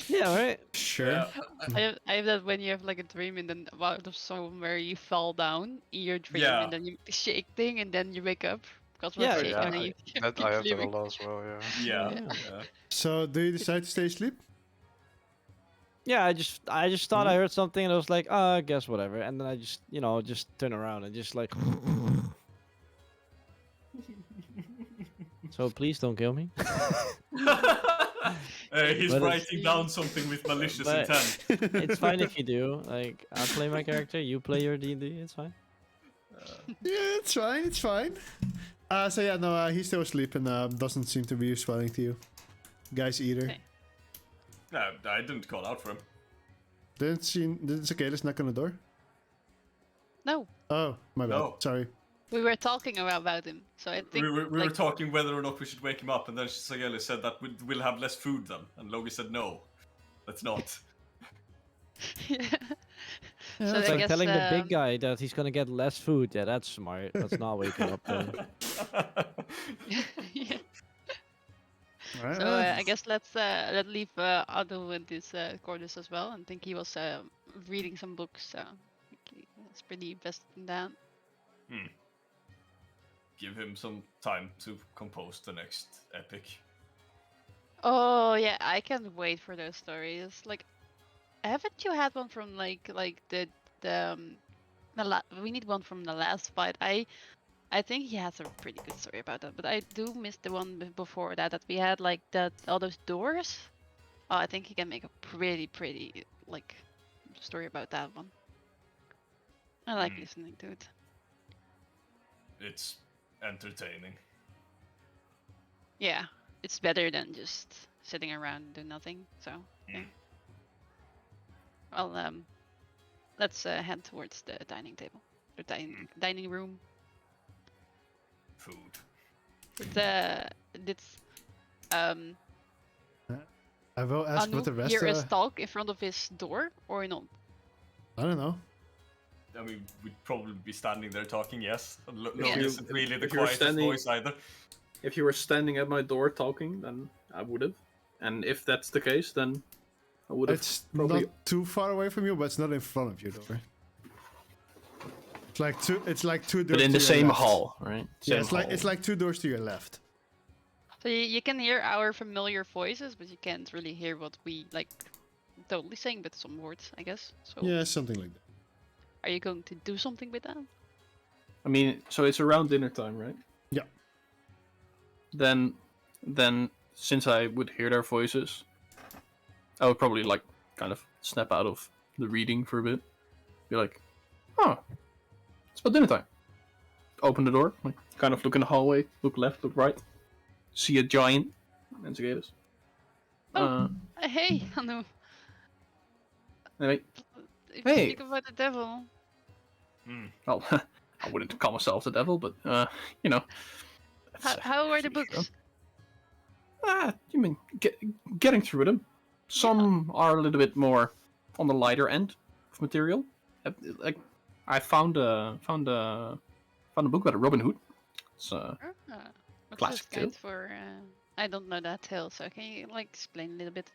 Yeah, right. Sure. Yeah. I have that when you have like a dream and then out of somewhere you fall down in your dream Yeah. and then you shake thing and then you wake up because we're Yeah, shaking yeah. and then you That keep I have that a sleeping. lot as well, yeah. Yeah. Yeah. yeah. So, do you decide to stay asleep? Yeah, I just thought I heard something and I was like, I guess whatever, and then I just just turn around and just like. So please don't kill me. He's But it's- writing down something with malicious But- intent. It's fine if you do. Like, I play my character, you play your D&D. It's fine. Yeah, it's fine, it's fine. So yeah, no, he's still asleep and doesn't seem to be responding to you. Guys either. Okay. No, I didn't call out for him. Didn't Cicadas knock on the door? No, Oh, my bad. No. Sorry. we were talking about him, so I think We were like, talking whether or not we should wake him up, and then Sageli said that we'll have less food then, and Logi said no, let's not. yeah. Yeah, So It's I like guess, telling the big guy that he's gonna get less food. Yeah, that's smart. That's not waking up then. yeah. Alright, So I guess let's leave Ado in his quarters as well. I think he was reading some books, so I think he's pretty invested in that. Give him some time to compose the next epic. Oh yeah, I can't wait for those stories. Like, haven't you had one from like we need one from the last fight. I think he has a pretty good story about that, but I do miss the one before that we had like all those doors. Oh, I think he can make a pretty like story about that one. I like listening to it. It's entertaining. Yeah, it's better than just sitting around and doing nothing. So, yeah. Well, let's head towards the dining table, the dining room. Food. It's I will ask what the Anoop rest hear a stalk in front of his door or not? I don't know. I mean, we'd probably be standing there talking, yes. No, Yeah. isn't really the if you were quietest standing- voice either. If you were standing at my door talking, then I would have. And if that's the case, then I would have It's probably. not too far away from you, but it's not in front of you, though. It's like two. It's like two doors. But in the to your same left. hall, right? Yeah, Same it's hall. like 2 doors to your left. So you can hear our familiar voices, but you can't really hear what we like totally saying, but some words, I guess. So Yeah, something like that. are you going to do something with that? I mean, so it's around dinner time, right? Yeah. Then, since I would hear their voices, I would probably like kind of snap out of the reading for a bit. Be like, oh, it's about dinner time. Open the door, like kind of look in the hallway, look left, look right, see a giant and cicadas. Oh. Hey, Anu. Anyway, If Hey. you speak about the devil. well, I wouldn't call myself the devil, but you know. that's, How are the pretty books? You mean getting through them? Some are a little bit more on the lighter end of material. Like I found a book about Robin Hood. It's What's classic this guide for? I don't know that tale, so can you like explain a little bit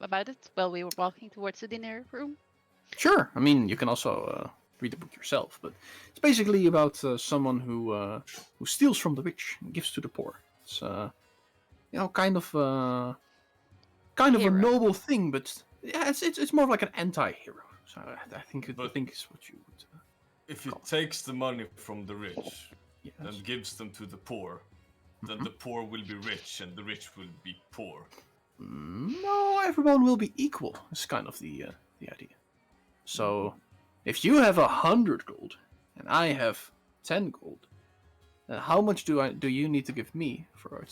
about it while we were walking towards the dinner room? sure. I mean, you can also read the book yourself, but it's basically about someone who steals from the rich and gives to the poor. It's kind of a Hero. noble thing, but yeah, it's more of like an anti-hero. So I think is what you would. If it takes the money from the rich Yes. and gives them to the poor, then the poor will be rich and the rich will be poor. No, everyone will be equal. Is kind of the idea. So, if you have 100 gold and I have 10 gold, then how much do you need to give me for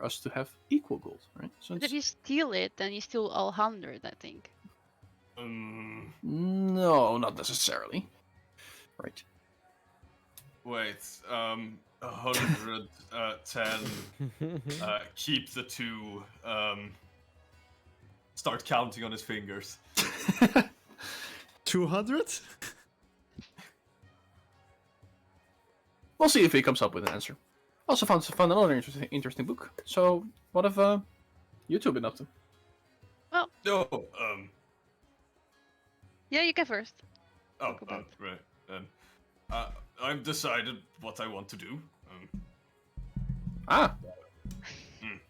us to have equal gold, right? So But if you steal it, then you steal all 100, I think. no, not necessarily. Right. Wait, 110, keep the 2, start counting on his fingers. 200? We'll see if he comes up with an answer. Also found another interesting book. So, what have you two been up to? No, Yeah, you go first. oh, Talk about- right. I've decided what I want to do.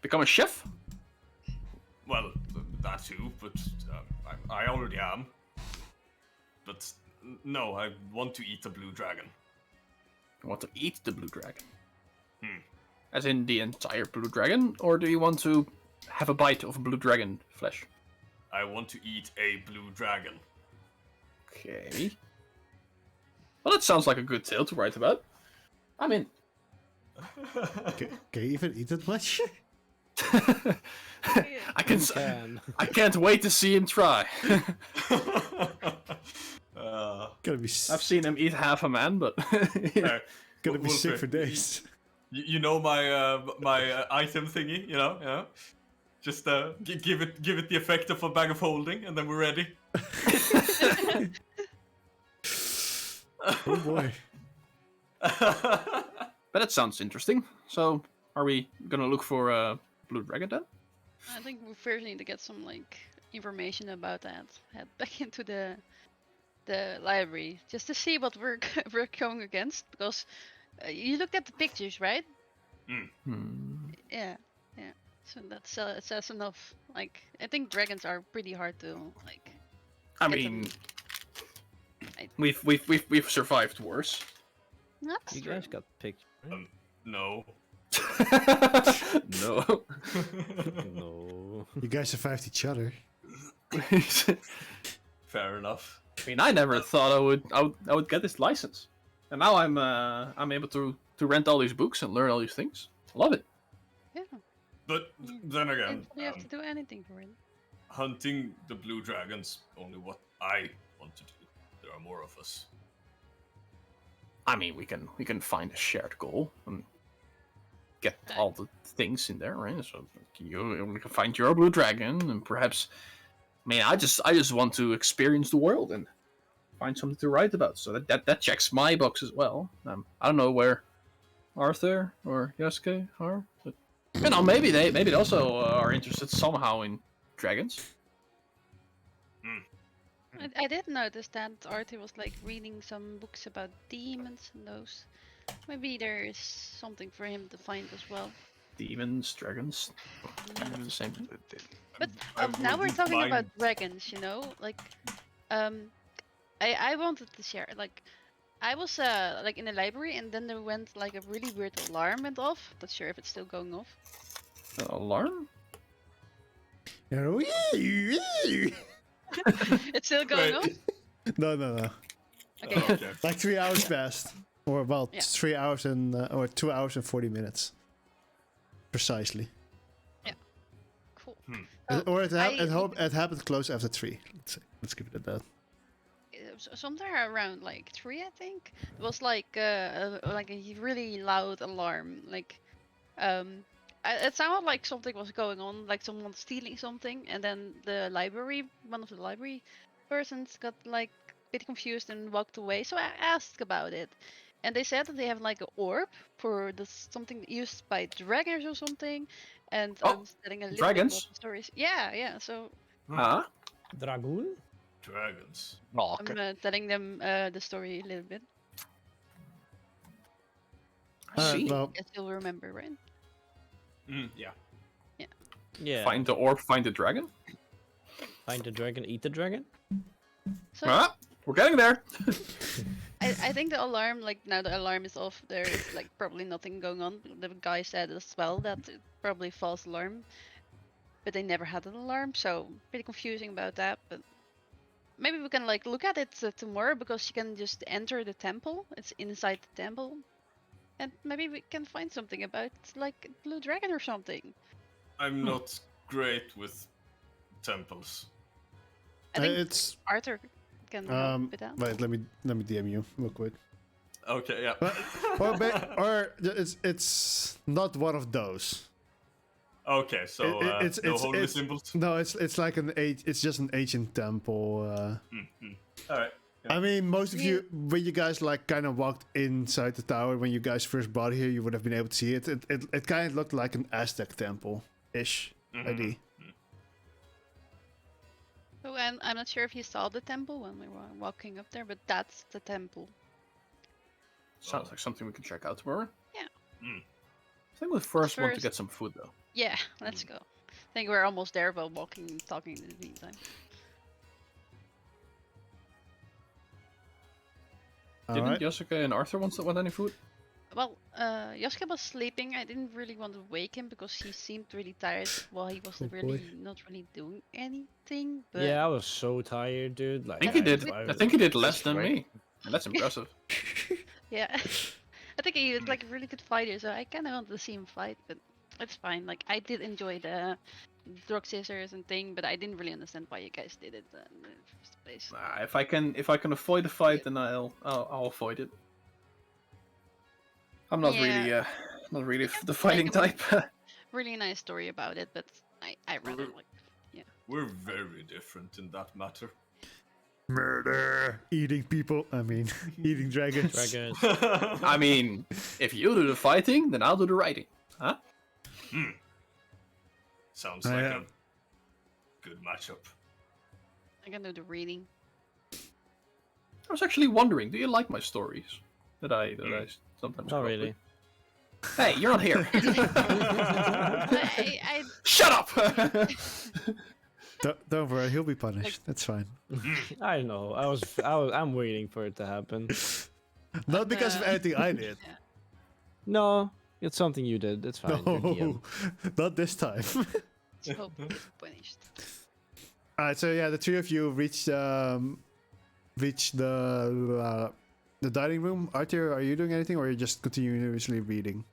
Become a chef? Well, that too, but I already am. But no, I want to eat a blue dragon. You want to eat the blue dragon? As in the entire blue dragon? Or do you want to have a bite of blue dragon flesh? I want to eat a blue dragon. Okay. Well, that sounds like a good tale to write about. I mean... Can you even eat that much? I can. Can. I can't wait to see him try. Gonna be I've seen him eat half a man, but yeah. gonna be sick Wolfie, for days. You know my my item thingy, you know. Just give it the effect of a bag of holding, and then we're ready. Oh boy. But that sounds interesting. So, are we gonna look for a blue dragon then? I think we first need to get some like information about that. Head back into the library just to see what we're we're going against, because you looked at the pictures, right? Yeah. So that says enough. Like, I think dragons are pretty hard to like. I get mean, them- I- we've survived worse. That's You true. guys got picked. right? No. No. No. You guys survived each other. Fair enough. I mean, I never thought I would get this license, and now I'm able to rent all these books and learn all these things. Love it. Yeah. But then You again, don't have to do anything for it. hunting the blue dragons only what I want to do. There are more of us. I mean, we can find a shared goal and get all the things in there, right? So you can find your blue dragon, and perhaps. I mean, I just want to experience the world and find something to write about. So that checks my box as well. I don't know where Arthur or Yosuke are, but you know, maybe they also are interested somehow in dragons. I did notice that Arthur was like reading some books about demons and those. Maybe there is something for him to find as well. Demons, dragons, the same thing. But I now we're wouldn't talking mind- about dragons, you know, like, I wanted to share, like, I was like in the library and then there went like a really weird alarm went off. Not sure if it's still going off. Alarm? It's still going Wait. off. No. Okay. Oh, okay. Like 3 hours passed. Or about Yeah. 3 hours and or 2 hours and 40 minutes. Precisely. Cool. Or it, I- it happened close after 3. Let's give it at that. Somewhere around like 3, I think. It was like a really loud alarm. Like, it sounded like something was going on, like someone stealing something, and then one of the library persons got like a bit confused and walked away. So I asked about it, and they said that they have like an orb for something used by dragons or something. And Oh, I'm telling a little dragons? bit about the stories. Yeah. So Huh? Dragoon? Dragons. I'm telling them the story a little bit. I see. Well, Guess you'll remember, right? Yeah. Yeah. Find the orb, find the dragon. Find the dragon, eat the dragon? So Huh? We're getting there. I think the alarm, like now the alarm is off, there is like probably nothing going on. The guy said as well that it's probably false alarm, but they never had an alarm, so pretty confusing about that. But maybe we can like look at it tomorrow because you can just enter the temple. It's inside the temple, and maybe we can find something about like blue dragon or something. I'm not great with temples. I think it's Arthur can help with that. wait, let me DM you real quick. Okay, yeah. or it's not one of those. Okay, so no holy symbols. No, it's like it's just an ancient temple. All right. I mean, most of you, when you guys like kind of walked inside the tower, when you guys first brought here, you would have been able to see it. It kind of looked like an Aztec temple-ish idea. Oh, and I'm not sure if you saw the temple when we were walking up there, but that's the temple. Sounds like something we can check out tomorrow. Yeah. I think we first want to First- get some food though. Yeah, let's go. I think we're almost there while walking and talking in the meantime. Didn't Alright. Yosuke and Arthur want any food? Well, Yosuke was sleeping. I didn't really want to wake him because he seemed really tired while he was Oh, really boy. not really doing anything. But Yeah, I was so tired, dude. Like, I think he did. I I think he did less just than wait. me, and that's impressive. yeah, I think he was like a really good fighter, so I kind of wanted to see him fight. But it's fine. Like I did enjoy the drug scissors and thing, but I didn't really understand why you guys did it in the first place. Nah, if I can avoid the fight, then I'll avoid it. I'm not Yeah. really the fighting like type. Really nice story about it, but I rather like. We're very different in that matter. Murder, eating people. I mean, eating dragons. Dragons. I mean, if you do the fighting, then I'll do the writing. Huh? Sounds like a good matchup. I can do the reading. I was actually wondering, do you like my stories that I sometimes Not come up really. with? Hey, you're not here. I Shut up! Don't worry, he'll be punished. That's fine. I know. I'm waiting for it to happen. Not because of uh, anything I did. No, it's something you did. It's fine. you're DM. No, not this time. let's hope you get punished. Alright, so yeah, the three of you reach the dining room. Arthur, are you doing anything, or are you just continuously reading?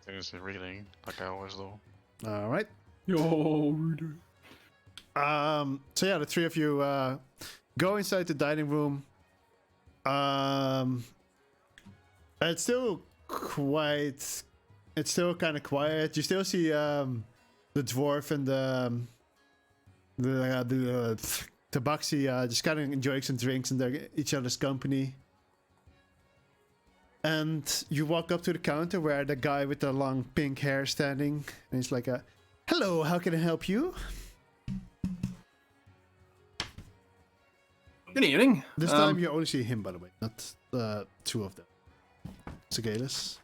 Seriously, reading like I always do. All right. Yo, reader. So yeah, the three of you go inside the dining room. It's still quite. It's still kind of quiet. You still see the dwarf and the tabaxi just kind of enjoying some drinks in each other's company. And you walk up to the counter where the guy with the long pink hair is standing, and he's like, "Hello, how can I help you?" Good evening. This time you only see him, by the way, not the two of them. Sigalis.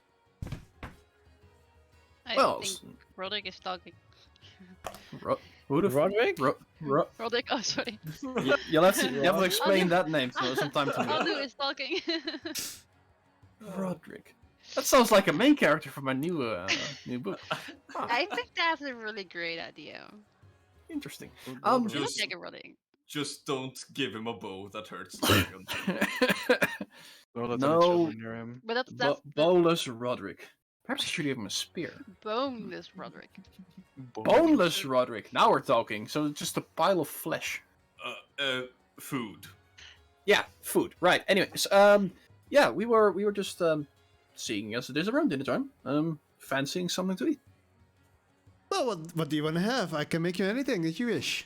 I Well, think Roderick is talking. Who the Roderick? Roderick, oh sorry. You'll have to explain that name sometime to me. Aldu is talking. Roderick. That sounds like a main character from my new book. I think that's a really great idea. Interesting. You Just- look like a Roderick. Just don't give him a bow that hurts. Dragon. Don't let No. any children near him. But that's Boneless Roderick. Perhaps I should give him a spear. boneless Roderick. Boneless Roderick. Now we're talking. So it's just a pile of flesh. Food. Yeah, food. Right. Anyways, yeah, we were just seeing as it is around dinner time. Fancying something to eat. Well, what do you want to have? I can make you anything that you wish.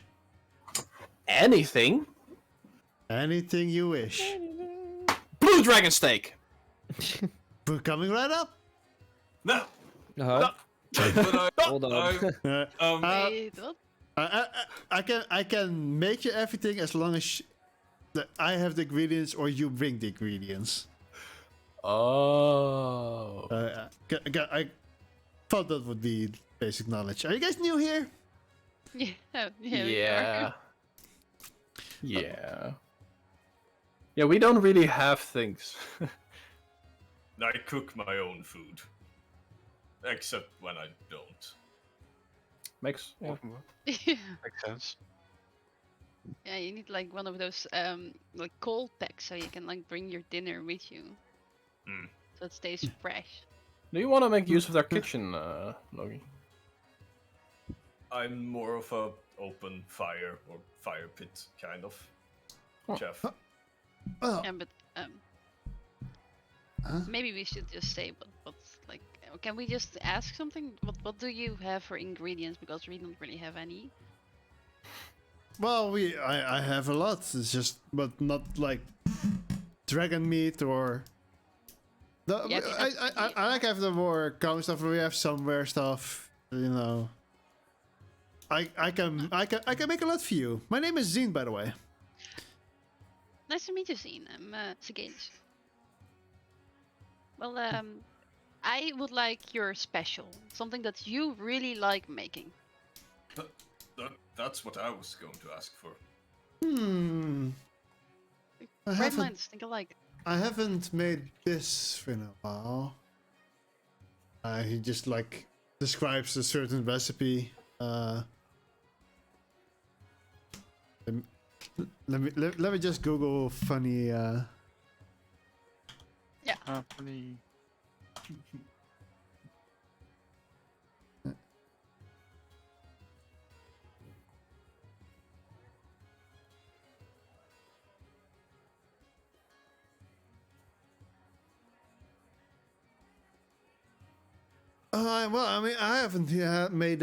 Anything. Anything you wish. Blue dragon steak. We're coming right up. No. Uh-huh. But Hold on. Wait, what? I can make you everything as long as I have the ingredients or you bring the ingredients. Oh. I thought that would be basic knowledge. Are you guys new here? Yeah, we are. Yeah. Yeah. Yeah, we don't really have things. I cook my own food. Except when I don't. Makes yeah. Makes sense. Yeah, you need like one of those like cold packs so you can like bring your dinner with you. Hmm. So it stays fresh. Do you want to make use of their kitchen, Logi? I'm more of a open fire or fire pit kind of chef. Oh, Yeah, but Huh? maybe we should just say what's like. Can we just ask something? What do you have for ingredients? Because we don't really have any. well, I have a lot. It's just, but not like dragon meat or. Yeah, I like have the more common stuff. We have some rare stuff, you know. I can make a lot for you. My name is Zine, by the way. Nice to meet you, Zine. I'm Sigalis. Well, I would like your special, something that you really like making. That's what I was going to ask for. Red minds think alike. I haven't made this in a while. He just like describes a certain recipe. Let me just Google funny. Funny. Well, I mean, I haven't made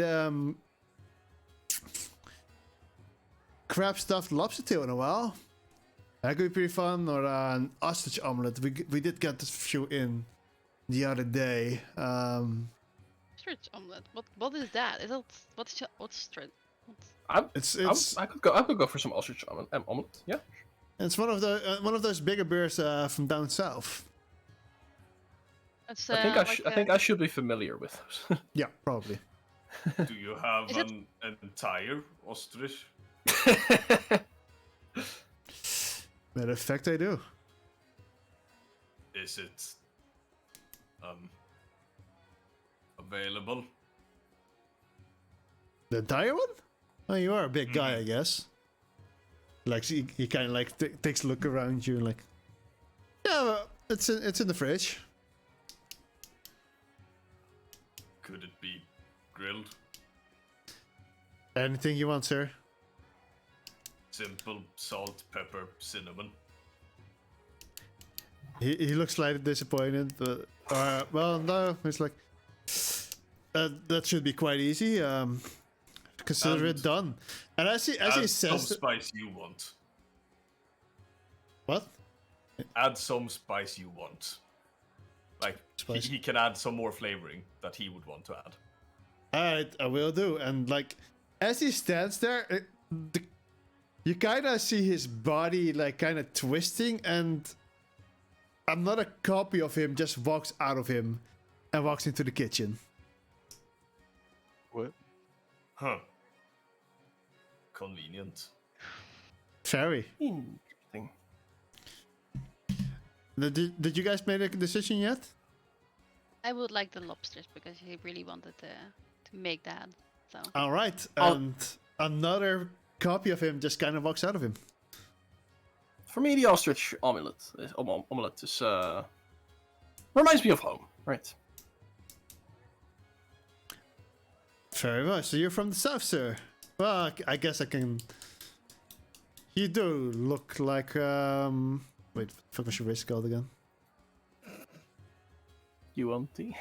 crab stuffed lobster tail in a while. That could be pretty fun, or an ostrich omelet. We did get a few in the other day. Ostrich omelet. What is that? Is it what's ostrich? I could go for some ostrich omelet. Yeah. It's one of those bigger bears from down south. It's, I think like I think I should be familiar with those. Yeah, probably. Do you have Is it- an entire ostrich? Matter of fact, I do. Is it available? The entire one? Oh, you are a big guy, I guess. Like he kind of like takes a look around you, and like, yeah, well, it's in the fridge. Could it be grilled? Anything you want, sir? Simple salt, pepper, cinnamon. He looks slightly disappointed. Well, no, it's like that should be quite easy. Consider it And done. And as he Add some says, spice you want. what? Add some spice you want. Like Spice. he can add some more flavoring that he would want to add. Alright, I will do. And like, as he stands there, you kind of see his body like kind of twisting, and another copy of him just walks out of him and walks into the kitchen. What? Huh. Convenient. Very. Interesting. Did you guys make a decision yet? I would like the lobsters because he really wanted to make that. So All right, I'll- and another copy of him just kind of walks out of him. For me, the ostrich omelet is reminds me of home, right? Very well. So you're from the south, sir. Well, I guess I can. You do look like Wait, fuck was your race called again? You want tea?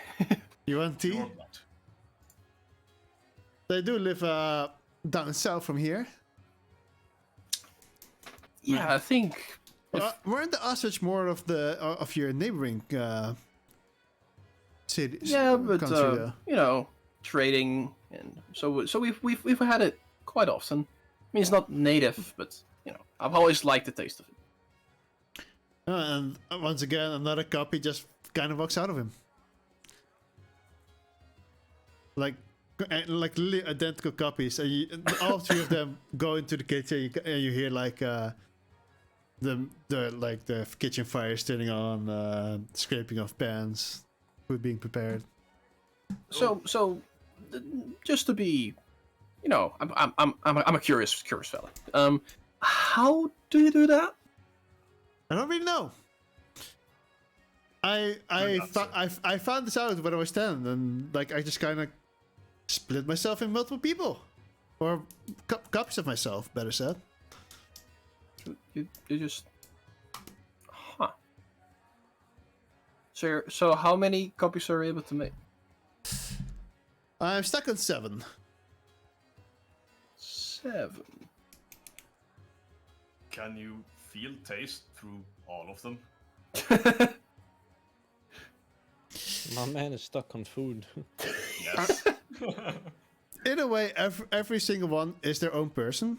You want tea? You're not. They do live down south from here. Yeah, I think. Weren't the ostrich more of the of your neighboring city? Yeah, but country, though? you know, trading, and so we've had it quite often. I mean, it's not native, but you know, I've always liked the taste of it. And once again, another copy just kind of walks out of him. Like literally identical copies, and all three of them go into the kitchen, and you hear like the kitchen fire turning on, scraping of pans, food being prepared. So just to be, you know, I'm a curious fella. How do you do that? I don't really know. I found this out when I was 10, and like I just kind of split myself in multiple people, or copies of myself, better said. You just, huh? So how many copies are you able to make? I'm stuck on 7. 7. Can you feel taste through all of them? My man is stuck on food. Yes. In a way, every single one is their own person.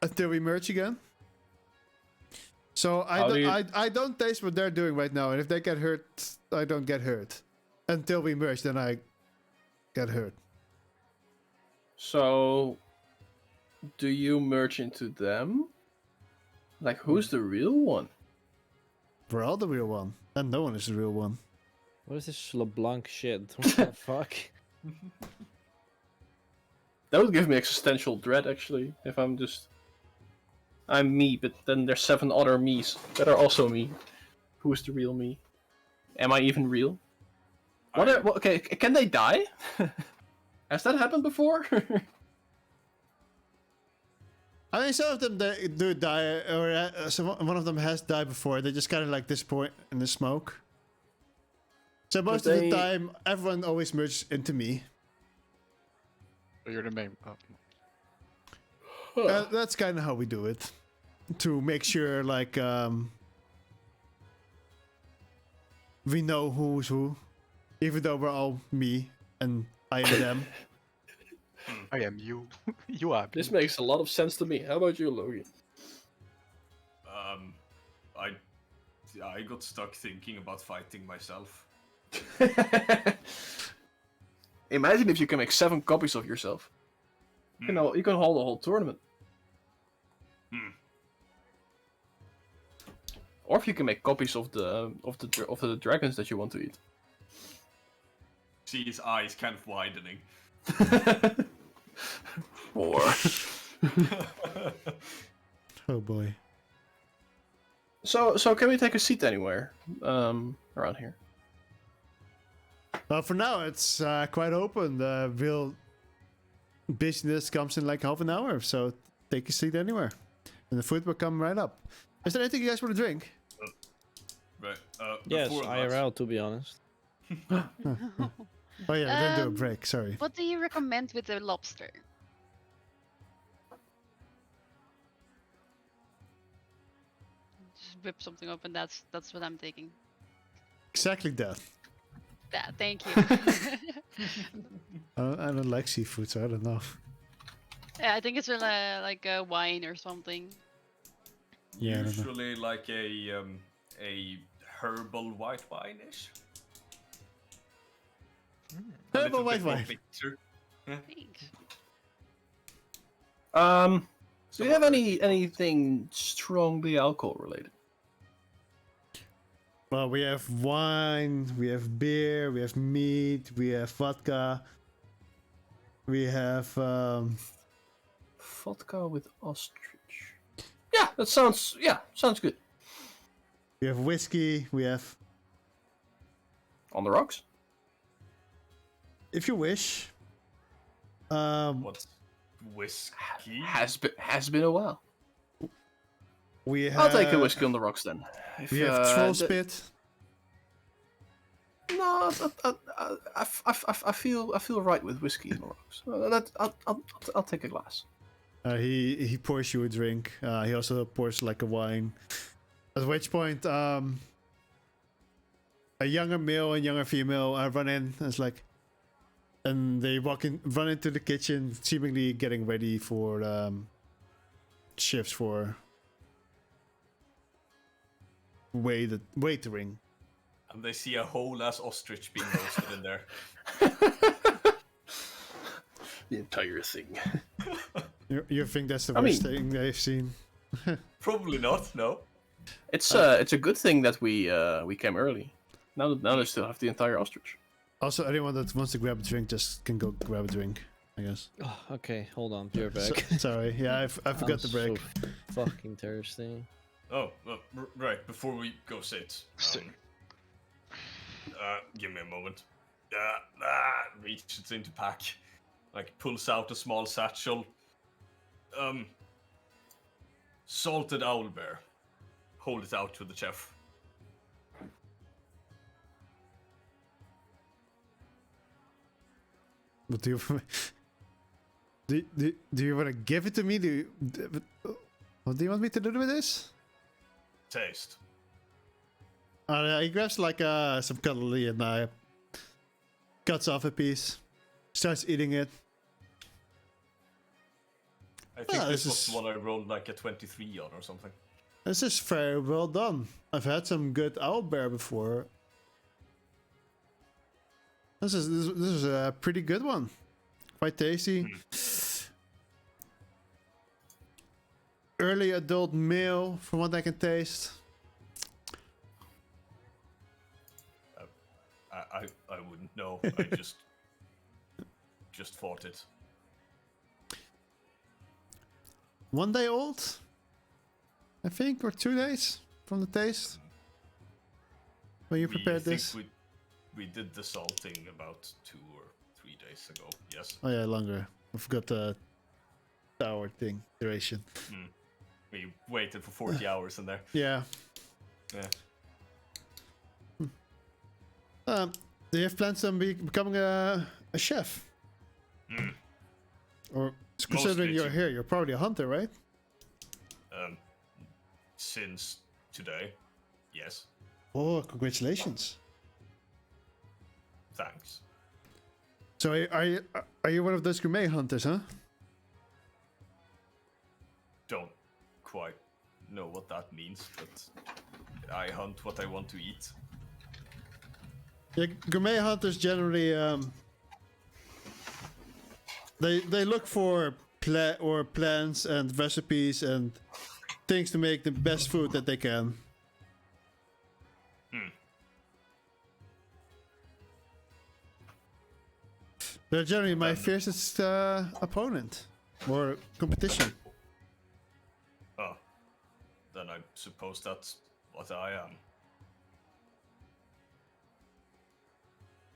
Until we merge again. So I don't taste what they're doing right now, and if they get hurt, I don't get hurt. Until we merge, then I get hurt. So, do you merge into them? Like, who's the real one? We're all the real one, and no one is the real one. What is this LeBlanc shit? What the fuck? That would give me existential dread, actually, if I'm me, but then there's 7 other me's that are also me. Who's the real me? Am I even real? Okay, can they die? Has that happened before? I mean, some of them they do die, or one of them has died before. They just kind of like disappoint in the smoke. So most of the time, everyone always merges into me. You're the main. Oh. That's kind of how we do it, to make sure like we know who's who, even though we're all me and I am them. I am you. You are. This makes a lot of sense to me. How about you, Logan? I I got stuck thinking about fighting myself. Imagine if you can make 7 copies of yourself. You know, you can hold a whole tournament. Or if you can make copies of the dragons that you want to eat. See his eyes kind of widening. Or Oh boy. so can we take a seat anywhere around here? For now, it's quite open. The real business comes in like half an hour, so take a seat anywhere, and the food will come right up. Is there anything you guys want to drink? Right. Yes, before that- IRL, to be honest. Oh yeah, we didn't do a break. Sorry. What do you recommend with the lobster? Just whip something up, and that's what I'm taking. Exactly that. Yeah, thank you. I don't like seafood, so I don't know. Yeah, I think it's like a wine or something. Yeah, I don't know. Usually like a herbal white wine-ish. A Herbal little white bit more wine. bitter. Thanks. Do you have anything strongly alcohol related? Well, we have wine, we have beer, we have meat, we have vodka, we have Vodka with ostrich. Yeah, that sounds good. we have whiskey, we have, On the rocks? if you wish. What's whiskey? Has been a while. We have. I'll take a whiskey on the rocks then. If, We have troll the- spit. No, I feel right with whiskey on the rocks. I'll take a glass. He pours you a drink. He also pours like a wine. At which point, a younger male and younger female run in. And it's like, and they run into the kitchen, seemingly getting ready for shifts for waitering. And they see a whole ass ostrich being roasted in there. The entire thing. You think that's the I worst mean- thing they've seen? Probably not, no. It's a good thing that we came early. Now they still have the entire ostrich. Also, anyone that wants to grab a drink just can go grab a drink, I guess. Oh, okay, hold on, be right So- back. sorry, yeah, I forgot the break. So fucking thirsty. Oh, right, before we go sit. Sit. Give me a moment. Reaches into pack. Like, pulls out a small satchel. Salted owlbear. Hold it out to the chef. What do you do you want to give it to me? What do you want me to do with this? Taste. He grabs like some cutlery and cuts off a piece, starts eating it. I think Ah, this this was is- the one I rolled like a 23 on or something. This is very well done. I've had some good owlbear before. This is a pretty good one. Quite tasty. Early adult male, from what I can taste. I wouldn't know. I just fought it. 1 day old, I think, or 2 days from the taste. When you prepared think this. We did the salting about 2 or 3 days ago. Yes. Oh yeah, longer. I forgot the hour thing, duration. We waited for 40 hours in there. Yeah. Yeah. Do you have plans on becoming a chef? Or considering Mostly you're to- here, you're probably a hunter, right? Since today, yes. Oh, congratulations! Thanks. So are you one of those gourmet hunters, huh? Don't quite know what that means, but I hunt what I want to eat. Yeah, gourmet hunters generally they look for plants and recipes and things to make the best food that they can. They're generally my fiercest opponent or competition. Oh, then I suppose that's what I am.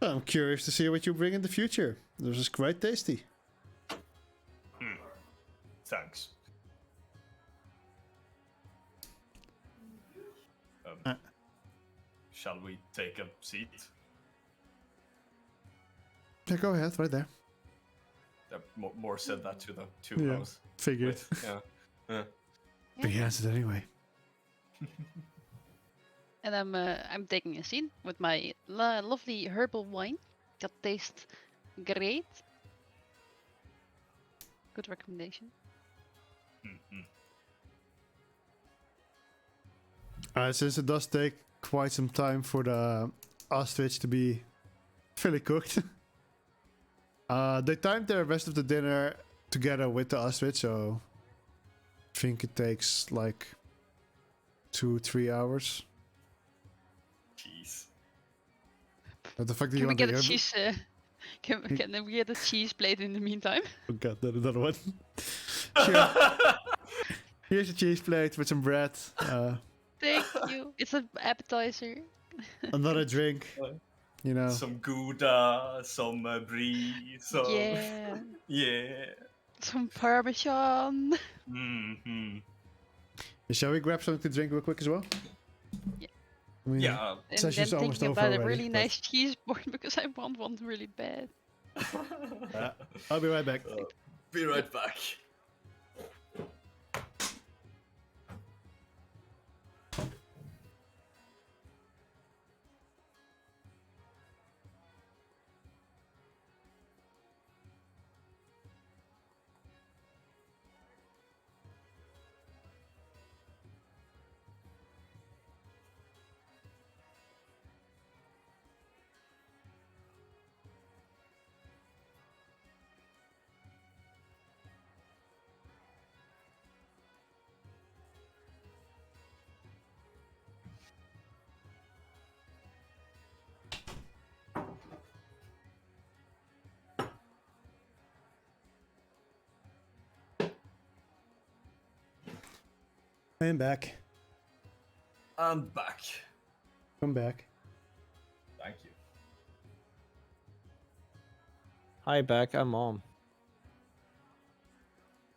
I'm curious to see what you bring in the future. This is quite tasty. Thanks. Shall we take a seat? Yeah, go ahead, right there. More said that to the two Yeah, house. figured. Yeah. But he answered anyway. And I'm taking a seat with my lovely herbal wine that tastes great. Good recommendation. Since it does take quite some time for the ostrich to be fully cooked, they timed the rest of the dinner together with the ostrich, so I think it takes like 2-3 hours. Jeez. What the fuck do you Can we want to get a hear? cheese? Can we get a cheese plate in the meantime? Oh god, another one. Sure. Here's a cheese plate with some bread. Thank you. It's an appetizer. Another drink. You know. Some Gouda, some Brie, some... Yeah. Yeah. Some Parmesan. Mm-hmm. Shall we grab something to drink real quick as well? Yeah. I mean, Yeah. And session's then almost thinking over about a already, really but- nice cheese board because I want one really bad. I'll be right back. Be right back. I'm back. And back. Come back. Thank you. Hi, back. I'm mom.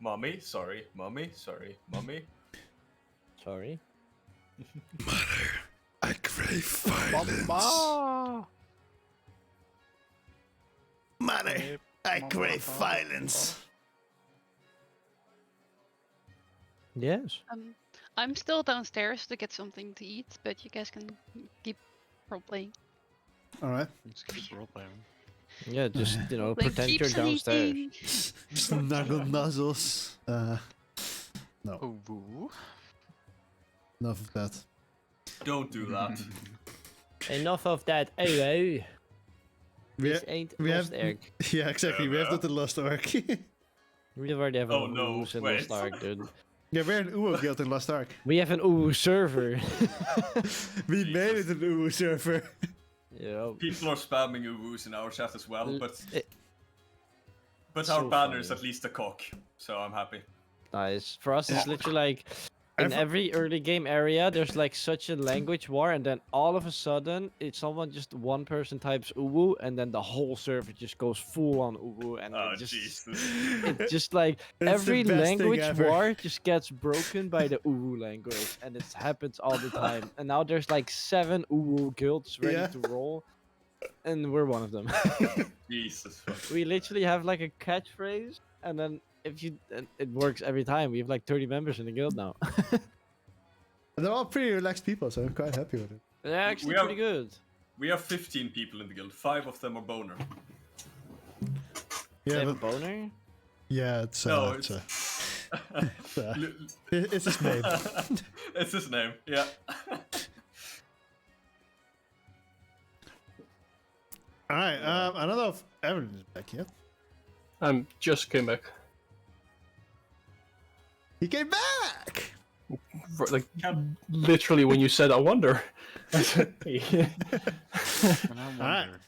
Mommy, sorry. Mommy, sorry. Mommy. Sorry. Mother, I crave violence. Mother, I crave violence. Yes. I'm still downstairs to get something to eat, but you guys can keep role playing. Alright. Let's keep role playing. Yeah, just Like, pretend keep you're downstairs. eating. Snuggle nuzzles. No, Oh, woo. enough of that. Don't do that. Enough of that. Oh, We, this ain't we Lost have- Ark. yeah, exactly. We have not the Lost Ark. We already have Oh, an no, Ooze in wait. Lost Ark, dude. yeah, we're an Uwo guild in Lost Ark. We have an Ooze server. We made it an Uwo server. Yeah. People are spamming uwus in our chat as well, but our so banner is funny. at least a cock, so I'm happy. Nice. For us, it's literally like in every early game area, there's like such a language war, and then all of a sudden, it's one person types Uwu, and then the whole server just goes full on Uwu, and Oh, it just, Jesus. it's just like It's the every best thing language ever. war just gets broken by the Uwu language, and it happens all the time. And now there's like 7 Uwu guilds ready Yeah. to roll, and we're one of them. Jesus. We literally have like a catchphrase, and then and it works every time. We have like 30 members in the guild now. They're all pretty relaxed people, so I'm quite happy with it. They're actually We have- pretty good. We have 15 people in the guild. 5 of them are boner. They Yeah, have a but, boner? yeah, it's No, it's, It's his name. It's his name, yeah. Alright, I don't know if Evan is back yet. Just came back. He came back! Like, literally when you said, I wonder. And I Alright. wonder.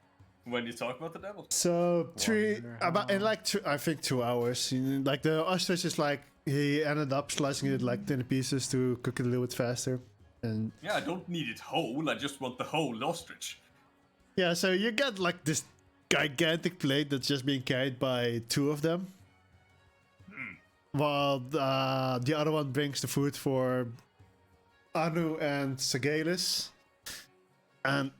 When you talk about the devil. So Wonder about in how. like I think 2 hours. Like the ostrich is like he ended up slicing it like 10 pieces to cook it a little bit faster. And Yeah, I don't need it whole, I just want the whole ostrich. yeah, so you get like this gigantic plate that's just being carried by 2 of them. While the other one brings the food for Anu and Sagalis. And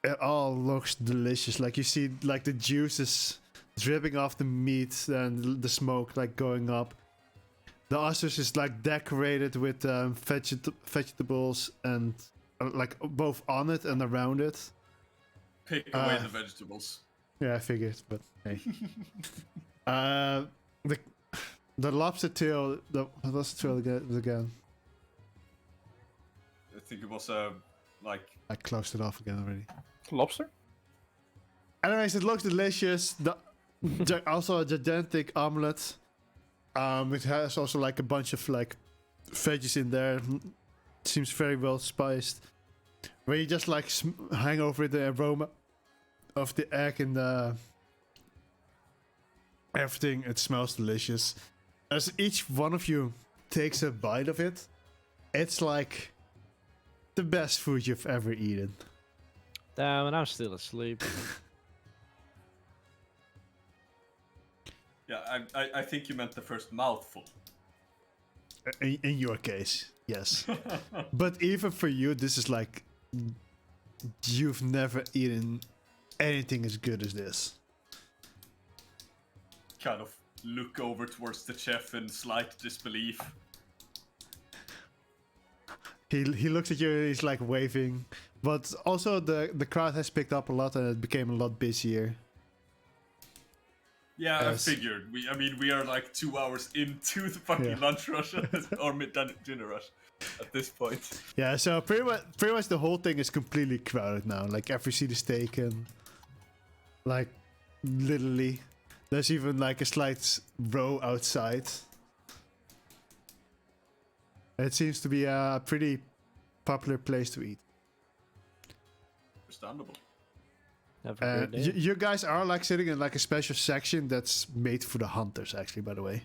it all looks delicious. Like you see like the juices dripping off the meat and the smoke like going up. The ostrich is like decorated with vegetables and like both on it and around it. Pick away the vegetables. Yeah, I figured, but hey. The lobster tail. What was the tail again? I think it was like I closed it off again already. Lobster? Anyways, it looks delicious. Also a gigantic omelet. It has also like a bunch of like veggies in there. Seems very well spiced. Where you just like hang over the aroma of the egg and everything. It smells delicious. As each one of you takes a bite of it, it's like the best food you've ever eaten. Damn, and I'm still asleep. yeah, I think you meant the first mouthful. In your case, yes. But even for you, this is like you've never eaten anything as good as this. Kind of look over towards the chef in slight disbelief. He looks at you and he's like waving. But also the crowd has picked up a lot and it became a lot busier. Yeah, Yes. I figured. We are like 2 hours into the fucking lunch rush or dinner rush at this point. Yeah, so pretty much the whole thing is completely crowded now. Like every seat is taken. Like literally. There's even like a slight row outside. It seems to be a pretty popular place to eat. Understandable. Have a great day. You guys are like sitting in like a special section that's made for the hunters, actually, by the way.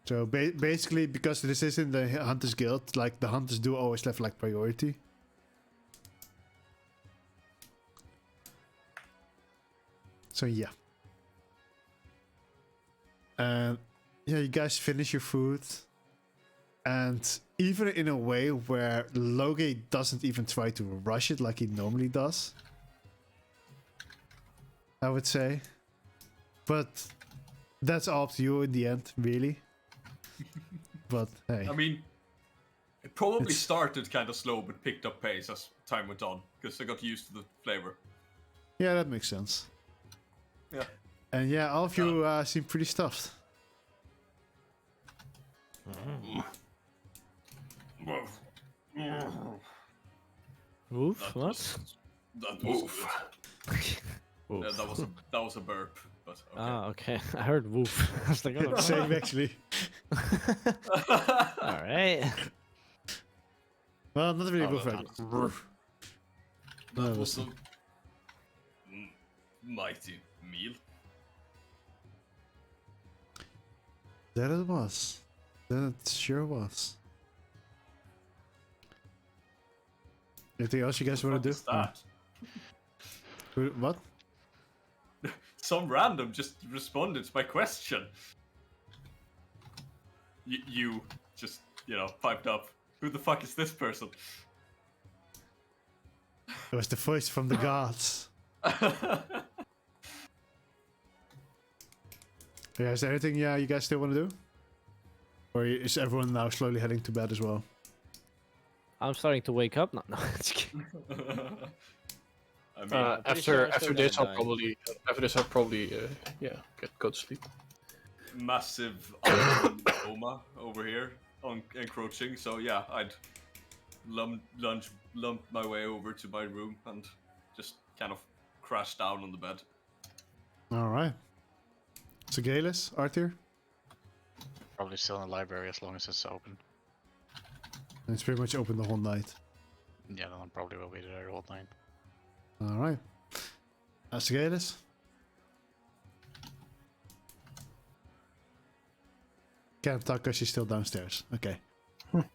So basically, because this is in the Hunters Guild, like the hunters do always have like priority. So yeah. And yeah, you guys finish your food. And even in a way where Logi doesn't even try to rush it like he normally does. I would say. But that's all up to you in the end, really. But hey. I mean, it probably It's- started kind of slow but picked up pace as time went on because I got used to the flavor. Yeah, that makes sense. Yeah. And yeah, all of you seem pretty stuffed. Oof, That what? was that was good. Yeah, that was a burp, but okay. Ah, okay. I heard woof. I was like, oh, Same actually. all right. Well, not really Oh, wolf. that actually. That was a mighty meal. That it was. That it sure was. Anything else you guys want to do? What is that? What? Some random just responded to my question. You just, piped up. Who the fuck is this person? It was the voice from the gods. Yeah, is there anything you guys still want to do? Or is everyone now slowly heading to bed as well? I'm starting to wake up. No, just kidding. I mean, pretty sure After I'm still this, gonna I'll die. probably go to sleep. massive iron coma over here encroaching. So yeah, I'd lump my way over to my room and just kind of crash down on the bed. All right. So Galus, Arthur, Probably still in the library as long as it's open. and it's pretty much open the whole night. Yeah, then I probably will be there all night. All right. So Galus. Can't talk because she's still downstairs. Okay.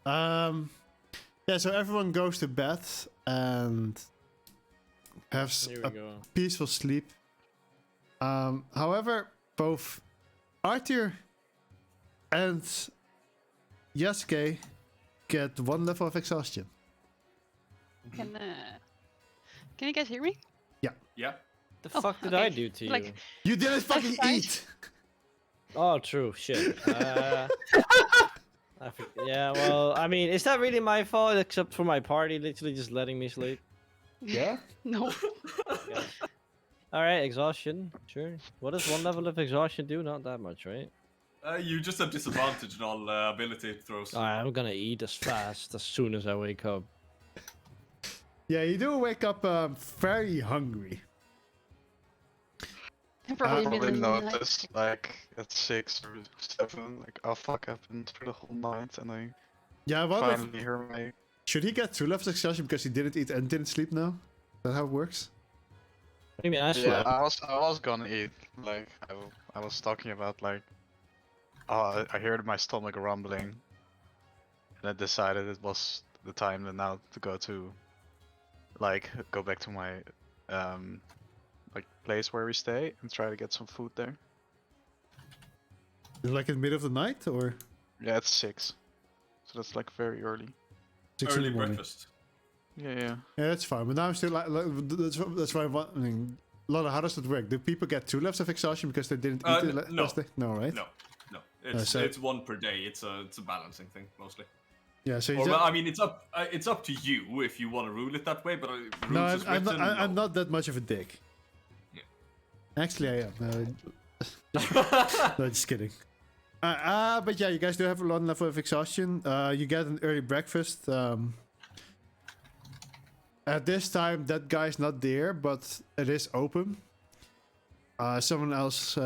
Yeah, so everyone goes to bed and has Here a we go. peaceful sleep. However, both Arthur and Yasuke get 1 level of exhaustion. Can you guys hear me? Yeah. The Oh, fuck did okay. I do to you? Like- You didn't fucking nice. eat! Oh, true. Shit. Yeah, well, I mean, is that really my fault? Except for my party literally just letting me sleep. Yeah? No. All right, exhaustion. Sure. What does 1 level of exhaustion do? Not that much, right? You just have disadvantage on all ability throws. I'm gonna eat as fast as soon as I wake up. Yeah, you do wake up very hungry. Probably Probably middle of the night. noticed like at 6 or 7, like oh fuck, I've been through the whole night and I Yeah, what if, finally hear my. should he get 2 levels of exhaustion because he didn't eat and didn't sleep now? Is that how it works? What do you mean? I Yeah, slept. I was gonna eat. Like I was talking about like, oh, I heard my stomach rumbling, and I decided it was the time now to go to, like, go back to my, like place where we stay and try to get some food there. Like in the middle of the night or Yeah, it's 6, so that's like very early. 6 in Early the morning? breakfast. Yeah. Yeah, that's fine. But now I'm still like that's why I mean, Lola, how does that work? Do people get 2 levels of exhaustion because they didn't eat it no. last day? No, right? No. It's so- it's 1 per day. It's a balancing thing mostly. Yeah, so you Or, just, well, I mean, it's up to you if you want to rule it that way. But no, rules as I'm written, I'm no. not that much of a dick. Yeah. Actually, I am. No, just kidding. But yeah, you guys do have a 1 level of exhaustion. You get an early breakfast. At this time, that guy's not there, but it is open. Someone else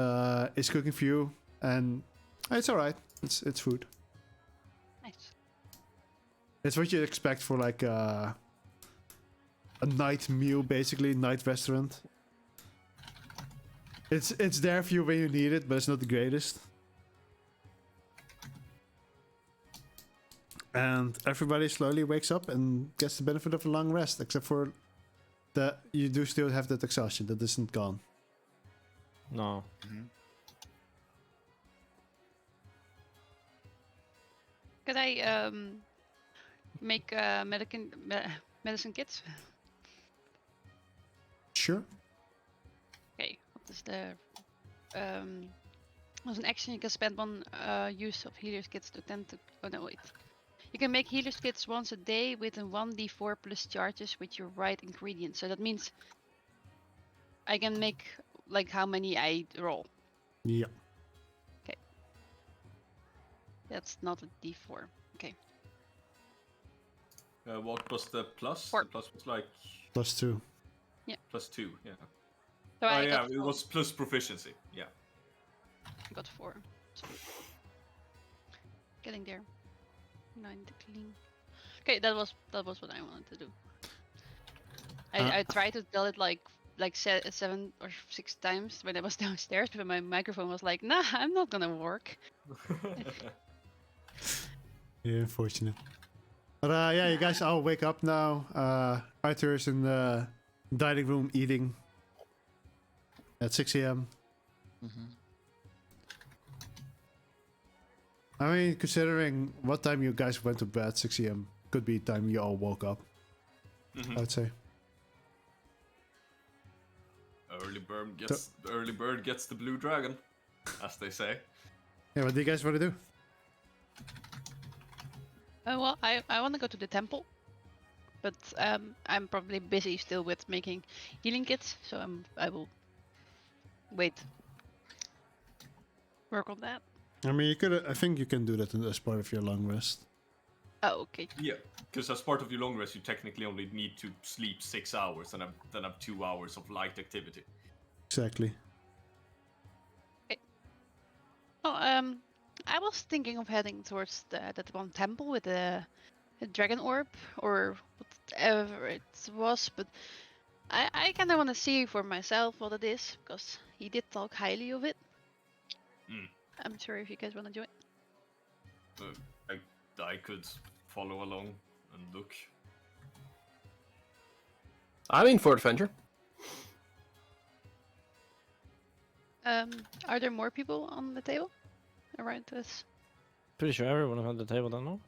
is cooking for you, and it's alright. It's food. Nice. It's what you expect for like a night meal, basically night restaurant. It's there for you when you need it, but it's not the greatest. And everybody slowly wakes up and gets the benefit of a long rest, except for that you do still have that exhaustion that isn't gone. No. Could I make medicine kits? Sure. Okay. What is the as an action you can spend 1 use of healer's kits to tend to. Oh no, wait. You can make healer's kits once a day with a 1d4 plus charges with your right ingredients. So that means I can make like how many I roll. Yeah. That's not a d4. Okay. What was the plus? 4. The plus was like +2. +2. Yeah. So Oh I yeah, got it was plus proficiency. Yeah. I got 4. So getting there. 9 to clean. Okay, that was what I wanted to do. I tried to tell it like 7 or 6 times when I was downstairs, but my microphone was like, "Nah, I'm not gonna work." Yeah, unfortunate. But yeah, you guys all wake up now. Arthur is in the dining room eating at 6 a.m. I mean, considering what time you guys went to bed, 6 a.m. could be time you all woke up, I'd say. Early bird gets the blue dragon, as they say. Yeah, what do you guys want to do? Well, I want to go to the temple, but I'm probably busy still with making healing kits, so I will wait. work on that. I mean, you could. I think you can do that as part of your long rest. Oh, okay. Yeah, because as part of your long rest, you technically only need to sleep 6 hours and then have 2 hours of light activity. Exactly. Oh, I was thinking of heading towards that one temple with the dragon orb or whatever it was, but I kind of want to see for myself what it is because he did talk highly of it. I'm sure if you guys want to join. I could follow along and look. I'm in for adventure. Are there more people on the table around us? Pretty sure everyone at the table don't know.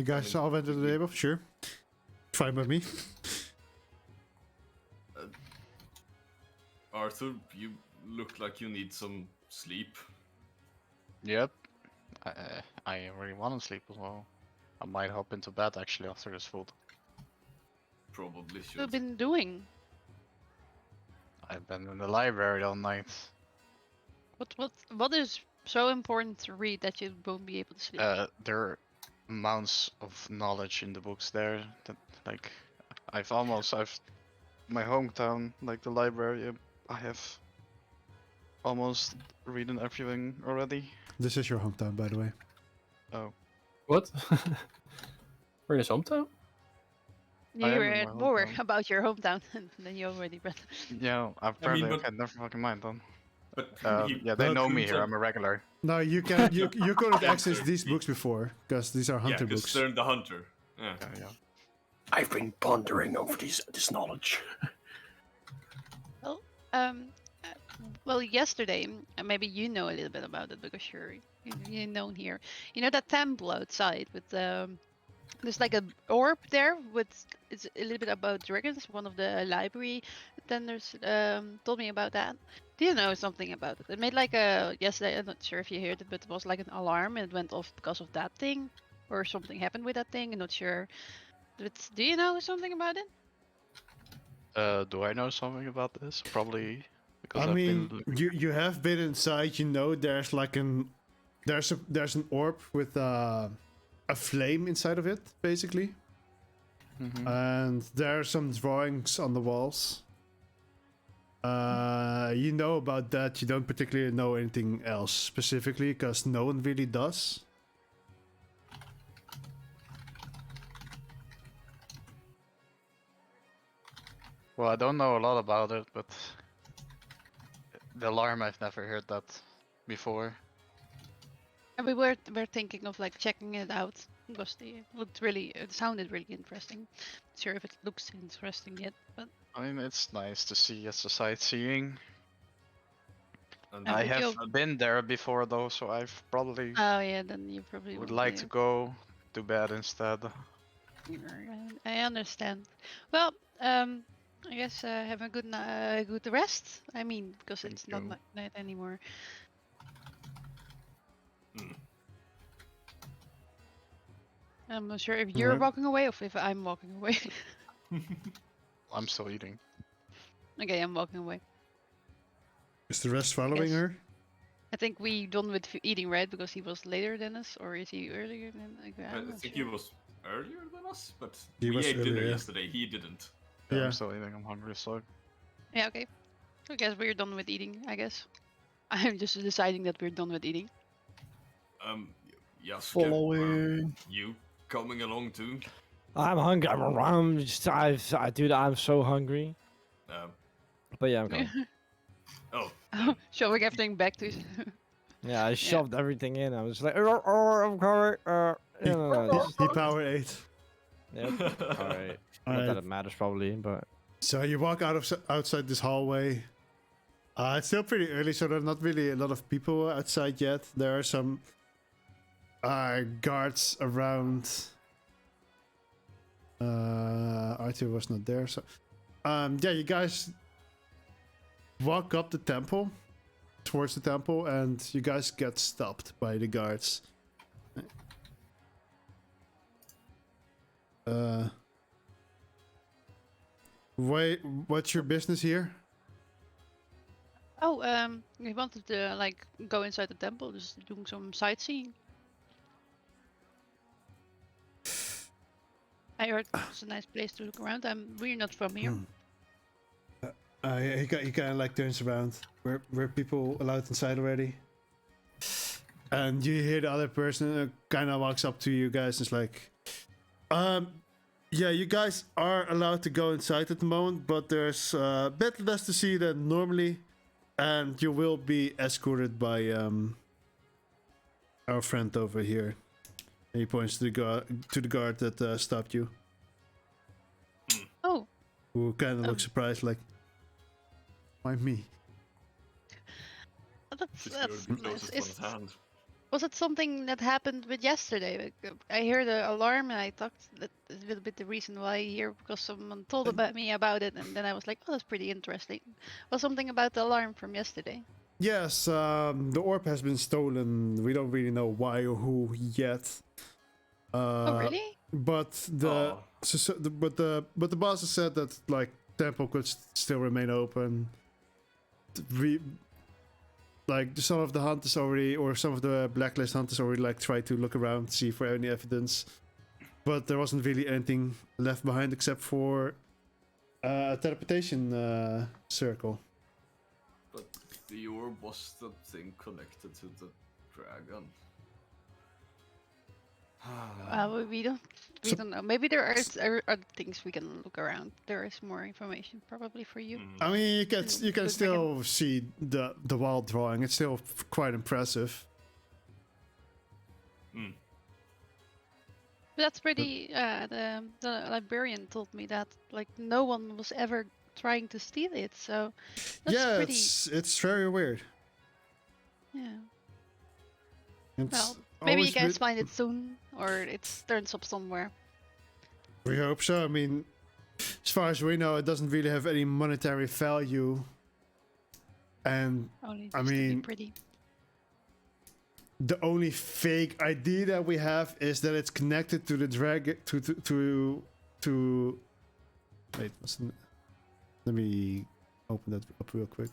Guys, all went to the table. Sure. Fine by me. Arthur, you look like you need some sleep. Yep. I really want to sleep as well. I might hop into bed actually after this food. Probably What have you should. been doing? I've been in the library all night. What is so important to read that you won't be able to sleep? There are amounts of knowledge in the books there that, like, I've my hometown, like the library, I have almost reading everything already. This is your hometown, by the way. Oh, What? We're in his hometown? You I am in read my more hometown. about your hometown than you already read. yeah, apparently but- I had never fucking mind then. But Yeah, they Well, know me here. I'm a regular. No, you can. You couldn't access these books before because these are hunter because books. they're the hunter. Yeah. Yeah. I've been pondering over this knowledge. Well, yesterday, maybe you know a little bit about it because you're known here. You know that temple outside with there's like a orb there with it's a little bit about dragons. One of the library attendants told me about that. Do you know something about it? It made like a yesterday. I'm not sure if you heard it, but it was like an alarm and it went off because of that thing, or something happened with that thing. I'm not sure. But do you know something about it? Do I know something about this? Probably because I I've mean, been. you have been inside. You know, there's like there's an orb with a flame inside of it, basically, and there are some drawings on the walls. You know about that. You don't particularly know anything else specifically because no one really does. Well, I don't know a lot about it, but the alarm, I've never heard that before. And we're thinking of like checking it out because it sounded really interesting. Not sure if it looks interesting yet, but I mean, it's nice to see as a sightseeing. And And I would have you- been there before though, so I've probably oh yeah, then you probably would won't like be to go to bed instead. I understand. Well, I guess have a good rest. I mean, because Thank it's not you. night anymore. I'm not sure if you're Alright. walking away or if I'm walking away. I'm still eating. Okay, I'm walking away. Is the rest following Yes. her? I think we done with eating, right? Because he was later than us, or is he earlier than? Like, I I'm not think sure. he was earlier than us, but He we was ate dinner earlier, yeah. yesterday. He didn't. Yeah, Yeah. I'm still eating. I'm hungry, so Yeah, okay. I guess we're done with eating. I guess. I'm just deciding that we're done with eating. Yes. Following. You coming along too? I'm hungry. Dude, I'm so hungry. Um, But yeah, I'm coming. oh, Showing everything back to. Yeah, I shoved everything in. I was like, I'm coming. He power 8. Yep. All right. Not that Alright. it matters probably, but So you walk outside this hallway. It's still pretty early, so there's not really a lot of people outside yet. There are some guards around. Arthur was not there, so yeah, you guys walk up the temple, towards the temple, and you guys get stopped by the guards. Wait, what's your business here? Oh, we wanted to like go inside the temple, just doing some sightseeing. I heard it's a nice place to look around. I'm really not from here. He kind of like turns around. Were people allowed inside already? And you hear the other person kind of walks up to you guys and is like, yeah, you guys are allowed to go inside at the moment, but there's a bit less to see than normally, and you will be escorted by our friend over here. And he points to the guard that stopped you, Oh, who kind of looks surprised, like, why me? that's Just go to the nice. closest one at hand. Was it something that happened with yesterday? Like, I heard the alarm and I thought that is a little bit the reason why I'm here, because someone told about me about it, and then I was like, oh, that's pretty interesting. Was something about the alarm from yesterday? Yes, the orb has been stolen. We don't really know why or who yet. Oh, really? But Oh. but the boss has said that like temple could still remain open. We like some of the hunters already, or some of the blacklist hunters already like tried to look around, see for any evidence, but there wasn't really anything left behind except for a teleportation circle. But the orb was the thing connected to the dragon. We don't know. Maybe there are other things we can look around. There is more information probably for you. I mean, you can Look still see the wall drawing. It's still quite impressive. But that's pretty. The librarian told me that like no one was ever trying to steal it. So that's Yeah, pretty. it's very weird. Yeah. It's Well, maybe you always guys been- find it soon, or it turns up somewhere. We hope so. I mean, as far as we know, it doesn't really have any monetary value. And Only I just to be mean- pretty. the only fake idea that we have is that it's connected to the dragon to wait, let me open that up real quick.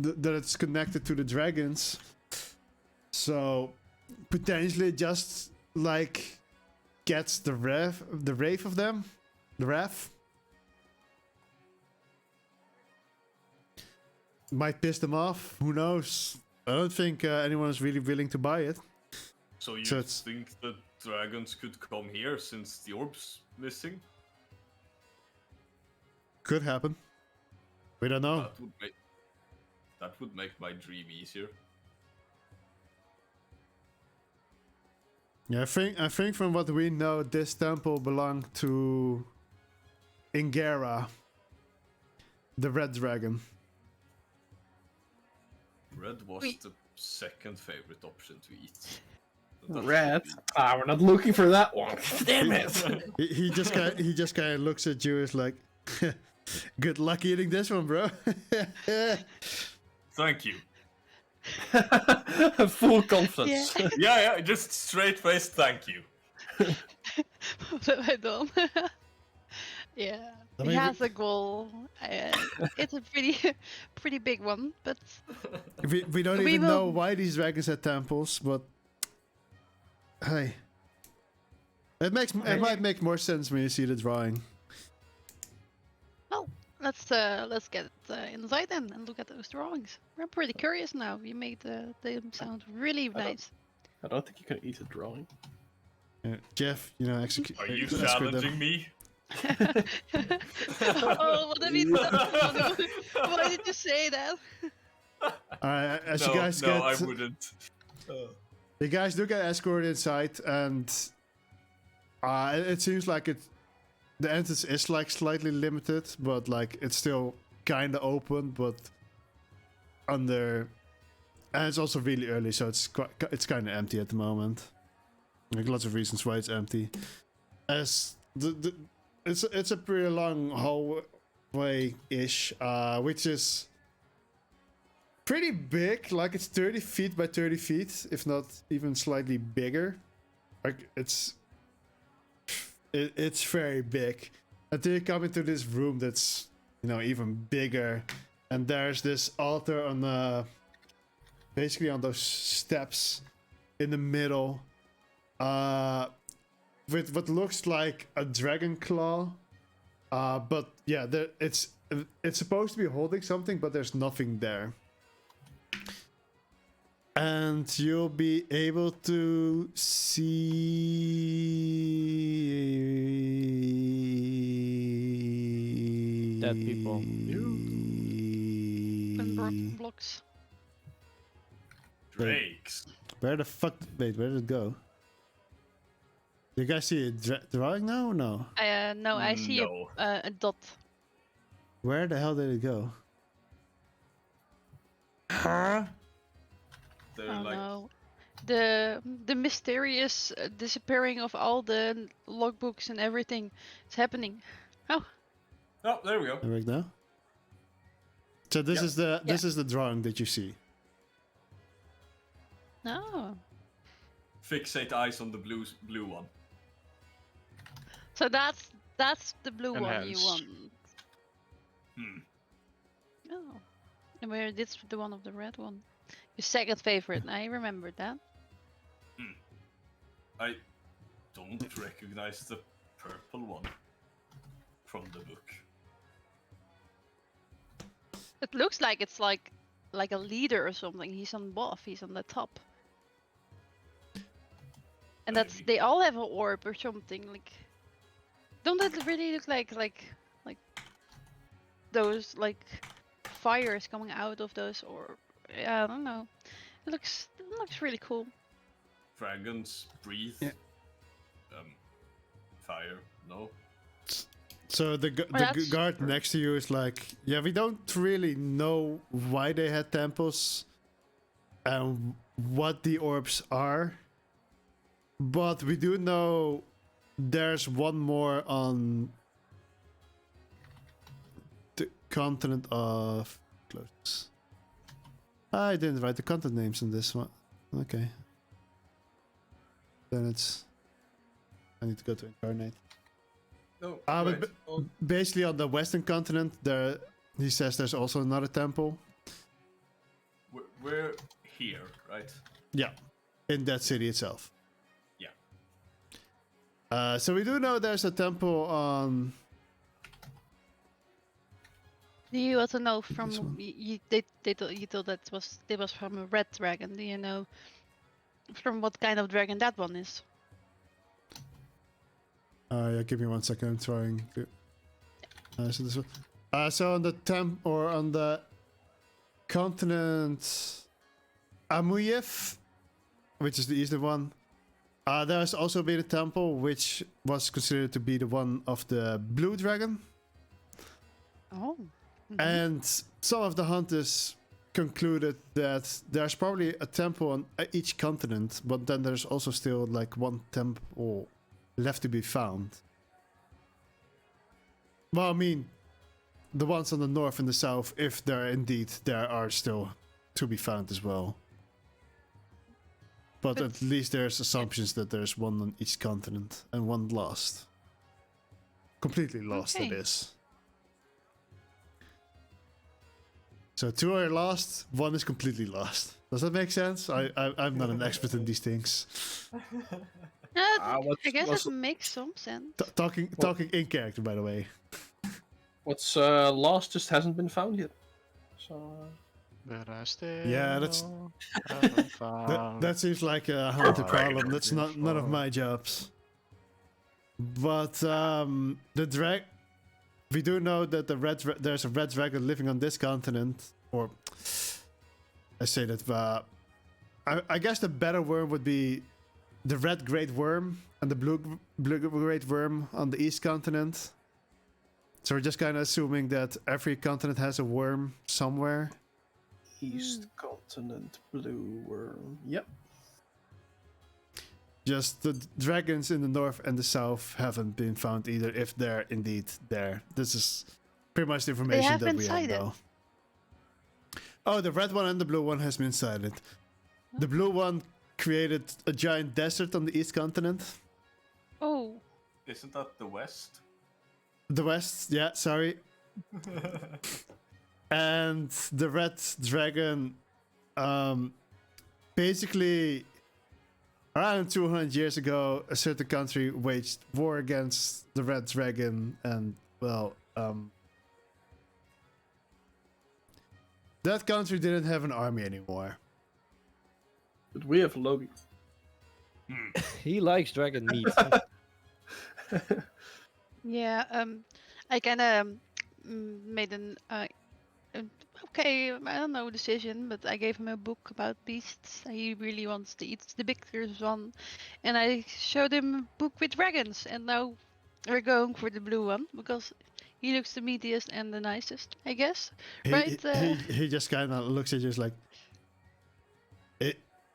That it's connected to the dragons. So potentially just like gets the wrath of them. The wrath. Might piss them off. Who knows? I don't think anyone is really willing to buy it. So you So it's- think the dragons could come here since the orb's missing? Could happen. We don't know. That would make my dream easier. Yeah, I think from what we know, this temple belonged to Ingera, the red dragon. Red was Wait. the second favorite option to eat. But that Red. should Ah, we're not looking for that one. Damn it. He just kind of looks at you as like, good luck eating this one, bro. be- Thank you. Full confidence. Yeah. Yeah, just straight faced thank you. What have I done? Yeah. I He mean, has a goal. It's a pretty big one, but we don't We even will- know why these dragons had temples, but hey, it might make more sense when you see the drawing. well, let's get inside then and look at those drawings. We're pretty curious now. You made them sound really nice. I don't think you can eat a drawing. Jeff, execute. Are you escort them. challenging me? Oh, what have you done? Why did you say that? Alright, as no, you guys no, I get, wouldn't. you guys do get escorted inside, and it seems like the entrance is like slightly limited, but like it's still kind of open, but under, and it's also really early, so it's kind of empty at the moment. Like lots of reasons why it's empty. As it's a pretty long hallway ish, which is pretty big. Like it's 30 feet by 30 feet, if not even slightly bigger. Like it's very big. Until you come into this room that's even bigger, and there's this altar on the basically on those steps in the middle, with what looks like a dragon claw, but yeah, it's supposed to be holding something, but there's nothing there. And you'll be able to see Dead people. And blocks. Drakes. Where the fuck? Wait, where did it go? You guys see it drawing now or no? No, I see No. a dot. Where the hell did it go? Huh? They're Oh like, no. The mysterious disappearing of all the logbooks and everything is happening. Oh, oh, there we go. There we go. So this Yep. is the drawing that you see. no. Fixate eyes on the blue one. So that's the blue one you Enhance. want. Hmm. Oh. And where this the one of the red one? Your second favorite. I remembered that. I don't recognize the purple one from the book. It looks like it's like a leader or something. He's on buff. He's on the top. And that's Maybe. they all have an orb or something. Like, don't that really look like those like fires coming out of those, or yeah, I don't know. It looks really cool. Dragons breathe. Yeah. Fire. No. So the that's guard true. next to you is like, yeah, we don't really know why they had temples and what the orbs are, but we do know there's one more on the continent of close. I didn't write the continent names in this one. Okay. Then I need to go to incarnate. No. But wait. basically on the western continent, there he says there's also another temple. We're here, right? Yeah, in that city itself. Yeah. So we do know there's a temple on. Do you also know from This one. you thought that was from a red dragon? Do you know from what kind of dragon that one is? Yeah, give me 1 second. I'm trying. So this one. So on the on the continent Amuyev, which is the eastern one, there's also been a temple which was considered to be the one of the blue dragon. Oh. And some of the hunters concluded that there's probably a temple on each continent, but then there's also still like one temple left to be found. Well, I mean, the ones on the north and the south, if there are still to be found as well. But at least there's assumptions that there's one on each continent and one lost. Completely lost, Okay. it is. So 2 are lost, 1 is completely lost. Does that make sense? I'm not an expert in these things. I guess what's- it makes some sense. Talking in character, by the way. What's lost just hasn't been found yet. So But I still Yeah, that's- haven't found That seems like a haunted Right. problem. That's none of my jobs. But the we do know that there's a red dragon living on this continent, or I say that. I guess the better word would be the red great worm and the blue great worm on the east continent. So we're just kind of assuming that every continent has a worm somewhere. East continent blue worm. Yep. Just the dragons in the north and the south haven't been found either, if they're indeed there. This is pretty much the information have that been we have, sighted. though. Oh, the red one and the blue one has been sighted. The blue one created a giant desert on the east continent. Oh. Isn't that the west? The west, yeah, sorry. and the red dragon, basically, around 200 years ago, a certain country waged war against the red dragon, and well, that country didn't have an army anymore. But we have Loki. He likes dragon meat. Yeah, I kind of made an okay, I don't know, decision, but I gave him a book about beasts. He really wants to eat the biggest one, and I showed him a book with dragons, and now we're going for the blue one because he looks the meatiest and the nicest, I guess. Right? He just kind of looks at you like,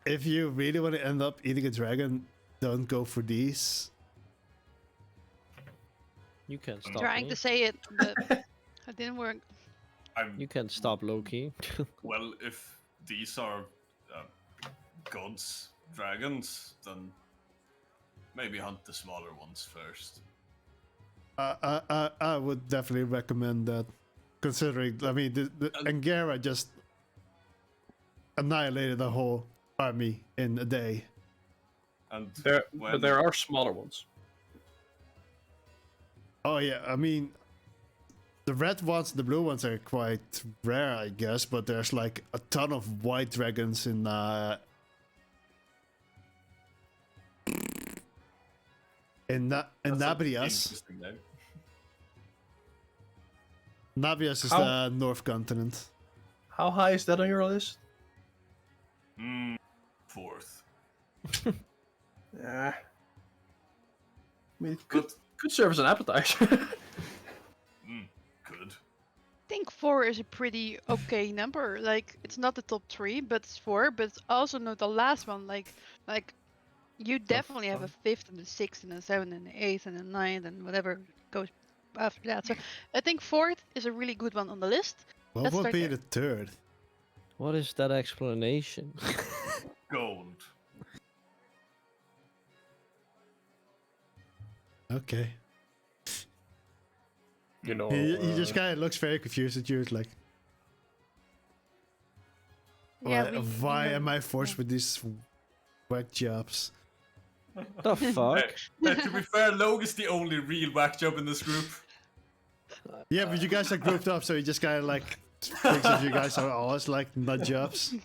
if you really want to end up eating a dragon, don't go for these. You can stop Trying me. to say it, but it didn't work. You can stop Loki. Well, if these are gods, dragons, then maybe hunt the smaller ones first. I would definitely recommend that, considering, I mean, the Angara just annihilated the whole army in a day. And But there are smaller ones. Oh yeah, I mean, the red ones and the blue ones are quite rare, I guess, but there's like a ton of white dragons in Nabrias. Interesting name. Nabrias is How- the North continent. How high is that on your list? Fourth. Yeah. I mean, it But could serve as an appetizer. good. I think 4 is a pretty okay number. Like, it's not the top 3, but it's 4, but it's also not the last one. Like you definitely have a 5th and a 6th and a 7th and an 8th and a 9th and whatever goes after that. So I think 4th is a really good one on the list. What Let's would start be there. the third? What is that explanation? Gold. Okay. You know. He just kind of looks very confused at you. It's like, why am I forced with these whack jobs? The fuck? To be fair, Log is the only real whack job in this group. Yeah, but you guys are grouped up, so he just kind of like thinks of you guys are always like nut jobs.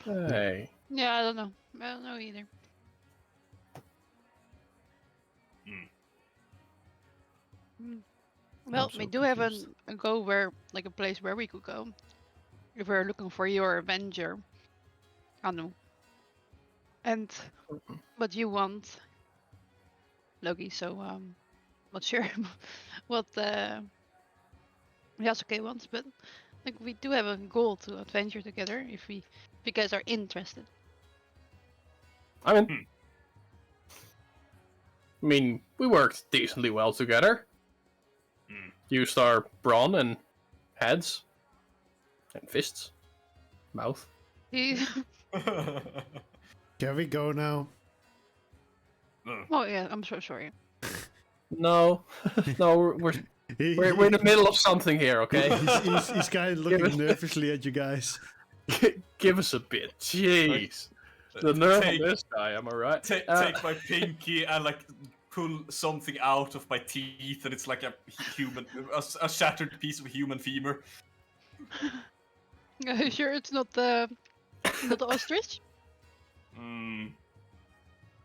Hey. Yeah, I don't know. I don't know either. Well, I'm we so do have confused. a go where, like a place where we could go. If we're looking for your Avenger. Anu. And what you want, Loki, so not sure what Yasuke wants, but like we do have a goal to adventure together if you guys are interested. I mean, we worked decently well together. Used our brawn and heads and fists, mouth. Can we go now? Oh yeah, I'm so sorry. No, no, we're we're in the middle of something here, okay? He's kind of looking nervously at you guys. Give us a bit, jeez. The nerve on Take- this guy, am I right? Take my pinky and like pull something out of my teeth, and it's like a a shattered piece of human femur. Are you sure it's not the ostrich?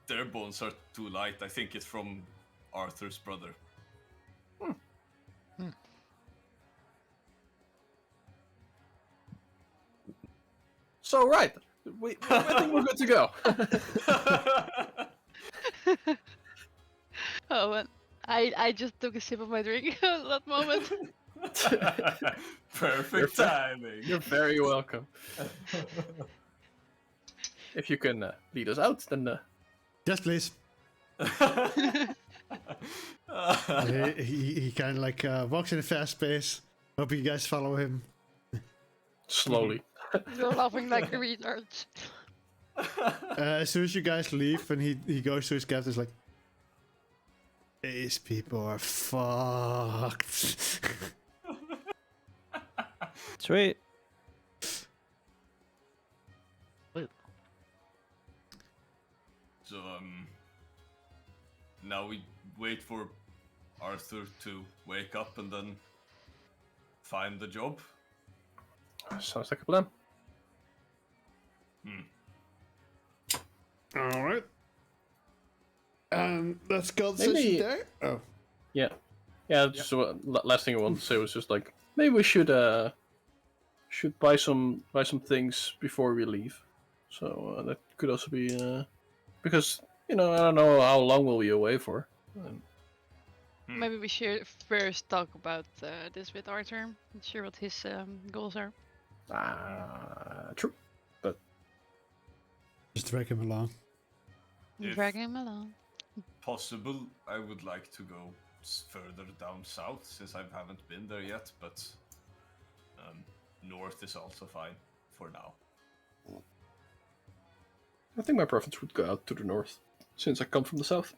Their bones are too light. I think it's from Arthur's brother. So right, I think we're good to go. Oh, well, I just took a sip of my drink at that moment. Perfect timing. You're very welcome. If you can lead us out, then Yes, please. He kind of like walks in a fast pace. Hope you guys follow him. slowly. You're laughing like a retard. As soon as you guys leave, and he goes to his captain, he's like, "These people are fucked." Sweet. So now we wait for Arthur to wake up and then find the job. Sounds like a plan. All right. Let's call the Maybe- session there. Oh. Yeah. Just last thing I wanted to say was just like maybe we should buy some things before we leave. So that could also be because I don't know how long we'll be away for. Maybe we should first talk about this with Arthur. Not sure what his goals are. True. Just drag him along. If- Drag him along. Possible, I would like to go further down south since I haven't been there yet, but north is also fine for now. I think my preference would go out to the north, since I come from the south.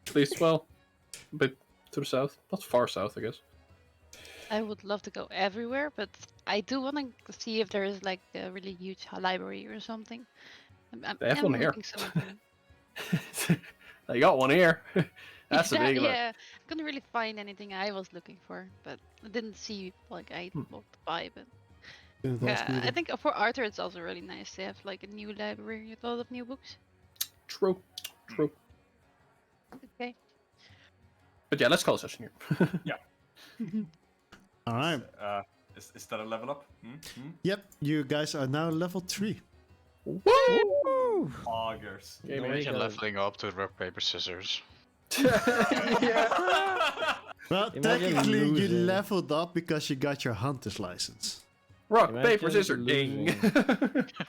At least, well, a bit to the south. Not far south, I guess. I would love to go everywhere, but I do want to see if there is like a really huge library or something. They have one here. looking so much. They got one here. That's the big one. Yeah, I couldn't really find anything I was looking for, but I didn't see like I walked by. But I think for Arthur, it's also really nice to have like a new library with a lot of new books. True. Okay. But yeah, let's call a session here. All right. Is that a level up? Yep. You guys are now level 3. Woo! Augers. Yeah, man. Imagine leveling up to rock, paper, scissors. Well, Imagine technically, you losing. leveled up because you got your hunter's license. Rock, Imagine paper, scissors, ding.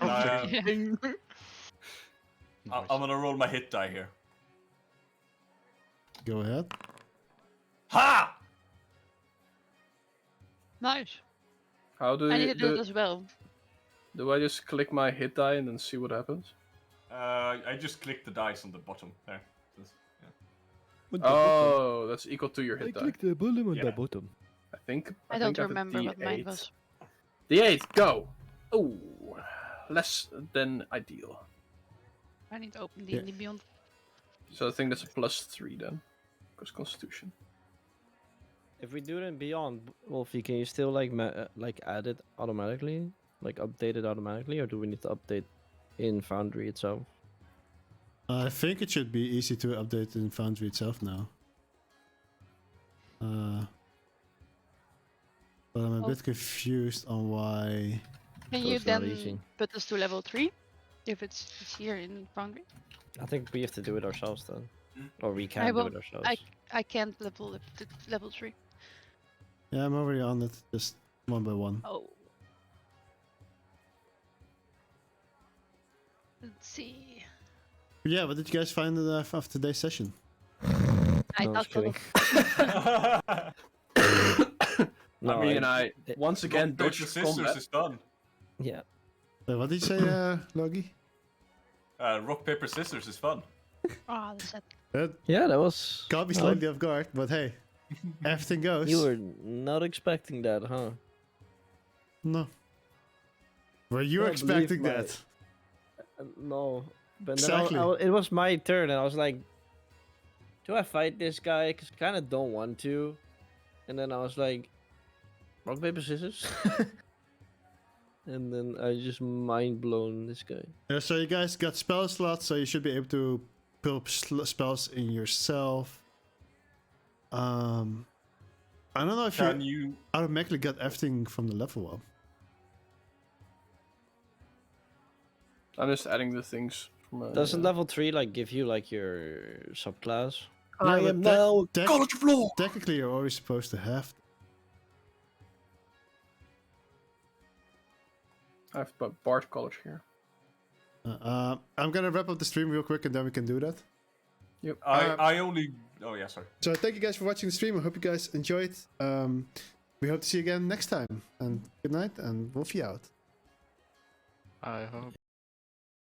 losing. I'm gonna roll my hit die here. Go ahead. Ha! Nice. How do I need you to do it as well. do I just click my hit die and then see what happens? I just clicked the dice on the bottom there. Oh, that's equal to your I hit die. clicked the bottom on Yeah. the bottom. I think. I think don't have a remember what mine D8. was. D8, go. Oh, less than ideal. I need to open Yeah. D&D Beyond. So I think that's a +3 then, because Constitution. If we do it in Beyond, Wolfie, can you still like like add it automatically, like update it automatically, or do we need to update in Foundry itself? I think it should be easy to update in Foundry itself now. But I'm a bit confused on why. Can So you it's not then easy. put us to level 3? If it's here in Foundry? I think we have to do it ourselves then, or we I can do will- it ourselves. I can't level up to level 3. Yeah, I'm already on it, just one by one. Oh. Let's see. Yeah, what did you guys find of today's session? I No, thought just kidding. No, I mean, I it- once again Rock, paper, dodged scissors combat. is done. yeah. What did you say, Logi? Rock, paper, scissors is fun. Ah, that's it. That Yeah, that was. caught me slightly off guard, but hey, everything goes. You were not expecting that, huh? No. Were you I believe expecting my- that? No, but then Exactly. it was my turn, and I was like, "Do I fight this guy? Cause I kind of don't want to." And then I was like, "Rock paper scissors," and then I just mind blown this guy. So you guys got spell slots, so you should be able to pull up spells in yourself. I don't know if Can you you? automatically got everything from the level up. I'm just adding the things. From my, Doesn't level 3 like give you like your subclass? I Yeah, am but now tec- College of Law. Technically, you're always supposed to have. I have Bard College here. I'm gonna wrap up the stream real quick, and then we can do that. Yep. I only. Oh yeah, sorry. So thank you guys for watching the stream. I hope you guys enjoyed. We hope to see you again next time. And good night, and Wolfie out. I hope.